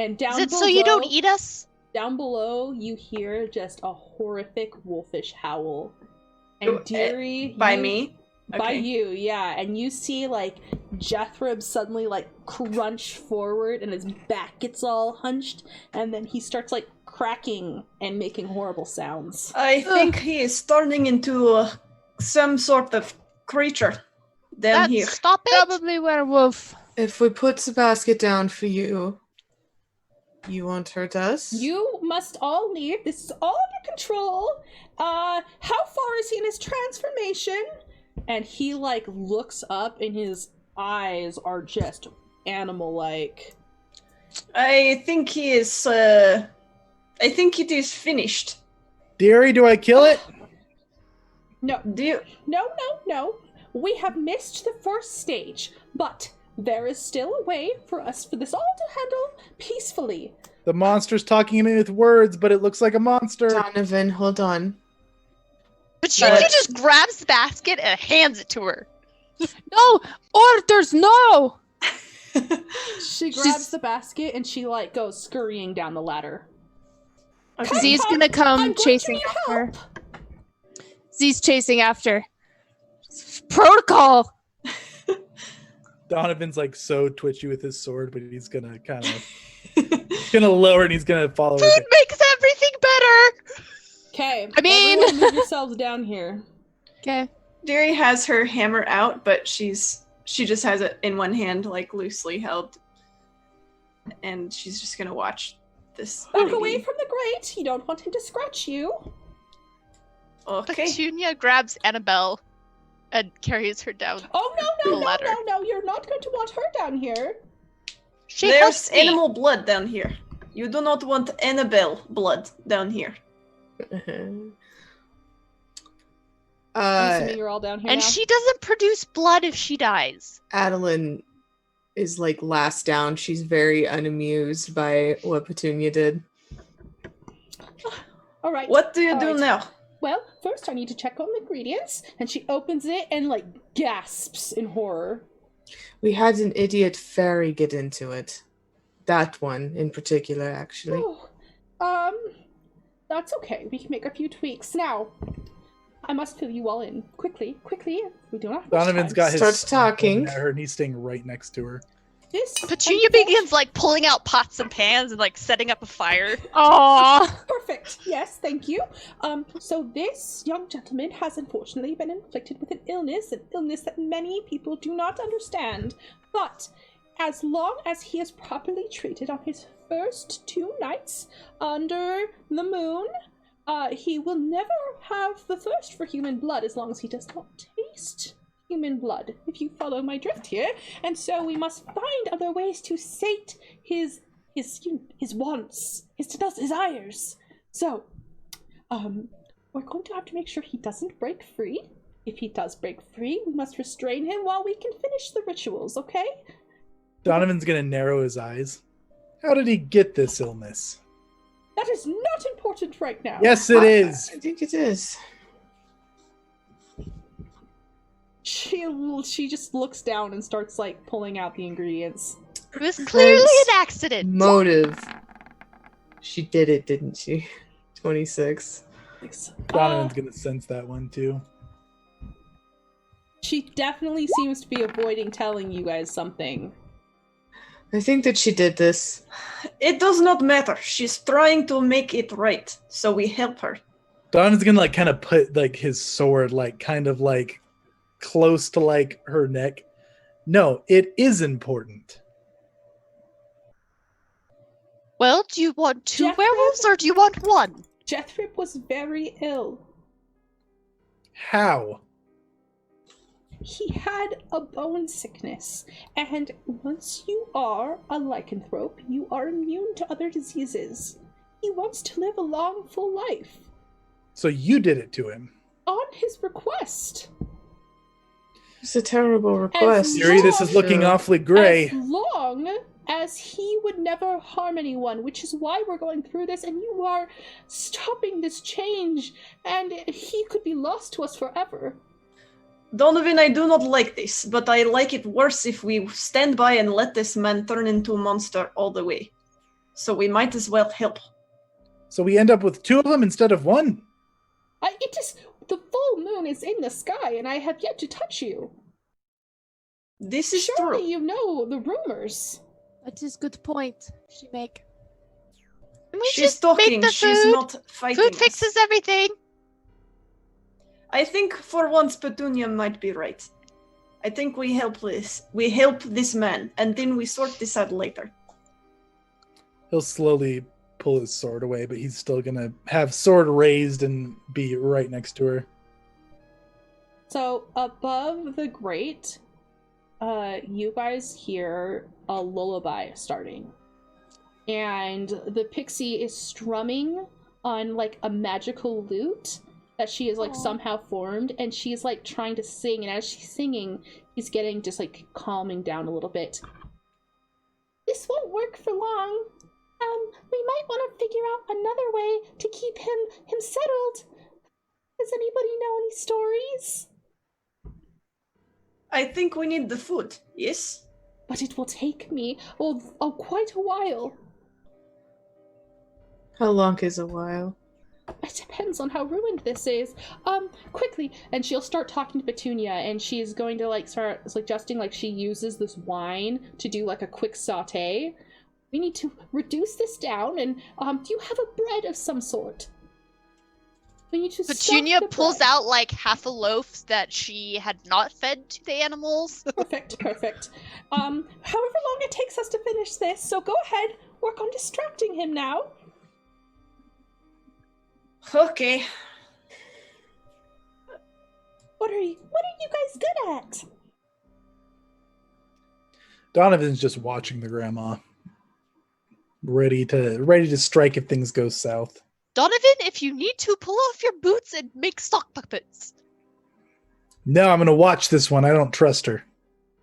A: And down
B: Is it
A: below,
B: so you don't eat us?
A: Down below, you hear just a horrific wolfish howl.
D: Oh,
A: And Deary,
D: By
A: you-
D: me?
A: By
D: Okay.
A: you, yeah. And you see, like, Jethrib suddenly, like, crunch forward and his back gets all hunched. And then he starts, like, cracking and making horrible sounds.
D: I think he is turning into some sort of creature down here.
B: Stop it.
F: Probably werewolf.
E: If we put the basket down for you, you won't hurt us?
A: You must all leave. This is all under control. How far is he in his transformation? And he, like, looks up and his eyes are just animal-like.
D: I think he is, I think it is finished.
C: Deary, do I kill it?
A: No,
D: Do you...
A: no. We have missed the first stage, but there is still a way for this all to handle peacefully.
C: The monster's talking to me with words, but it looks like a monster.
E: Donovan, hold on.
B: But she just grabs the basket and hands it to her.
F: No! Orders, no!
A: She grabs the basket and she, like, goes scurrying down the ladder.
D: Okay.
F: Z's gonna
A: I'm
F: come
A: going to
F: chasing
A: need
F: after.
A: help.
F: Z's chasing after. Protocol!
C: Donovan's like so twitchy with his sword, but he's gonna kind of He's gonna lower and he's gonna follow
B: Food
C: her.
B: makes everything better.
A: Okay.
F: I mean-
A: everyone move yourselves down here.
F: Okay.
D: Deary has her hammer out, but she just has it in one hand, like loosely held, and she's just gonna watch this.
A: Walk away from the grate. You don't want him to scratch you.
D: Okay.
B: Petunia grabs Annabelle and carries her down.
A: Oh
B: The
A: no!
B: ladder.
A: No! You're not going to want her down here.
B: She
D: There's
B: helps me.
D: animal blood down here. You do not want Annabelle blood down here.
A: I'm assuming you're all down here
B: And
A: now.
B: she doesn't produce blood if she dies.
E: Adeline is like last down. She's very unamused by what Petunia did.
A: All right.
D: What do you
A: All
D: do
A: right.
D: now?
A: Well, first I need to check on the ingredients. And she opens it and like gasps in horror.
E: We had an idiot fairy get into it. That one in particular, actually.
A: Oh, that's okay. We can make a few tweaks. Now, I must fill you all in. Quickly. We do not have much
C: Donovan's
A: time.
C: got his
E: Starts
C: son
E: talking.
C: pointing at her and he's staying right next to her.
A: This
B: Petunia begins like pulling out pots and pans and like setting up a fire.
F: Aw.
A: Perfect. Yes, thank you. So this young gentleman has unfortunately been inflicted with an illness that many people do not understand. But as long as he is properly treated on his first 2 nights under the moon, he will never have the thirst for human blood as long as he does not taste human blood, if you follow my drift here. And so we must find other ways to sate his wants, his desires. So, we're going to have to make sure he doesn't break free. If he does break free, we must restrain him while we can finish the rituals, okay?
C: Donovan's gonna narrow his eyes. How did he get this illness?
A: That is not important right now.
C: Yes, it is.
E: I think it is.
A: She just looks down and starts like pulling out the ingredients.
B: It was clearly
E: Hence,
B: an accident.
E: Motive. She did it, didn't she? 26.
C: Donovan's gonna sense that one too.
A: She definitely seems to be avoiding telling you guys something.
E: I think that she did this.
D: It does not matter. She's trying to make it right, so we help her.
C: Donovan's gonna like kind of put like his sword like kind of like close to like her neck. No, it is important.
B: Well, do you want 2
A: Jeffrey?
B: werewolves or do you want 1?
A: Jethripp was very ill.
C: How?
A: He had a bone sickness, and once you are a lycanthrope, you are immune to other diseases. He wants to live a long, full life.
C: So you did it to him.
A: On his request.
E: It's a terrible request.
C: Siri, this is looking
E: Sure.
C: awfully gray.
A: As long as he would never harm anyone, which is why we're going through this, and you are stopping this change, and he could be lost to us forever.
D: Donovan, I do not like this, but I like it worse if we stand by and let this man turn into a monster all the way. So we might as well help.
C: So we end up with 2 of them instead of 1.
A: It is the full moon is in the sky, and I have yet to touch you.
D: This is
A: Surely
D: true.
A: you know the rumors.
F: That is good point. She make.
B: We
D: She's
B: just
D: talking,
B: make the
D: she's
B: food.
D: not fighting
B: Food
D: us.
B: fixes everything.
D: I think for once Petunia might be right. I think we help this man, and then we sort this out later.
C: He'll slowly pull his sword away, but he's still gonna have sword raised and be right next to her.
A: So above the grate, you guys hear a lullaby starting. And the pixie is strumming on like a magical lute that she is like somehow formed, and she's like trying to sing, and as she's singing, he's getting just like calming down a little bit. This won't work for long. We might want to figure out another way to keep him settled. Does anybody know any stories?
D: I think we need the food, yes?
A: But it will take me quite a while.
E: How long is a while?
A: It depends on how ruined this is. Quickly. And she'll start talking to Petunia, and she's going to like start suggesting like she uses this wine to do like a quick saute. We need to reduce this down, and do you have a bread of some sort? We need to
B: Petunia
A: stuff the
B: pulls
A: bread.
B: out like half a loaf that she had not fed to the animals.
A: Perfect, perfect. However long it takes us to finish this, so go ahead, work on distracting him now.
D: Okay.
A: What are you guys good at?
C: Donovan's just watching the grandma, ready to strike if things go south.
B: Donovan, if you need to, pull off your boots and make sock puppets.
C: No, I'm gonna watch this one. I don't trust her.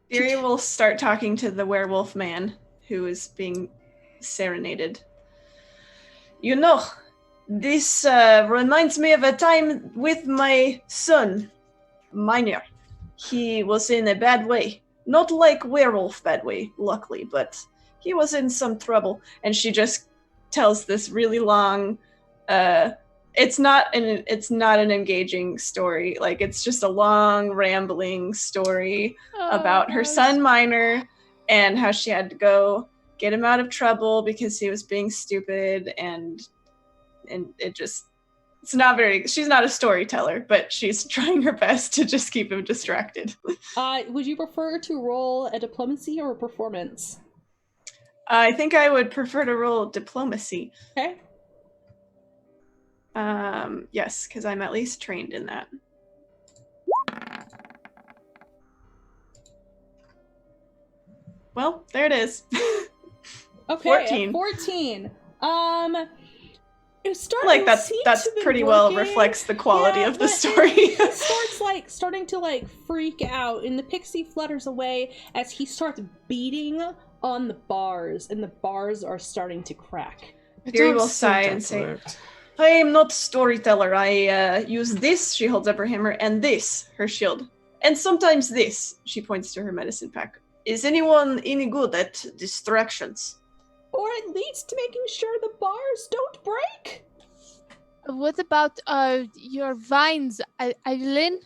D: Fury will start talking to the werewolf man who is being serenaded. You know, this reminds me of a time with my son, Minor. He was in a bad way. Not like werewolf bad way, luckily, but he was in some trouble. And she just tells this really long, it's not an engaging story. Like, it's just a long, rambling story about her son Minor and how she had to go get him out of trouble because he was being stupid, and she's not a storyteller, but she's trying her best to just keep him distracted.
A: Would you prefer to roll a diplomacy or a performance?
D: I think I would prefer to roll diplomacy.
A: Okay.
D: Yes, because I'm at least trained in that. Well, there it is.
A: Okay,
D: 14.
A: 14. It's starting
D: Like that's pretty well reflects the quality of the story.
A: He starts starting to freak out, and the pixie flutters away as he starts beating on the bars, and the bars are starting to crack.
D: Fury will sigh and say, I am not storyteller. I use this, she holds up her hammer, and this, her shield. And sometimes this, she points to her medicine pack. Is anyone any good at distractions?
A: Or at least making sure the bars don't break?
F: What about your vines, Eileen?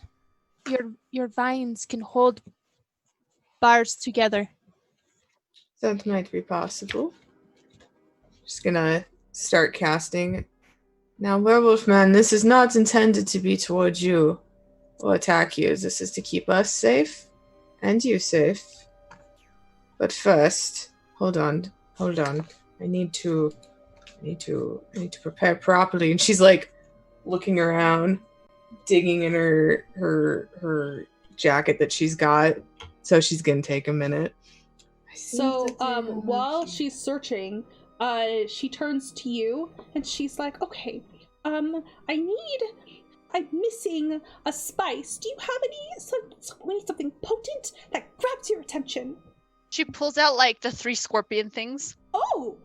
F: Your vines can hold bars together.
E: That might be possible. Just gonna start casting. Now, Werewolf Man, this is not intended to be towards you or attack you. This is to keep us safe and you safe. But first, hold on. I need to prepare properly. And she's looking around, digging in her jacket that she's got. So she's gonna take a minute.
A: So while she's searching, she turns to you and she's like, okay, I'm missing a spice. Do you have something potent that grabs your attention?
B: She pulls out the 3 scorpion things.
A: Oh,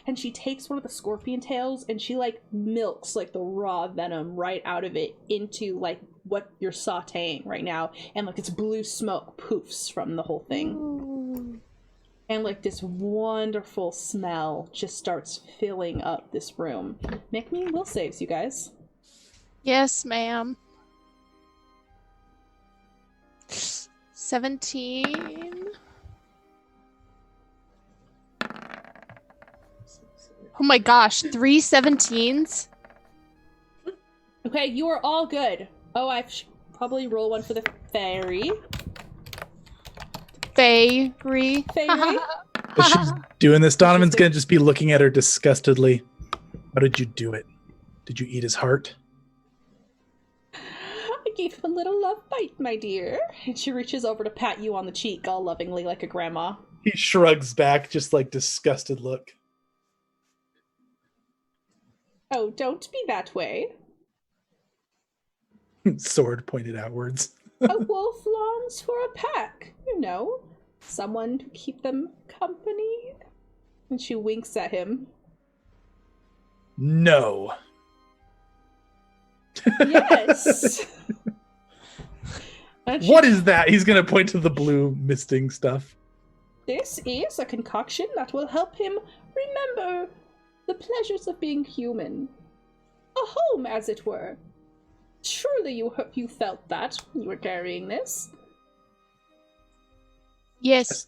A: and she takes one of the scorpion tails and she milks the raw venom right out of it into what you're sauteing right now, and it's blue smoke poofs from the whole thing.
F: Ooh.
A: And this wonderful smell just starts filling up this room. Make me will saves, you guys.
F: Yes, ma'am. 17. Oh my gosh, 3 17s?
A: Okay, you are all good. Oh, I should probably roll one for the fairy.
F: Fairy.
C: As she's doing this, Donovan's gonna just be looking at her disgustedly. How did you do it? Did you eat his heart?
A: I gave him a little love bite, my dear. And she reaches over to pat you on the cheek all lovingly like a grandma.
C: He shrugs back, just disgusted look.
A: Oh, don't be that way.
C: Sword pointed outwards.
A: A wolf longs for a pack, someone to keep them company. And she winks at him.
C: No.
A: Yes.
C: What is that? He's gonna point to the blue misting stuff.
A: This is a concoction that will help him remember the pleasures of being human. A home, as it were. Surely you felt that when you were carrying this.
F: Yes.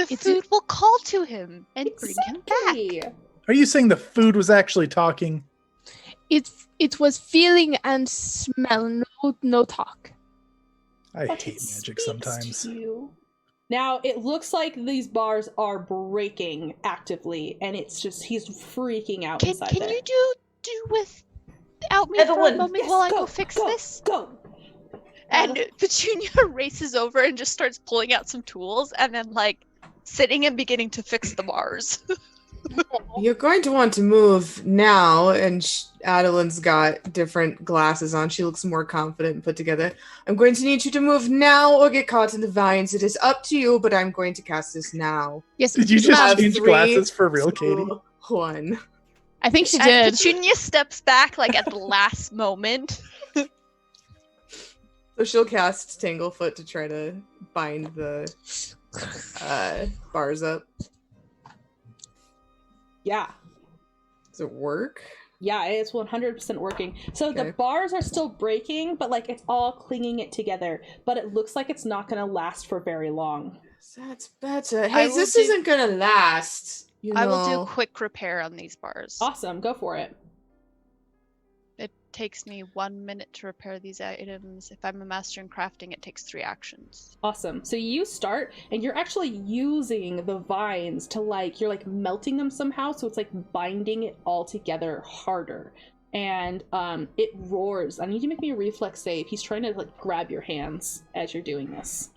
B: The food will call to him and bring him back.
A: Exactly.
C: Are you saying the food was actually talking?
F: It was feeling and smell, no talk.
C: I
A: But
C: hate
A: it
C: magic
A: speaks
C: sometimes.
A: to you. Now it looks like these bars are breaking actively, and it's just he's freaking out inside
B: Can
A: there.
B: you do without me for a
D: Evelyn,
B: moment
A: Yes,
B: while I go fix this?
A: Go.
B: And Petunia races over and just starts pulling out some tools and then like sitting and beginning to fix the bars.
E: You're going to want to move now, and Adeline's got different glasses on. She looks more confident and put together. I'm going to need you to move now or get caught in the vines. It is up to you, but I'm going to cast this now.
F: Yes,
C: Did you
F: yes,
C: just
F: ma'am.
C: change
E: 3,
C: glasses for real,
E: 2,
C: Katie?
E: 1.
F: I think she
B: And
F: did.
B: Petunia steps back like at the last moment.
E: So she'll cast Tanglefoot to try to bind the bars up.
A: Yeah.
E: Does it work?
A: Yeah, it's 100% working. So
E: Okay.
A: the bars are still breaking, but like it's all clinging it together. But it looks like it's not going to last for very long.
E: That's better.
B: I
E: Hey,
B: will
E: this
B: do-
E: isn't gonna last. You know.
B: I will do quick repair on these bars.
A: Awesome, go for it.
B: It takes me 1 minute to repair these items. If I'm a master in crafting, it takes 3 actions.
A: Awesome. So you start, and you're actually using the vines to you're like melting them somehow, so it's like binding it all together harder. And it roars. I need you to make me a reflex save. He's trying to like grab your hands as you're doing this.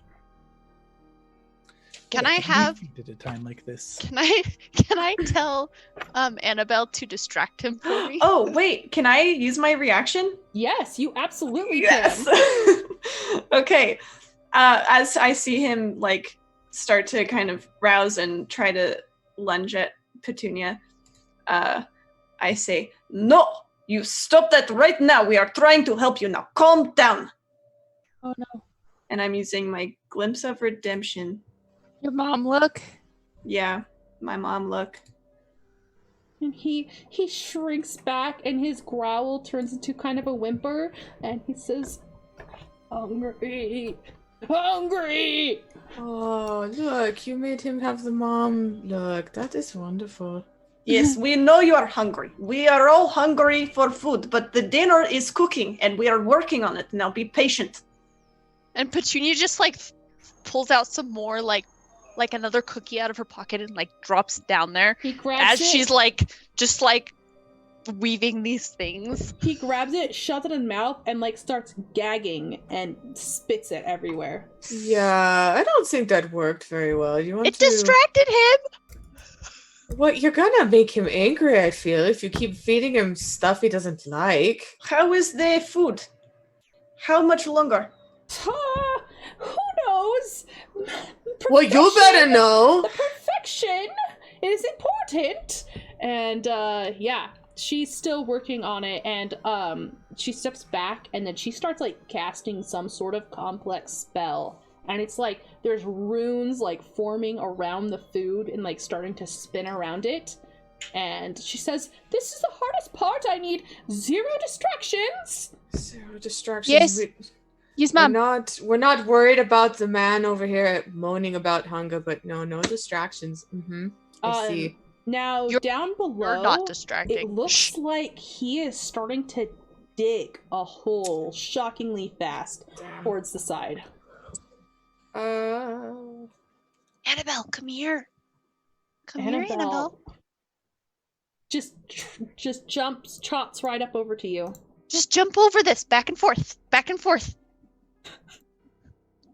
B: Can I have?
C: At a time like this?
B: Can I tell Annabelle to distract him for me?
D: Oh, wait, can I use my reaction?
A: Yes, you absolutely
D: Yes.
A: can.
D: Okay. As I see him like start to kind of rouse and try to lunge at Petunia, I say, "No, you stop that right now. We are trying to help you now. Calm down."
F: Oh no.
D: And I'm using my glimpse of redemption.
F: Your mom look.
D: Yeah, my mom look.
A: And he shrinks back, and his growl turns into kind of a whimper, and he says, "Hungry, hungry."
E: Oh, look, you made him have the mom look. That is wonderful.
D: Yes, we know you are hungry. We are all hungry for food, but the dinner is cooking and we are working on it. Now be patient.
B: And Petunia just like pulls out some more like another cookie out of her pocket and like drops it down there
A: He grabs
B: as
A: it.
B: she's like just like weaving these things.
A: He grabs it, shoves it in mouth, and like starts gagging and spits it everywhere.
E: Yeah, I don't think that worked very well. You want
B: It
E: to...
B: distracted him.
E: What, you're gonna make him angry, I feel, if you keep feeding him stuff he doesn't like.
D: How is the food? How much longer?
A: Who knows?
E: Well, you better know.
A: The perfection is important. And yeah, she's still working on it, and she steps back, and then she starts like casting some sort of complex spell. And it's like there's runes like forming around the food and like starting to spin around it. And she says, "This is the hardest part. I need 0 distractions."
E: 0 distractions.
F: Yes. Yes, ma'am.
E: We're not worried about the man over here moaning about hunger, but no distractions. I see.
A: Now,
B: You're-
A: down below,
B: You're not distracting.
A: it looks like he is starting to dig a hole shockingly fast towards the side.
B: Annabelle, come here. Come here, Annabelle.
A: Just chops right up over to you.
B: Just jump over this, back and forth, back and forth,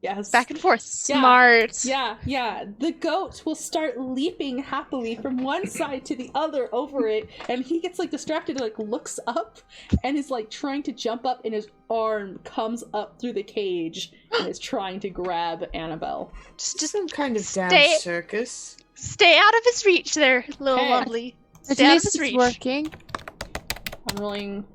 A: Yes.
B: back and forth.
F: Smart.
A: Yeah. The goat will start leaping happily from one side to the other over it, and he gets like distracted and like looks up and is like trying to jump up, and his arm comes up through the cage and is trying to grab Annabelle.
E: Just some kind of
B: stay-
E: damn circus.
B: Stay out of his reach there, little
A: Hey.
B: lovely.
F: At
B: Stay out of
F: least
B: his
F: it's
B: reach.
F: working.
A: I'm rolling.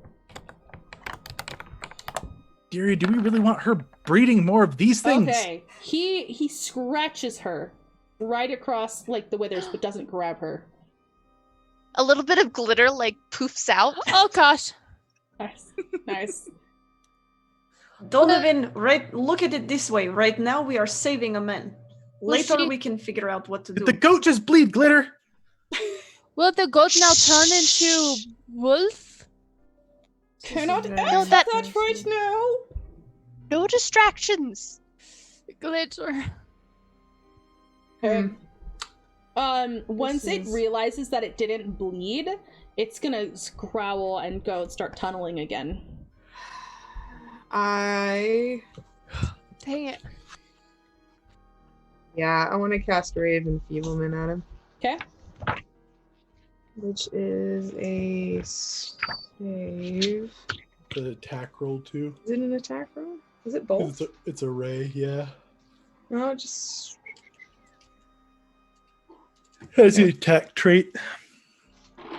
C: Dearie, do we really want her breeding more of these things?
A: Okay. He scratches her right across like the withers, but doesn't grab her.
B: A little bit of glitter like poofs out.
F: Oh gosh.
A: Nice.
D: Donovan, right? Look at it this way. Right now, we are saving a man. Later
F: she-
D: we can figure out what to do.
C: Did the goat just bleed glitter?
F: Will the goat now turn into wolf?
A: Cannot
D: No,
A: answer
B: that-
A: that right now.
B: No distractions.
F: Glitter.
A: Okay. Once it
D: is-
A: realizes that it didn't bleed, it's gonna growl and go start tunneling again.
E: I
F: Dang it.
E: want to cast Ray of Enfeeblement at him,
A: Okay.
E: which is a save.
C: The attack roll too.
E: Is it an attack roll? Is it both?
C: It's a ray, yeah.
E: No, just
C: Has the attack trait.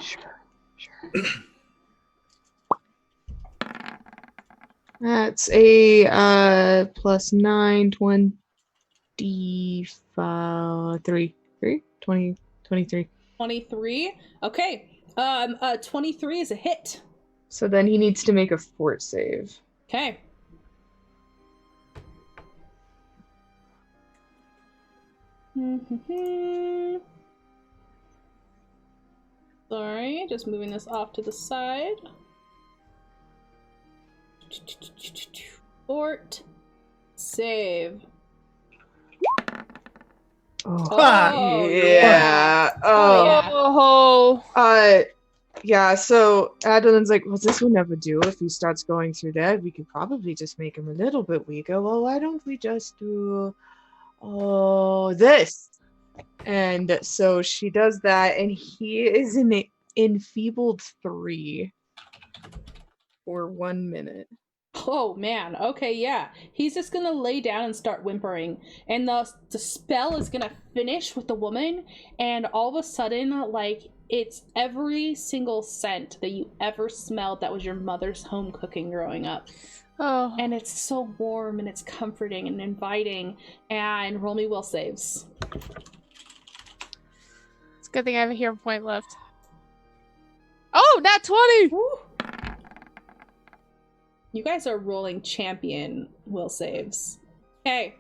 E: sure. That's a +9, 23.
A: 23. Okay. 23 is a hit.
E: So then he needs to make a fort save.
A: Okay. Sorry, just moving this off to the side. Fort save.
C: Ah,
E: Yeah.
A: Oh, yeah.
F: Oh.
E: Yeah, so Adeline's like, well, this will never do. If he starts going through there, we could probably just make him a little bit weaker. Well, why don't we just do this? And so she does that, and he is in enfeebled 3 for 1 minute.
A: Oh man, okay, yeah. He's just gonna lay down and start whimpering. And the spell is gonna finish with the woman, and all of a sudden, like, it's every single scent that you ever smelled that was your mother's home cooking growing up.
F: Oh.
A: And it's so warm and it's comforting and inviting. And roll me will saves.
F: It's a good thing I have a hero point left. Oh, nat 20!
A: Woo. You guys are rolling champion will saves. Okay.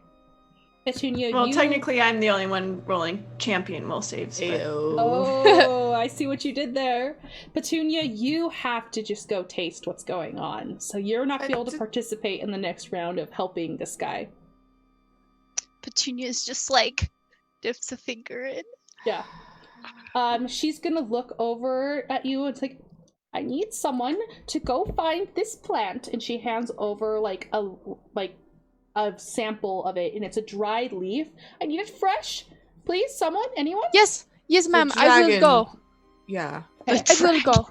A: Petunia,
D: Well,
A: you...
D: technically, I'm the only one rolling champion will saves. But...
A: Oh, I see what you did there. Petunia, you have to just go taste what's going on. So you're not going to be able to participate in the next round of helping this guy.
B: Petunia's just like dips a finger in.
A: Yeah. She's going to look over at you and it's like, I need someone to go find this plant. And she hands over like a sample of it, and it's a dried leaf. I need it fresh. Please, someone? Anyone?
F: Yes, ma'am. I will
E: dragon.
F: go.
E: Yeah.
F: I will go.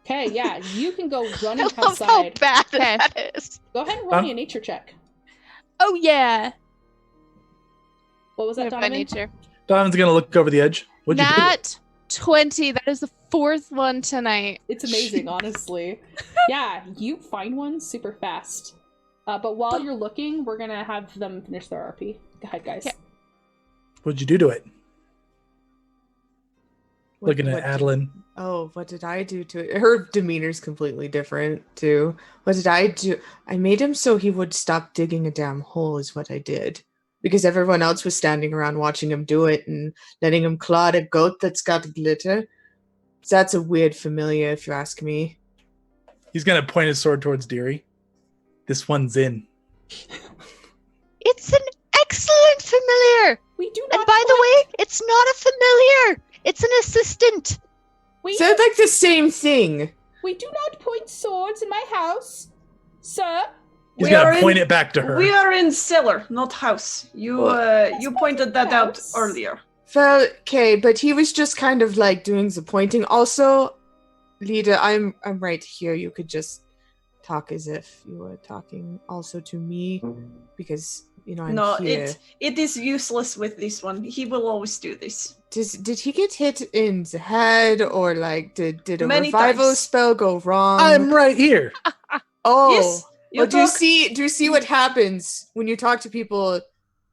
A: Okay, yeah, you can go
B: I
A: running
B: love how
A: outside.
B: bad
F: Okay.
B: that is.
A: Go ahead and roll me a nature check.
F: Oh yeah.
A: What was that,
F: By
A: Donovan?
F: nature.
C: Donovan's gonna look over the edge. What'd you do?
F: Nat 20. That is the 4th one tonight.
A: It's amazing, honestly. Yeah, you find one super fast. But while you're looking, we're gonna have them finish their RP. Go ahead, guys.
F: Okay.
C: What'd you do to it?
E: What-
C: Looking at
E: what-
C: Adeline.
E: Oh, what did I do to it? Her demeanor's completely different, too. What did I do? I made him so he would stop digging a damn hole, is what I did. Because everyone else was standing around watching him do it and letting him claw at a goat that's got glitter. So that's a weird familiar, if you ask me.
C: He's gonna point his sword towards Deary. This one's in.
B: It's an excellent familiar.
A: We do not.
B: And by the way, it's not a familiar. It's an assistant.
A: we,
E: Sounds like the same thing.
A: we do not point swords in my house, sir.
C: He's
D: We
C: gonna
D: are
C: point
D: in-
C: it back to her.
D: We are in cellar, not house. You pointed that out
A: house.
D: earlier.
E: Well, okay, but he was just kind of like doing the pointing. Also, Lida, I'm right here. You could just talk as if you were talking also to me, because I'm
D: No,
E: here.
D: it is useless with this one. He will always do this.
E: Did he get hit in the head, or like did a
D: Many
E: revival
D: times.
E: spell go wrong?
C: I'm right here.
E: Oh,
D: Yes, you
E: well, do you
D: talk-
E: see what happens when you talk to people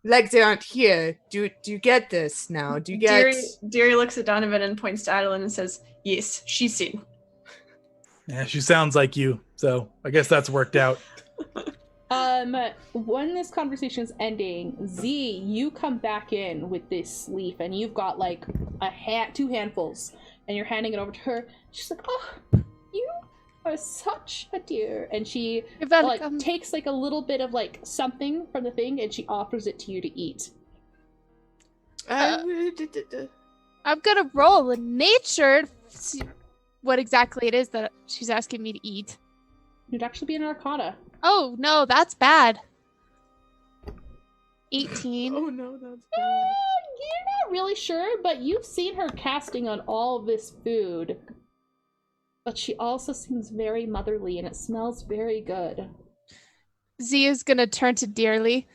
E: like they aren't here? Do you get this now? Do you get?
D: Deary looks at Donovan and points to Adeline and says, "Yes, she's in."
C: Yeah, she sounds like you, so I guess that's worked out.
A: When this conversation is ending, Z, you come back in with this leaf, and you've got like two handfuls, and you're handing it over to her. She's like, "Oh, you are such a dear," and she like takes like a little bit of like something from the thing, and she offers it to you to eat.
F: I'm gonna roll in nature to see what exactly it is that she's asking me to eat.
A: It'd actually be an Arcana.
F: Oh no, that's bad. 18.
E: Oh no, that's bad.
A: You're not really sure, but you've seen her casting on all of this food. But she also seems very motherly, and it smells very good.
F: Z is gonna turn to Dearly.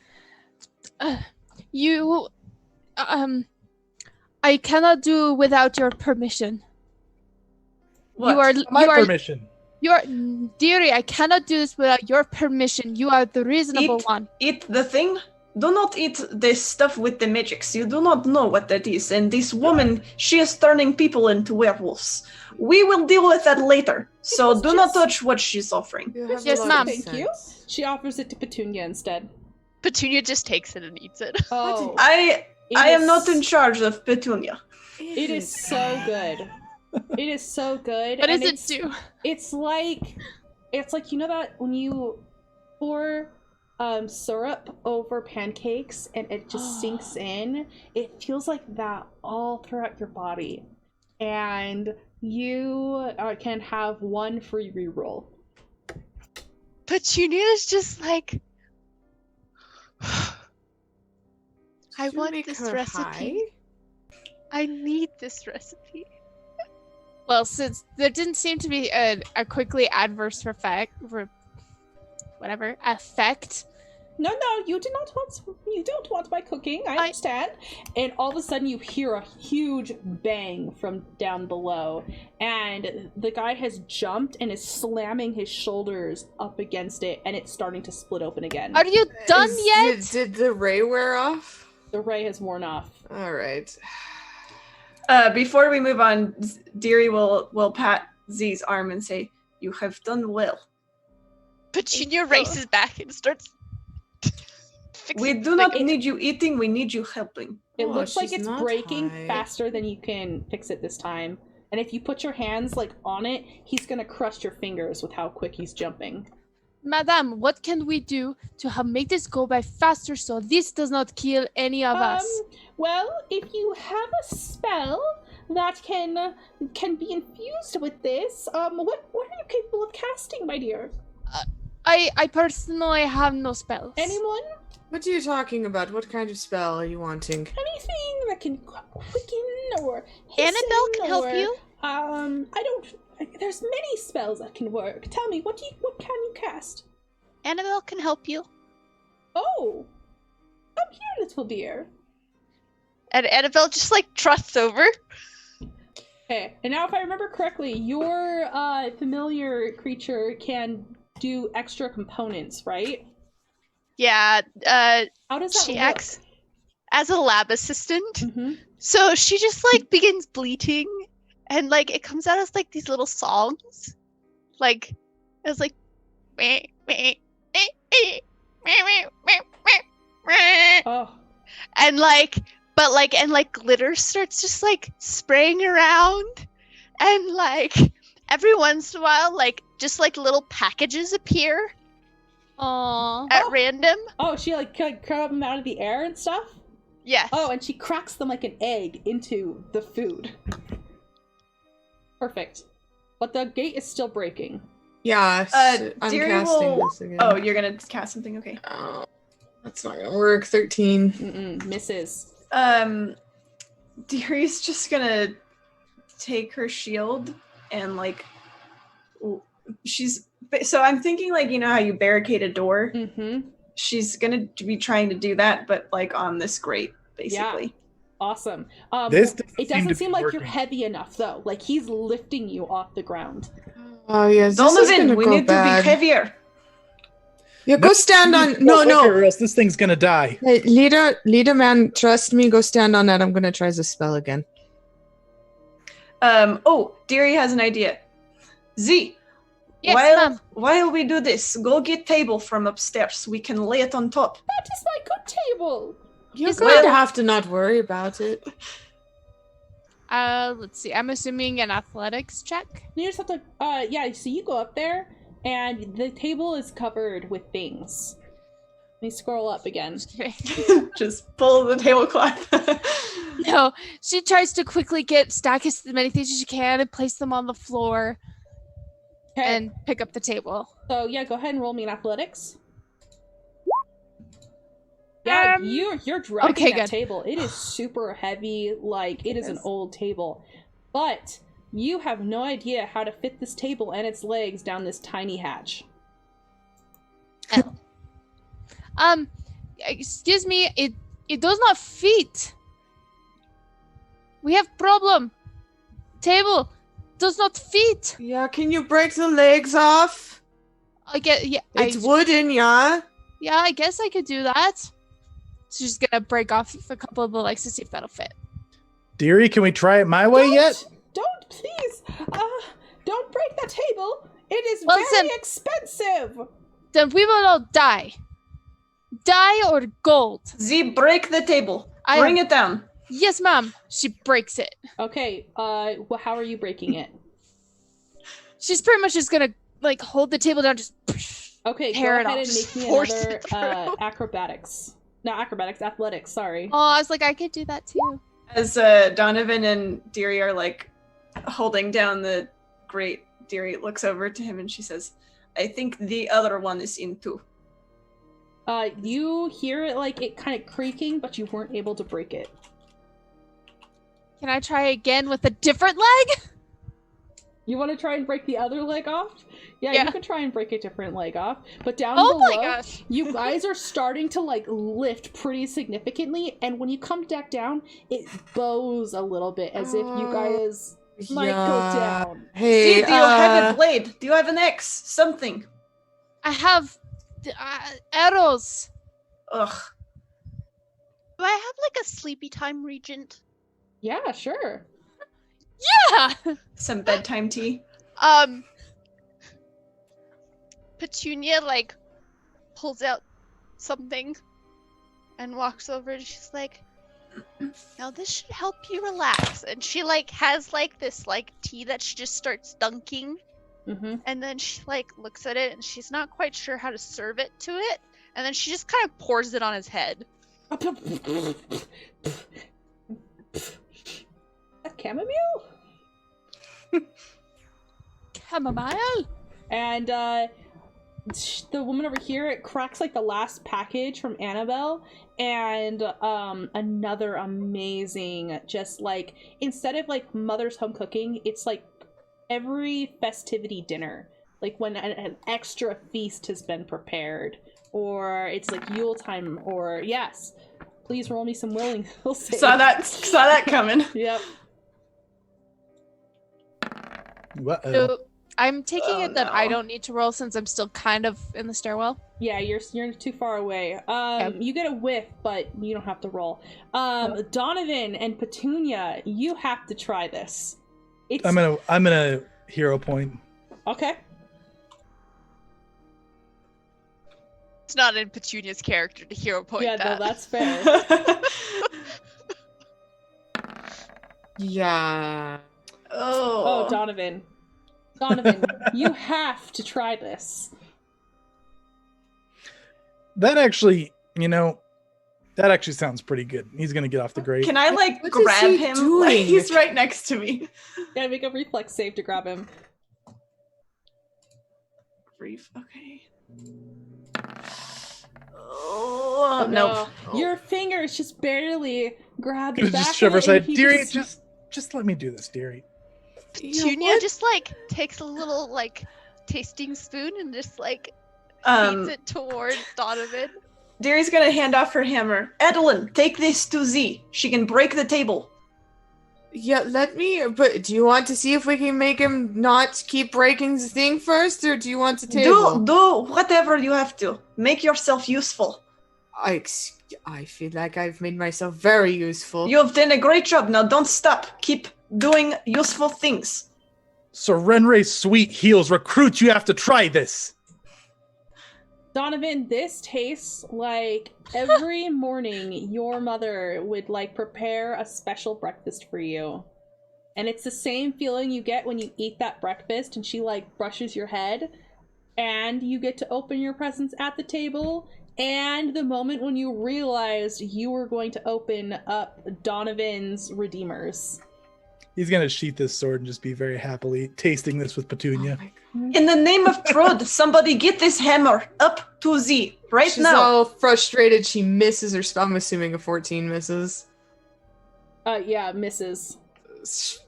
F: I cannot do without your permission.
D: What?
C: My permission.
F: Dearie, I cannot do this without your permission. You are the reasonable one.
D: Eat the thing? Do not eat this stuff with the magics. You do not know what that is. And this woman, she is turning people into werewolves. We will deal with that later. So do not touch what she's offering.
F: Yes, ma'am.
A: Thank you. She offers it to Petunia instead.
B: Petunia just takes it and eats it.
A: Oh,
D: I am not in charge of Petunia.
A: It is so good. It is so good.
F: What does it do?
A: It's like you know that when you pour syrup over pancakes and it just sinks in. It feels like that all throughout your body, and you can have one free reroll.
B: Petunia's just like, I
E: Did you
B: want
E: make
B: this
E: her
B: recipe.
E: high?
B: I need this recipe.
F: Well, since there didn't seem to be a quickly adverse effect.
A: No, you don't want my cooking. I understand. And all of a sudden you hear a huge bang from down below, and the guy has jumped and is slamming his shoulders up against it, and it's starting to split open again.
F: Are you done yet?
E: Did the ray wear off?
A: The ray has worn off.
E: All right.
D: Before we move on, Deary will pat Z's arm and say, "You have done well."
B: Petunia races back and starts
D: We do not need you eating, we need you helping.
A: It looks like
E: she's
A: it's
E: not
A: breaking
E: high.
A: faster than you can fix it this time. And if you put your hands like on it, he's gonna crush your fingers with how quick he's jumping.
F: Madame, what can we do to make this go by faster so this does not kill any of us?
A: Well, if you have a spell that can be infused with this, what are you capable of casting, my dear?
F: I personally have no spells.
A: Anyone?
E: What are you talking about? What kind of spell are you wanting?
A: Anything that can quicken or
B: Annabelle can help
A: or,
B: you.
A: There's many spells that can work. Tell me, what can you cast?
B: Annabelle can help you.
A: Oh, come here, little dear.
B: And Annabelle just like trusts over.
A: Okay, and now if I remember correctly, your familiar creature can do extra components, right?
B: Yeah,
A: How does that
B: she
A: look?
B: acts as a lab assistant.
A: Mm-hmm.
B: So she just like begins bleating, and like it comes out as like these little songs, like it's like,
A: Oh,
B: and like, but like, and like glitter starts just like spraying around, and like every once in a while, like just like little packages appear
F: Aww.
B: at random.
A: oh, she like curl them out of the air and stuff.
B: Yes.
A: Oh, and she cracks them like an egg into the food. Perfect. But the gate is still breaking.
E: Yeah, I'm
D: Deary
E: casting
D: will...
E: this again.
D: Oh, you're gonna cast something? Okay.
E: Oh, that's not gonna work. 13.
A: Mm-mm, misses.
D: Deary's just gonna take her shield and like so I'm thinking like, you know how you barricade a door?
A: Mm-hmm.
D: She's gonna be trying to do that, but like on this grate, basically.
A: Awesome.
C: This
A: It doesn't
C: to
A: seem
C: be
A: like
C: working.
A: you're heavy enough though. Like he's lifting you off the ground.
E: Oh, yes. This is
D: Donovan,
E: gonna
D: we
E: go
D: need
E: bad.
D: to be heavier.
E: Yeah, go stand on. No,
C: Or else this thing's gonna die.
E: Hey, leader man, trust me. Go stand on that. I'm gonna try the spell again.
D: Oh, Deary has an idea. Z,
F: Yes, ma'am.
D: while we do this, go get table from upstairs. We can lay it on top.
A: That is my good table.
E: You're
F: Is
E: going to
D: well-
E: have to not worry about it.
F: Let's see. I'm assuming an athletics check.
A: You just have to, yeah, so you go up there, and the table is covered with things. Let me scroll up again.
D: Just pull the tablecloth.
F: No, she tries to quickly stack as many things as she can and place them on the floor
A: Okay,
F: and pick up the table.
A: so yeah, go ahead and roll me an athletics. Yeah, you're dragging
F: okay,
A: that
F: good.
A: table. It is super heavy, like it is an old table. But you have no idea how to fit this table and its legs down this tiny hatch.
F: Excuse me, it does not fit. We have problem. Table does not fit.
E: Yeah, can you break the legs off?
F: I get
E: It's wooden, yeah?
F: yeah, I guess I could do that. She's gonna break off a couple of the legs to see if that'll fit.
C: Dearie, can we try it my way yet?
A: Don't, please. Don't break the table. It is
F: Well,
A: very
F: listen.
A: expensive.
F: Then we will all die. Die or gold.
D: Z, break the table. Bring it down.
F: Yes, ma'am. She breaks it.
A: Okay, well, how are you breaking it?
F: She's pretty much just gonna like hold the table down, just
A: Okay,
F: tear it
A: go ahead
F: off.
A: and make me
F: Force
A: another
F: it through.
A: acrobatics. Not acrobatics, athletics, sorry.
F: Oh, I was like, I could do that too.
D: As Donovan and Deary are like holding down the grate, Deary looks over to him and she says, I think the other one is in too.
A: You hear it like it kind of creaking, but you weren't able to break it.
F: Can I try again with a different leg?
A: You want to try and break the other leg off? Yeah,
F: Yeah.
A: you can try and break a different leg off. But down
F: Oh
A: below,
F: my gosh.
A: you guys are starting to like lift pretty significantly, and when you come back down, it bows a little bit as if you guys might go down.
E: Hey,
D: Z, do you have a blade? Do you have an axe? Something.
F: I have arrows.
D: Ugh.
B: Do I have like a sleepy time regent?
A: Yeah, sure.
F: Yeah.
D: Some bedtime tea.
B: Petunia like pulls out something and walks over and she's like, now this should help you relax. And she like has like this like tea that she just starts dunking,
A: Mm-hmm.
B: and then she like looks at it and she's not quite sure how to serve it to it, and then she just kind of pours it on his head.
A: A chamomile?
F: Chamomile.
A: And the woman over here, it cracks like the last package from Annabelle, and another amazing, just like, instead of like mother's home cooking, it's like every festivity dinner, like when an extra feast has been prepared, or it's like Yule time, or yes, please roll me some willing. We'll see.
D: Saw that coming.
A: Yep.
C: Uh-oh.
F: So I'm taking
D: Oh,
F: it that I
D: no.
F: don't need to roll since I'm still kind of in the stairwell.
A: Yeah, you're too far away. You get a whiff, but you don't have to roll. Donovan and Petunia, you have to try this. It's
C: I'm gonna hero point.
A: okay.
B: It's not in Petunia's character to hero point
A: Yeah,
B: that.
A: no, that's fair.
E: Yeah.
A: Oh, Donovan, you have to try this.
C: That actually, that actually sounds pretty good. He's gonna get off the grate.
D: Can I like
E: What is
D: grab
E: he
D: him?
E: doing?
D: Like, he's right next to me.
A: Yeah, make a reflex save to grab him.
D: Brief. Okay. Oh no.
A: Your fingers just barely grab the
C: Gonna
A: back
C: just shove
A: of
C: her
A: it, and
C: side.
A: he
C: Dearie, just let me do this, dearie.
B: Petunia just like takes a little like tasting spoon and just like feeds it towards Donovan.
D: Deary's gonna hand off her hammer. Adeline, take this to Z. She can break the table.
E: Yeah, but do you want to see if we can make him not keep breaking the thing first, or do you want to table?
D: Do whatever you have to. Make yourself useful.
E: I feel like I've made myself very useful.
D: You have done a great job. Now don't stop. Keep doing useful things.
C: Sorenre's sweet heels recruit. You have to try this.
A: Donovan, this tastes like every morning your mother would like prepare a special breakfast for you. And it's the same feeling you get when you eat that breakfast and she like brushes your head and you get to open your presents at the table, and the moment when you realized you were going to open up Donovan's Redeemers.
C: He's gonna sheath his sword and just be very happily tasting this with Petunia.
D: In the name of Trud, somebody get this hammer up to Z right
E: She's
D: now.
E: all frustrated. She misses her spell. I'm assuming a 14 misses.
A: Yeah, misses.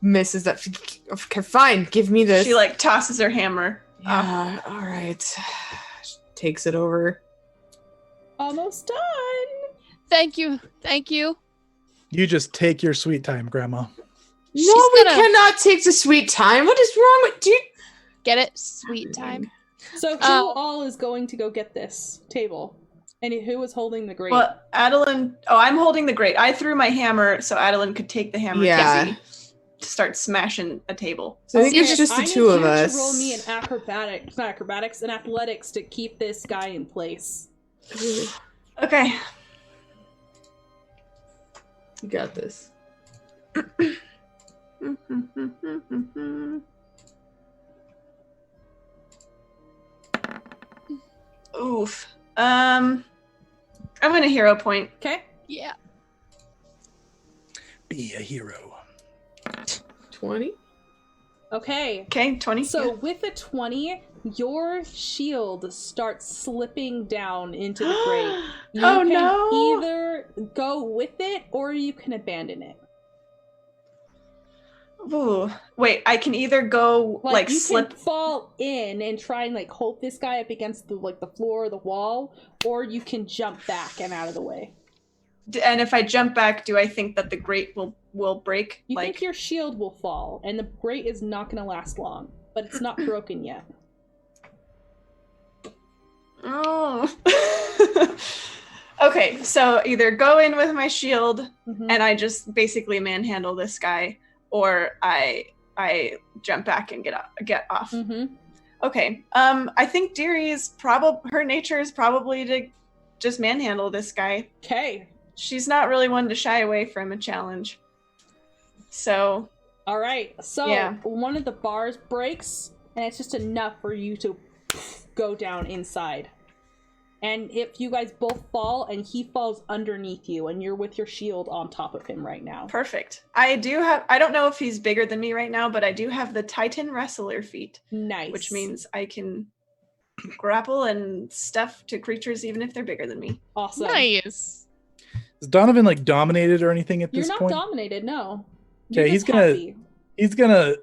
E: Misses that. Okay, fine. Give me this.
D: She like tosses her hammer.
E: Yeah, all right. Takes it over.
A: Almost done.
B: Thank you. Thank you.
C: You just take your sweet time, Grandma.
B: She's
E: No, we
B: gonna-
E: cannot take the sweet time. What is wrong with you?
B: Get it? Sweet time.
A: So who all is going to go get this table? And who is holding the grate?
D: Well, Adeline. Oh, I'm holding the grate. I threw my hammer so Adeline could take the hammer.
E: Yeah.
D: To start smashing a table.
E: So I think it's just the two of
A: I need
E: us.
A: you to roll me an athletics to keep this guy in place.
D: Okay.
E: You got this.
D: Oof. I'm gonna hero point.
A: Okay.
B: Yeah.
C: Be a hero.
E: 20?
A: Okay.
D: Okay, 20.
A: So with a 20, your shield starts slipping down into the grate. You
D: Oh,
A: can
D: no.
A: either go with it or you can abandon it.
D: Ooh. Wait, I can either go like
A: you
D: slip.
A: can fall in and try and like hold this guy up against the like the floor or the wall, or you can jump back and out of the way.
D: And if I jump back, do I think that the grate will break?
A: You
D: like
A: think your shield will fall, and the grate is not going to last long, but it's not broken yet.
D: Oh. Okay, so either go in with my shield
A: Mhm.
D: and I just basically manhandle this guy, or I jump back and get off.
A: Mhm.
D: Okay. I think Deary's her nature is probably to just manhandle this guy.
A: Okay.
D: She's not really one to shy away from a challenge. So,
A: All right. So
D: Yeah.
A: one of the bars breaks, and it's just enough for you to go down inside. And if you guys both fall, and he falls underneath you, and you're with your shield on top of him right now.
D: perfect. I don't know if he's bigger than me right now, but I do have the Titan Wrestler feat,
A: Nice.
D: which means I can grapple and stuff to creatures even if they're bigger than me.
A: awesome.
B: Nice.
C: Is Donovan like dominated or anything at
A: You're
C: this
A: not
C: point?
A: dominated, no.
C: Okay,
A: You're
C: he's
A: just
C: gonna-
A: happy.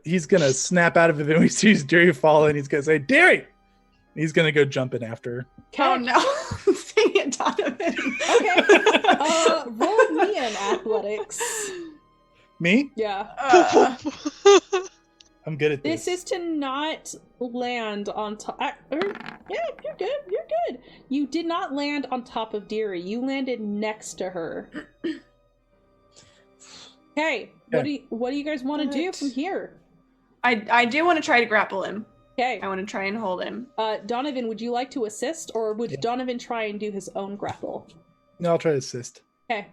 C: He's gonna snap out of it when he sees Derry fall, and he's gonna say, "Derry!" He's gonna go jumping after her.
D: Oh no. Dang it, Donovan.
A: Okay. Roll me in athletics.
C: Me?
A: Yeah.
C: I'm good at this.
A: This is to not land on top. Yeah, you're good. You're good. You did not land on top of Deary. You landed next to her. Okay. What do you guys want to do from here?
D: I do want to try to grapple him.
A: Okay.
D: I want to try and hold him.
A: Donovan, would you like to assist, or would Donovan try and do his own grapple?
C: No, I'll try to assist.
A: Okay.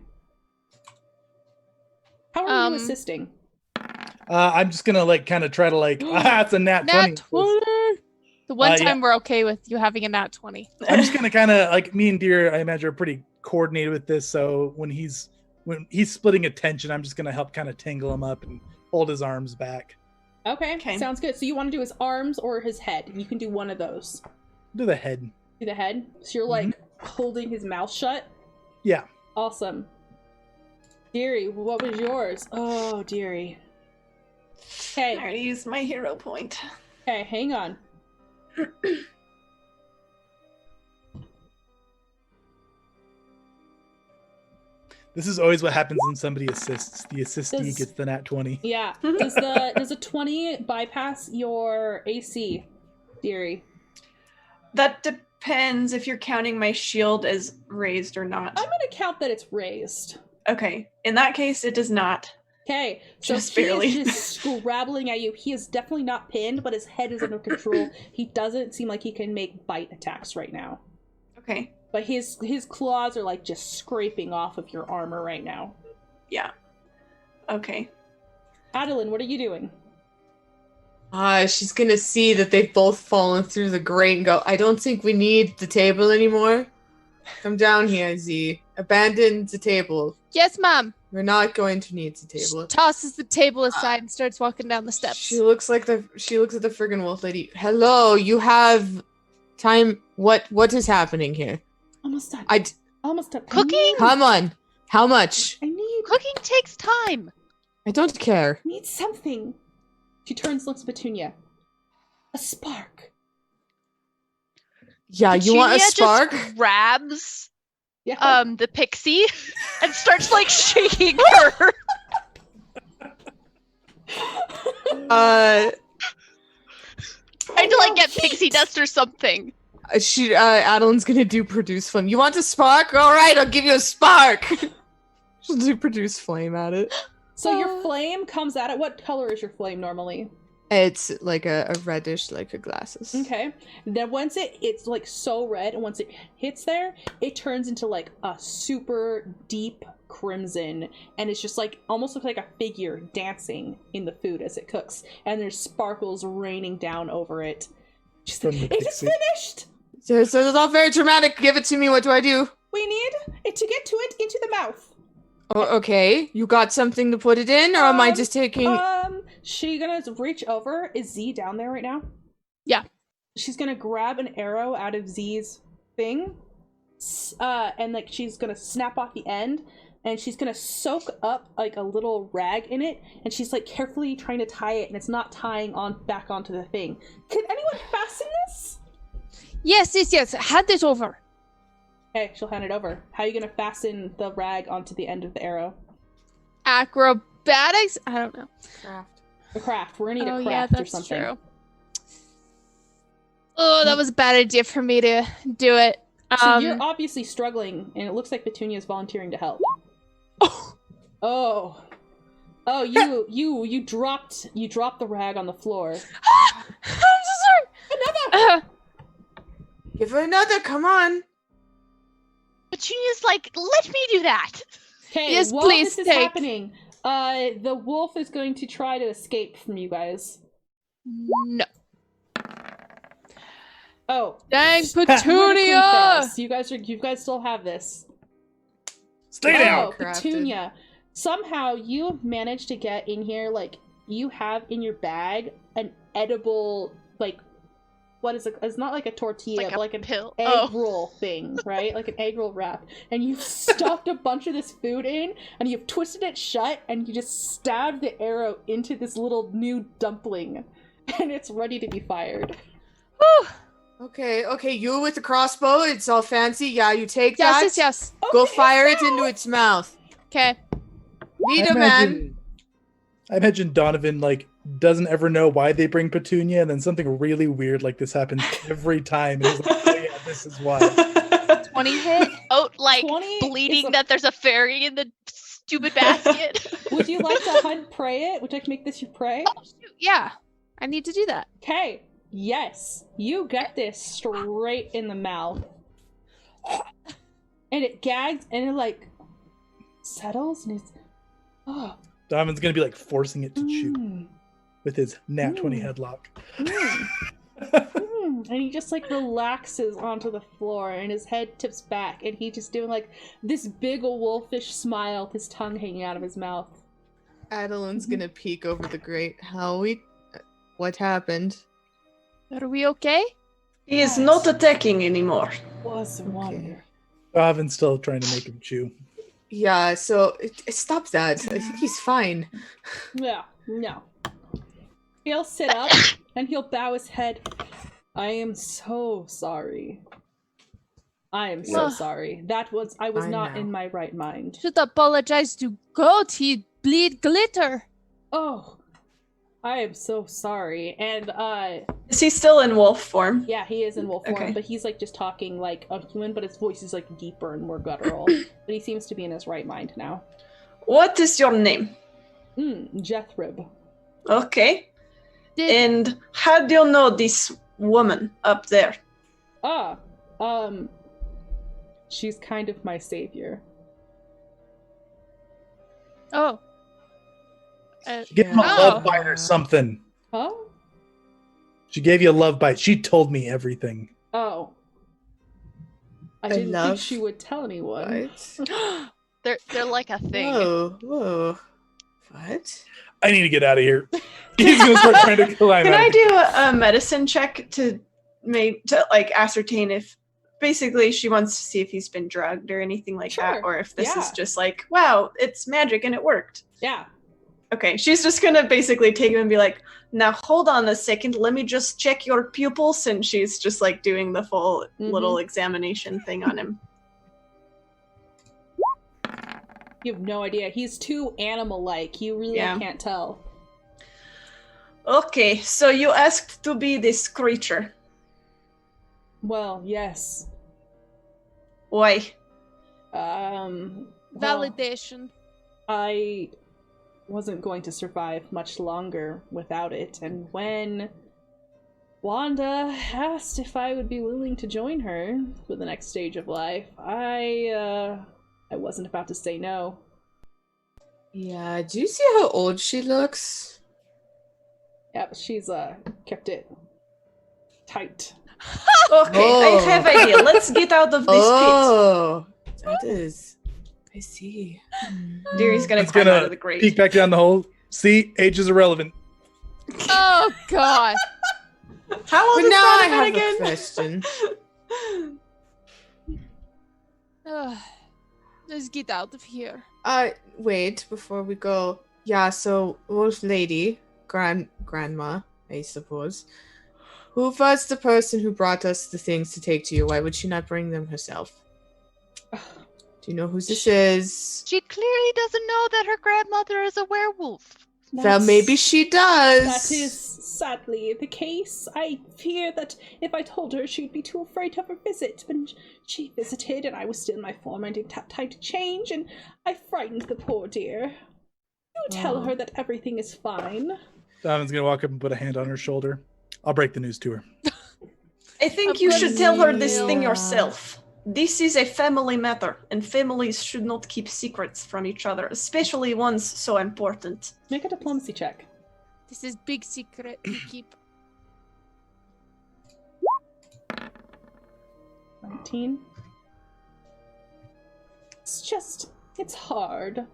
A: How are you assisting?
C: I'm just gonna like kind of try to like it's a nat 20.
F: Nat 20. The one
C: Yeah.
F: time we're okay with you having a nat 20.
C: I'm just gonna kind of like me and Deer, I imagine, are pretty coordinated with this. So when he's splitting attention, I'm just gonna help kind of tangle him up and hold his arms back.
A: Okay, sounds good. So you want to do his arms or his head? You can do one of those.
C: Do the head.
A: Do the head. So you're like holding his mouth shut.
C: Yeah.
A: Awesome. Deary, what was yours? Oh, Deary.
D: I
A: Okay.
D: already used my hero point.
A: Okay, hang on.
C: This is always what happens when somebody assists. The assistee
A: Does-
C: gets the nat 20.
A: Yeah. Does a 20 bypass your AC, Deary?
D: That depends if you're counting my shield as raised or not.
A: I'm gonna count that it's raised.
D: Okay. In that case, it does not.
A: Okay, so
D: Just
A: he
D: barely.
A: is just scrabbling at you. He is definitely not pinned, but his head is under control. He doesn't seem like he can make bite attacks right now.
D: Okay.
A: But his claws are like just scraping off of your armor right now.
D: Yeah. Okay.
A: Adeline, what are you doing?
E: She's gonna see that they've both fallen through the grate and go, I don't think we need the table anymore. Come down here, Z. Abandon the table.
F: Yes, Mom.
E: We're not going to need the
F: She
E: table.
F: tosses the table aside and starts walking down the steps.
E: She looks at the friggin' wolf lady. Hello, you have time. What is happening here?
A: Almost done.
E: I
A: Almost done.
B: Cooking?
E: Come on. How much?
A: I need
B: Cooking takes time.
E: I don't care.
A: need something. She turns, looks at Petunia. A spark.
E: Yeah, you want a
B: Petunia
E: spark?
B: Just grabs
A: Yeah.
B: the pixie and starts like shaking her.
E: Uh,
B: Trying to like get pixie dust or something.
E: Adeline's gonna do produce flame. You want a spark? All right, I'll give you a spark. She'll do produce flame at it.
A: So your flame comes at it. What color is your flame normally?
E: It's like a reddish, like a glasses.
A: Okay. Then once it's like so red, and once it hits there, it turns into like a super deep crimson, and it's just like almost looks like a figure dancing in the food as it cooks, and there's sparkles raining down over it. She's like,
C: From the
A: it is
C: Pixie.
A: finished.
E: So it's all very dramatic. Give it to me. What do I do?
A: We need it to get to it into the mouth.
E: Oh, okay. You got something to put it in, or am I just taking?
A: She gonna reach over. Is Z down there right now?
F: Yeah.
A: She's gonna grab an arrow out of Z's thing, and like she's gonna snap off the end, and she's gonna soak up like a little rag in it, and she's like carefully trying to tie it, and it's not tying on back onto the thing. Can anyone fasten this?
F: Yes. Hand this over.
A: Okay, she'll hand it over. How are you gonna fasten the rag onto the end of the arrow?
F: Acrobatics? I don't know.
A: A craft. We're gonna need
F: Oh
A: a
F: yeah,
A: craft or
F: that's
A: something.
F: true. Oh, that was a bad idea for me to do it.
A: So you're obviously struggling, and it looks like Petunia's volunteering to help. Oh, you dropped the rag on the floor.
F: I'm so sorry.
A: Another.
E: Give her another. Come on.
B: Petunia's like, let me do that.
A: Okay,
F: Yes,
A: while
F: please
A: this is
F: take.
A: happening, the wolf is going to try to escape from you guys.
F: No.
A: Oh,
F: Dang,
A: critical
F: Petunia!
A: fails. You guys still have this.
C: Stay down.
A: Oh, Petunia. Somehow you managed to get in here, like, you have in your bag an edible, like, what is it? It's not like a tortilla,
B: Like
A: but
B: a
A: like an
B: pill.
A: egg
B: Oh.
A: roll thing, right? Like an egg roll wrap. And you've stuffed a bunch of this food in, and you've twisted it shut, and you just stabbed the arrow into this little new dumpling, and it's ready to be fired.
F: Whew.
E: Okay. You with the crossbow. It's all fancy. Yeah, you take that.
F: Yes.
E: Go
A: Okay,
E: fire it
A: now!
E: into its mouth.
F: Okay.
E: Need a man.
C: I imagine Donovan like doesn't ever know why they bring Petunia, and then something really weird like this happens every time. And he's like, oh yeah, this is why.
F: 20 hit.
B: Oh, like
A: 20 is
B: bleeding
A: a-
B: that there's a fairy in the stupid basket.
A: Would you like to hunt prey it? Would you like to make this your prey?
B: Oh, shoot.
F: Yeah. I need to do that.
A: Okay. Yes. You get this straight in the mouth. And it gags and it like settles and it's
C: Donovan's gonna be like forcing it to chew
A: mm,
C: with his nat 20
A: Mm.
C: headlock.
A: and he just like relaxes onto the floor and his head tips back and he just doing like this big ol' wolfish smile with his tongue hanging out of his mouth.
E: Adeline's gonna peek over the grate. What happened?
F: Are we okay?
D: He is not attacking anymore.
A: Was a wonder.
C: Donovan's still trying to make him chew.
E: Yeah, so stop that. I think he's fine.
A: Yeah, no. He'll sit up and he'll bow his head. I am so sorry. I am so
F: Ugh.
A: sorry. I was
E: I
A: not
E: know.
A: in my right mind.
F: Should apologize to Goat. He bleed glitter.
A: Oh, I am so sorry. And
D: Is he still in wolf form?
A: yeah, he is in wolf form,
D: Okay.
A: but he's like just talking like a human, but his voice is like deeper and more guttural. But he seems to be in his right mind now.
D: What is your name?
A: Jethrib.
D: Okay.
F: Did
D: And how do you know this woman up there?
A: She's kind of my savior.
F: oh
C: Give him a
F: Oh.
C: love bite or something.
A: Huh?
C: She gave you a love bite. She told me everything.
A: Oh. I
E: A
A: didn't think
E: love
A: she would tell anyone.
E: What?
B: They're like a thing.
E: Whoa. What?
C: I need to get out of here. He's gonna start trying to climb
D: Can
C: out.
D: I do a medicine check to like ascertain if basically she wants to see if he's been drugged or anything like that,
A: Sure.
D: or if this is
A: Yeah.
D: just like, wow, it's magic and it worked.
A: Yeah.
D: Okay, she's just gonna basically take him and be like, now hold on a second, let me just check your pupils, and she's just like doing the full little examination thing on him.
A: You have no idea. He's too animal-like. You really
D: Yeah.
A: can't tell.
D: Okay, so you asked to be this creature.
A: Well, yes.
D: Why?
A: Well,
F: validation.
A: I wasn't going to survive much longer without it, and when Wanda asked if I would be willing to join her for the next stage of life, I wasn't about to say no.
E: Yeah, do you see how old she looks?
A: Yep, she's kept it tight.
D: Okay, I have idea. Let's get out of this
E: Oh, that is. I see.
D: pit. Deary's gonna
C: It's
D: climb
C: gonna
D: out of the grate.
C: peek back down the hole. See, age is irrelevant.
F: Oh god.
D: How old
E: But
D: is
E: now I
D: Donovan
E: have
D: again?
E: a question.
F: Let's get out of here.
E: Wait, before we go. Yeah, so old lady, grandma, I suppose. Who was the person who brought us the things to take to you? Why would she not bring them herself? Do you know who this is?
B: She clearly doesn't know that her grandmother is a werewolf.
E: Well, maybe she does.
A: That is sadly the case. I fear that if I told her, she'd be too afraid of her visit. But she visited, and I was still in my form. I didn't have time to change, and I frightened the poor dear. Do tell her that everything is fine.
C: Donovan's gonna walk up and put a hand on her shoulder. I'll break the news to her.
D: I think
F: I'm
D: you
F: gonna
D: should tell her this
F: kneel.
D: thing yourself. This is a family matter, and families should not keep secrets from each other, especially ones so important.
A: Make a diplomacy check.
F: This is big secret to keep.
A: 19. It's hard.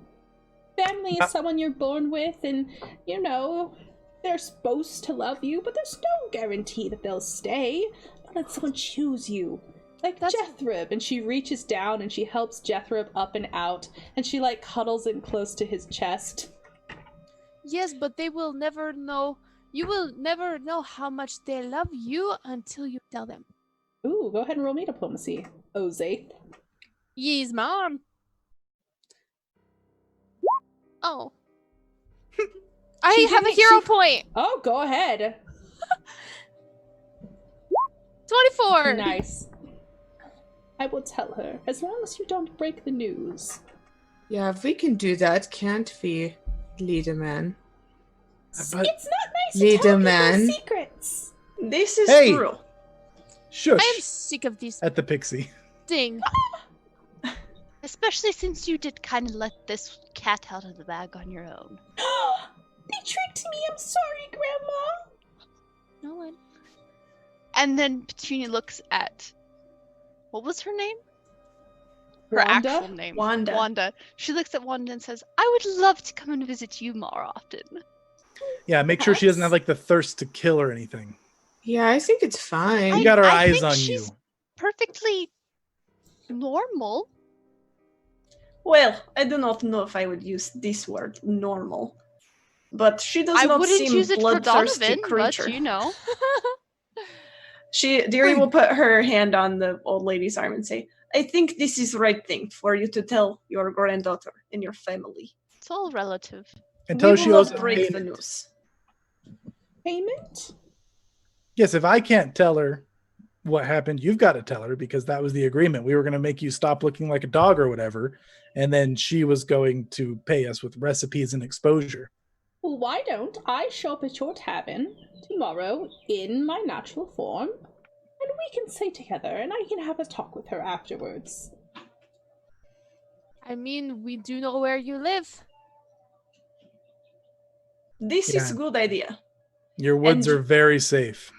A: Family is someone you're born with, and, you know, they're supposed to love you, but there's no guarantee that they'll stay. Don't let someone choose you. Like Jethrib, and she reaches down and she helps Jethrib up and out, and she like cuddles in close to his chest.
F: Yes, but they will never know. You will never know how much they love you until you tell them.
A: Ooh, go ahead and roll me diplomacy, Ozaith.
F: Yes, mom. Oh. I have a hero point.
A: Oh, go ahead.
F: 24.
A: Nice. I will tell her, as long as you don't break the news.
E: Yeah, we can do that, can't we, leader man?
C: But
A: It's not nice to
E: Leader
A: tell
E: man.
A: people secrets.
D: This is
C: Hey!
D: true.
C: shush
F: I am sick of this
C: at the Pixie.
F: thing.
B: Especially since you did kind of let this cat out of the bag on your own.
A: They tricked me. I'm sorry, Grandma.
F: No one.
B: And then Petunia looks at... What was her name? Her
A: Wanda?
B: actual name.
D: Wanda.
B: Wanda. She looks at Wanda and says, I would love to come and visit you more often.
C: Yeah, make sure she doesn't have like the thirst to kill or anything.
E: Yeah, I think it's fine.
C: We got our
B: I
C: eyes
B: think
C: on
B: she's
C: you.
B: perfectly normal.
D: Well, I do not know if I would use this word, normal. But she does
B: I
D: not
B: wouldn't
D: seem
B: use it for
D: bloodthirsty
B: Donovan,
D: creature.
B: but you know.
D: Deary will put her hand on the old lady's arm and say, I think this is the right thing for you to tell your granddaughter and your family.
B: It's all relative.
C: And
D: We
C: tell her
D: will
C: she owes
D: not
C: us
D: break the
C: payment.
D: news.
A: Payment?
C: Yes, if I can't tell her, what happened, you've got to tell her, because that was the agreement. We were going to make you stop looking like a dog or whatever, and then she was going to pay us with recipes and exposure.
A: Well, why don't I show up at your tavern tomorrow in my natural form, and we can stay together, and I can have a talk with her afterwards.
F: I mean, we do know where you live.
D: This is a
C: Yeah.
D: good idea.
C: Your woods
D: And-
C: are very safe.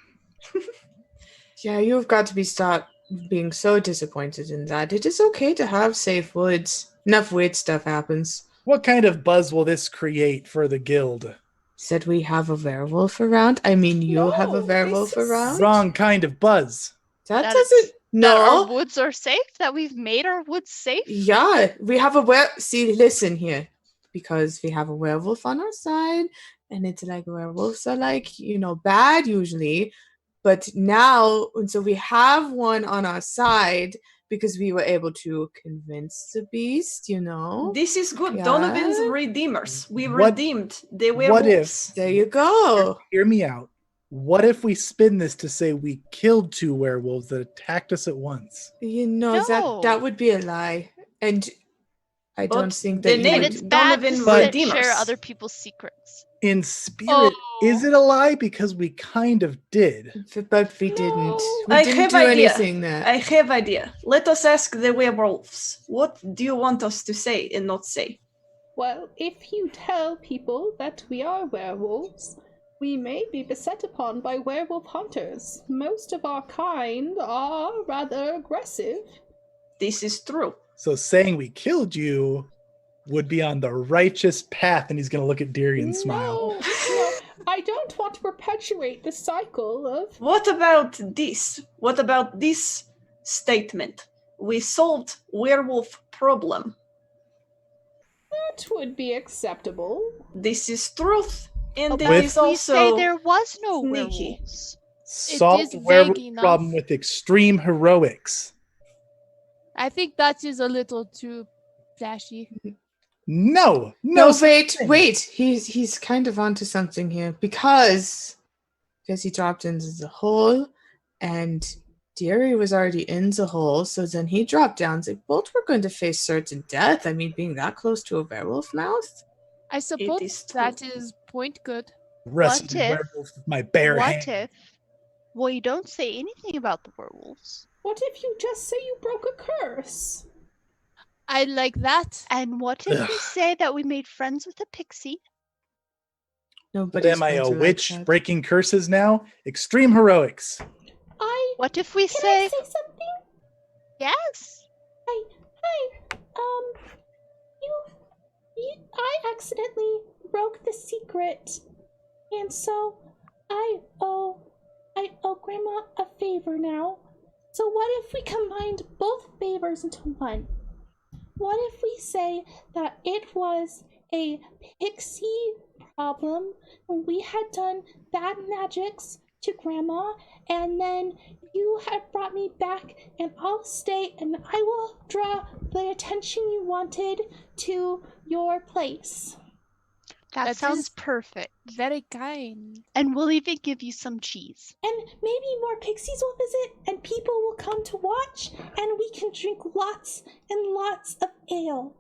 E: Yeah, you've got to stop being so disappointed in that. It is okay to have safe woods. Enough weird stuff happens.
C: What kind of buzz will this create for the guild?
E: Said we have a werewolf around? I mean, you'll have a
A: No,
E: werewolf
A: this is-
E: around?
C: Wrong kind of buzz.
E: That
B: That
E: doesn't...
B: is- That our
E: No.
B: woods are safe? That we've made our woods safe?
E: Yeah, we have a See, listen here. Because we have a werewolf on our side, and it's like werewolves are like, bad usually. But now, and so we have one on our side because we were able to convince the beast,
D: This is good.
E: Yeah.
D: Donovan's redeemers. We
C: What-
D: redeemed the
C: what
D: werewolves.
E: There you go.
C: Hear me out. What if we spin this to say we killed 2 werewolves that attacked us at once?
B: No.
E: That would be a lie. And I
D: But
E: don't think
D: the
E: that you
D: name
B: And
E: would...
B: it's bad to
D: Donovan
B: sit
D: redeemers.
B: share other people's secrets.
C: In spirit, is it a lie? Because we kind of did.
E: But we didn't.
A: No.
E: We
D: I
E: didn't
D: have
E: do
D: idea.
E: anything there.
D: I have idea. Let us ask the werewolves. What do you want us to say and not say?
A: Well, if you tell people that we are werewolves, we may be beset upon by werewolf hunters. Most of our kind are rather aggressive.
D: This is true.
C: So saying we killed you would be on the righteous path, and he's going to look at Deary and smile.
A: No, I don't want to perpetuate the cycle of...
D: What about this? What about this statement? We solved werewolf problem.
A: That would be acceptable.
D: This is truth. And
B: But
D: it
C: With-
D: is
B: we say
D: also
B: there was no
D: sneaky.
B: werewolves.
C: Solve
F: is
C: the
F: vague
C: werewolf
F: enough.
C: problem with extreme heroics.
F: I think that is a little too flashy.
C: No,
E: No,
C: such thing.
E: wait. He's kind of onto something here because he dropped into the hole, and Deary was already in the hole. So then he dropped down. They both were going to face certain death. I mean, being that close to a werewolf mouth.
F: I suppose
D: is
F: that
D: true.
F: is point good.
C: Wrestled
B: What if-
C: werewolf with my bare
B: What
C: hand.
B: if we don't say anything about the werewolves?
A: What if you just say you broke a curse?
F: I like that.
B: And what if we
C: Ugh.
B: say that we made friends with a pixie?
C: But
E: Nobody's
C: am I
E: going
C: a
E: to like
C: witch
E: that.
C: breaking curses now? Extreme heroics.
B: What if we
A: Can
B: say
A: I say something?
B: yes?
A: Hi, I accidentally broke the secret, and so I owe Grandma a favor now. So what if we combined both favors into one? What if we say that it was a pixie problem, and we had done bad magics to Grandma, and then you have brought me back, and I'll stay, and I will draw the attention you wanted to your place.
B: That
F: That
B: sounds
F: is-
B: perfect.
F: Very kind.
B: And we'll even give you some cheese.
A: And maybe more pixies will visit, and people will come to watch, and we can drink lots and lots of ale.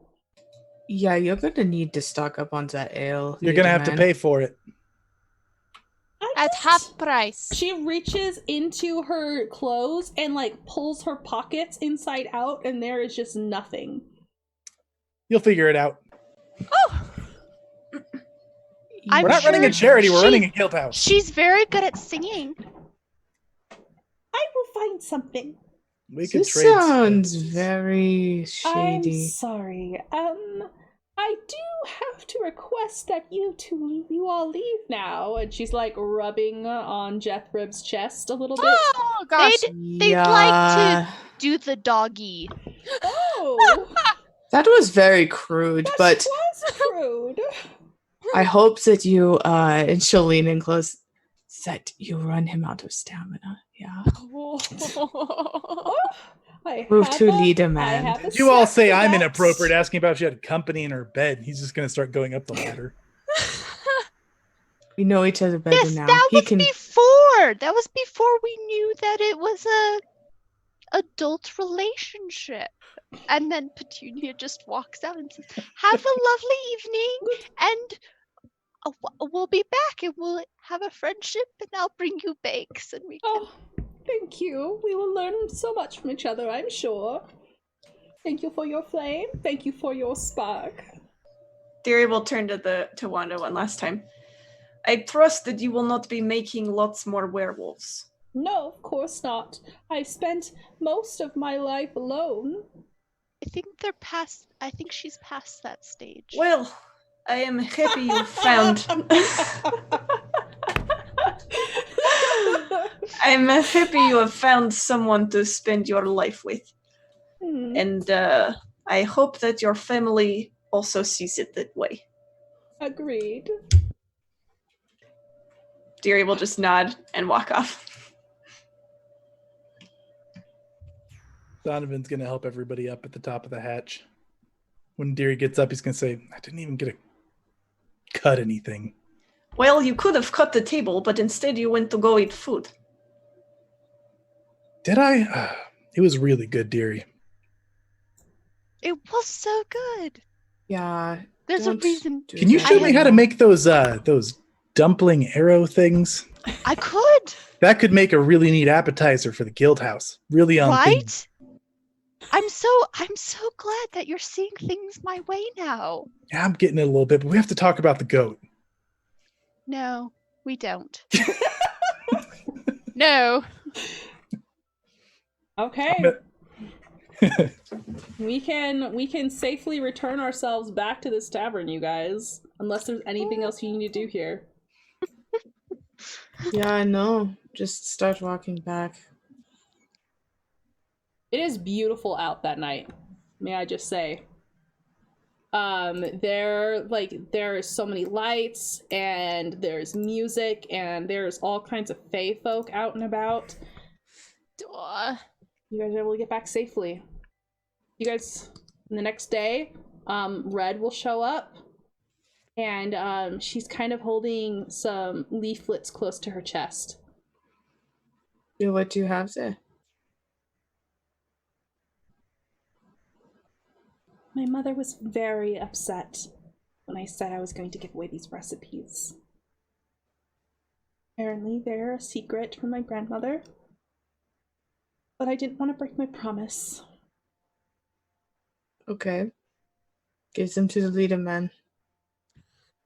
E: Yeah, you're going to need to stock up on that ale.
C: You're going to
E: lady
C: have to
E: man.
C: pay for it.
F: At half price.
A: She reaches into her clothes and pulls her pockets inside out, and there is just nothing.
C: You'll figure it out.
B: I'm
C: We're not running a
B: sure
C: charity. We're
B: she-
C: running a guild house.
B: She's very good at singing.
A: I will find something.
C: We could
E: This
C: trade.
E: sounds
C: services.
E: very
A: I'm
E: shady.
A: sorry. I do have to request that you all leave now. And she's rubbing on Jethrib's chest a little bit.
F: Oh gosh.
B: They'd like to do the doggy.
A: Oh,
E: That was very crude, but
A: was crude.
E: I hope that you, and she'll lean in close, that you run him out of stamina. Yeah. Prove to lead a man.
C: You all say I'm inappropriate asking about if she had company in her bed. He's just going to start going up the ladder.
E: We know each other better
B: Yes,
E: now.
B: that
E: He
B: was
E: can.
B: before. later. That was before we knew that it was a adult relationship. And then Petunia just walks out and says, "Have a lovely evening, and we'll be back, and we'll have a friendship, and I'll bring you bakes, and we can."
A: Oh, thank you. We will learn so much from each other, I'm sure. Thank you for your flame. Thank you for your spark.
D: Deary will turn to Wanda one last time. I trust that you will not be making lots more werewolves.
A: No, of course not. I've spent most of my life alone.
B: I think she's past that stage.
D: Well, I am happy you found. I'm happy you have found someone to spend your life with. And I hope that your family also sees it that way.
A: Agreed.
D: Deary will just nod and walk off.
C: Donovan's going to help everybody up at the top of the hatch. When Deary gets up, he's going to say, I didn't even get to cut anything.
D: Well, you could have cut the table, but instead you went to go eat food.
C: Did I? It was really good, Deary.
B: It was so good.
E: Yeah.
B: There's a reason.
C: Can you show me how to make those dumpling arrow things?
B: I could.
C: That could make a really neat appetizer for the guild house. Really on theme.
B: Right? I'm so glad that you're seeing things my way now.
C: Yeah, I'm getting it a little bit, but we have to talk about the goat.
B: No, we don't. No.
A: Okay. We can safely return ourselves back to this tavern, you guys. Unless there's anything else you need to do here.
E: Yeah, no. Just start walking back.
A: It is beautiful out that night, may I just say. There are so many lights, and there's music, and there's all kinds of fae folk out and about.
F: Duh.
A: You guys are able to get back safely. You guys, the next day, Red will show up, and she's kind of holding some leaflets close to her chest.
E: Yeah, what do you have there?
A: My mother was very upset when I said I was going to give away these recipes. Apparently, they're a secret from my grandmother, but I didn't want to break my promise.
E: Okay. Gives them to the leader man.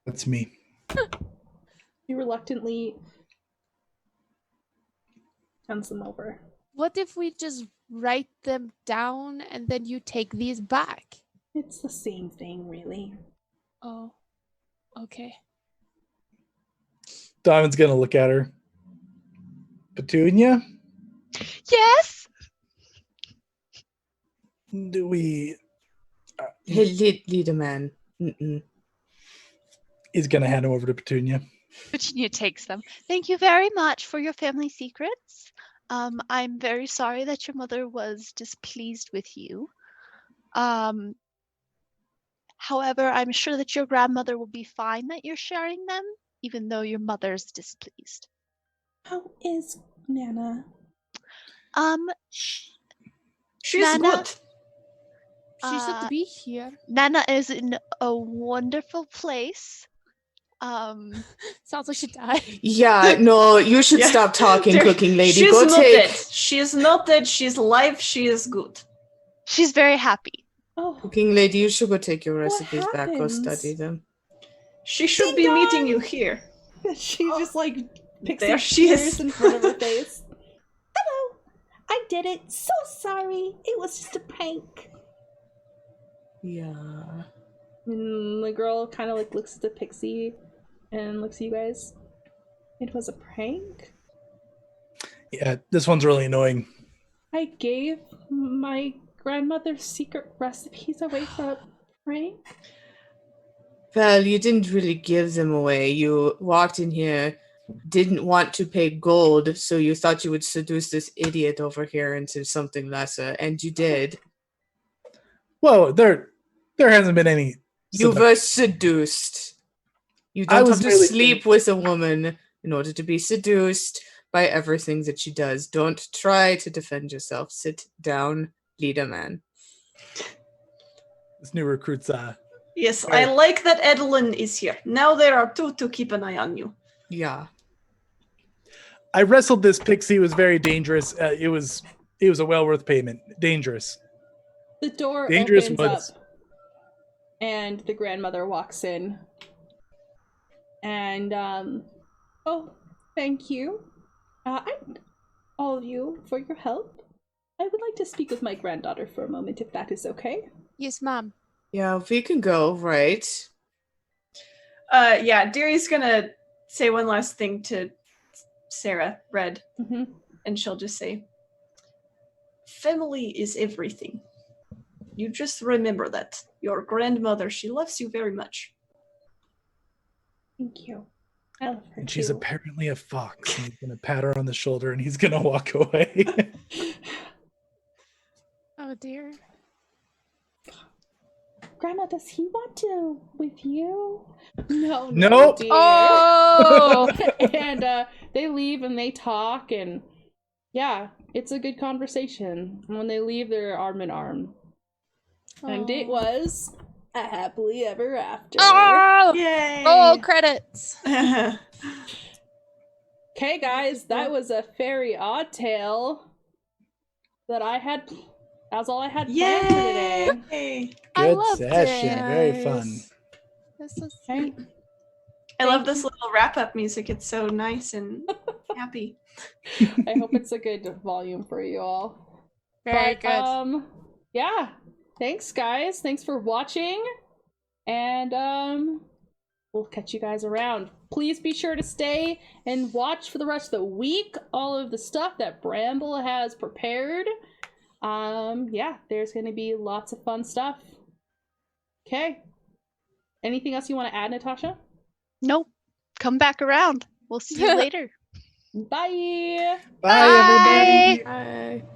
C: That's me.
A: She reluctantly hands them over.
F: What if we just write them down and then you take these back?
A: It's the same thing, really.
F: Oh, okay.
C: Donovan's going to look at her. Petunia?
B: Yes.
C: Do we...
E: Hey, leader man. Mm-mm.
C: He's going to hand him over to Petunia.
B: Virginia takes them. Thank you very much for your family secrets. I'm very sorry that your mother was displeased with you. However, I'm sure that your grandmother will be fine that you're sharing them, even though your mother's displeased.
A: How is Nana?
D: She's
B: Nana?
D: good.
F: She should be here.
B: Nana is in a wonderful place.
F: Sounds like she died.
E: Yeah, no, you should stop talking,
D: There-
E: cooking lady.
D: She's
E: Go
D: not
E: take...
D: dead. She is not dead. She's alive. She is good.
B: She's very happy.
A: Oh,
E: Cooking lady, you should go take your recipes back. Go
A: happens?
E: study them.
D: She should be meeting you here.
A: she just like picks
D: There
A: up
D: she is.
A: tears in front of her face. Hello, I did it. So sorry. It was just a prank.
E: Yeah.
A: And the girl kind of like looks at the Pixie and looks at you guys. It was a prank?
C: Yeah, this one's really annoying.
A: I gave my grandmother's secret recipes away for a prank?
E: Well, you didn't really give them away. You walked in here, didn't want to pay gold, so you thought you would seduce this idiot over here into something lesser, and you did.
C: Whoa, there hasn't been any...
E: You were seduced. You
C: I
E: don't
C: was
E: have to
C: really-
E: sleep with a woman in order to be seduced. by everything that she does. Don't try to defend yourself. Sit down, leader man.
C: This new recruit's
D: Yes,
C: Right.
D: I like that Edelyn is here. Now there are two to keep an eye on you.
E: Yeah.
C: I wrestled this pixie. It was very dangerous. It was a well worth payment. Dangerous.
A: The door
C: Dangerous
A: opens
C: woods.
A: up, and the grandmother walks in. And oh, thank you, and all of you for your help. I would like to speak with my granddaughter for a moment, if that is okay.
F: Yes, Mom.
E: Yeah, we can go, right?
D: Yeah, Deary's gonna say one last thing to Sarah, Red,
A: Mm-hmm.
D: and she'll just say, family is everything. You just remember that. Your grandmother, she loves you very much.
A: Thank you. I love her
C: And she's
A: too.
C: apparently a fox. And he's gonna pat her on the shoulder and he's gonna walk away.
F: Oh dear.
A: Grandma, does he want to with you? No,
C: Nope.
A: dear.
F: Oh.
A: And they leave and they talk, and yeah, it's a good conversation. And when they leave, they're arm in arm. And it was a happily ever after.
F: Oh.
D: Yay!
F: Roll credits.
A: Okay, guys, that was a very odd tale that I had. That's all I had planned for today.
D: Yay!
F: I
C: Good
F: loved
C: session.
F: it.
C: Very fun.
F: This was
A: Okay.
F: sweet.
D: I love this little wrap-up music. It's so nice and happy.
A: I hope it's a good volume for you all.
F: Very
A: But,
F: good.
A: yeah. Thanks, guys. Thanks for watching. And we'll catch you guys around. Please be sure to stay and watch for the rest of the week all of the stuff that Bramble has prepared. Yeah, there's gonna be lots of fun stuff. Okay. Anything else you want to add, Natasha?
B: Nope. Come back around. We'll see you later.
A: Bye.
C: Bye, everybody.
F: Bye.
E: Bye.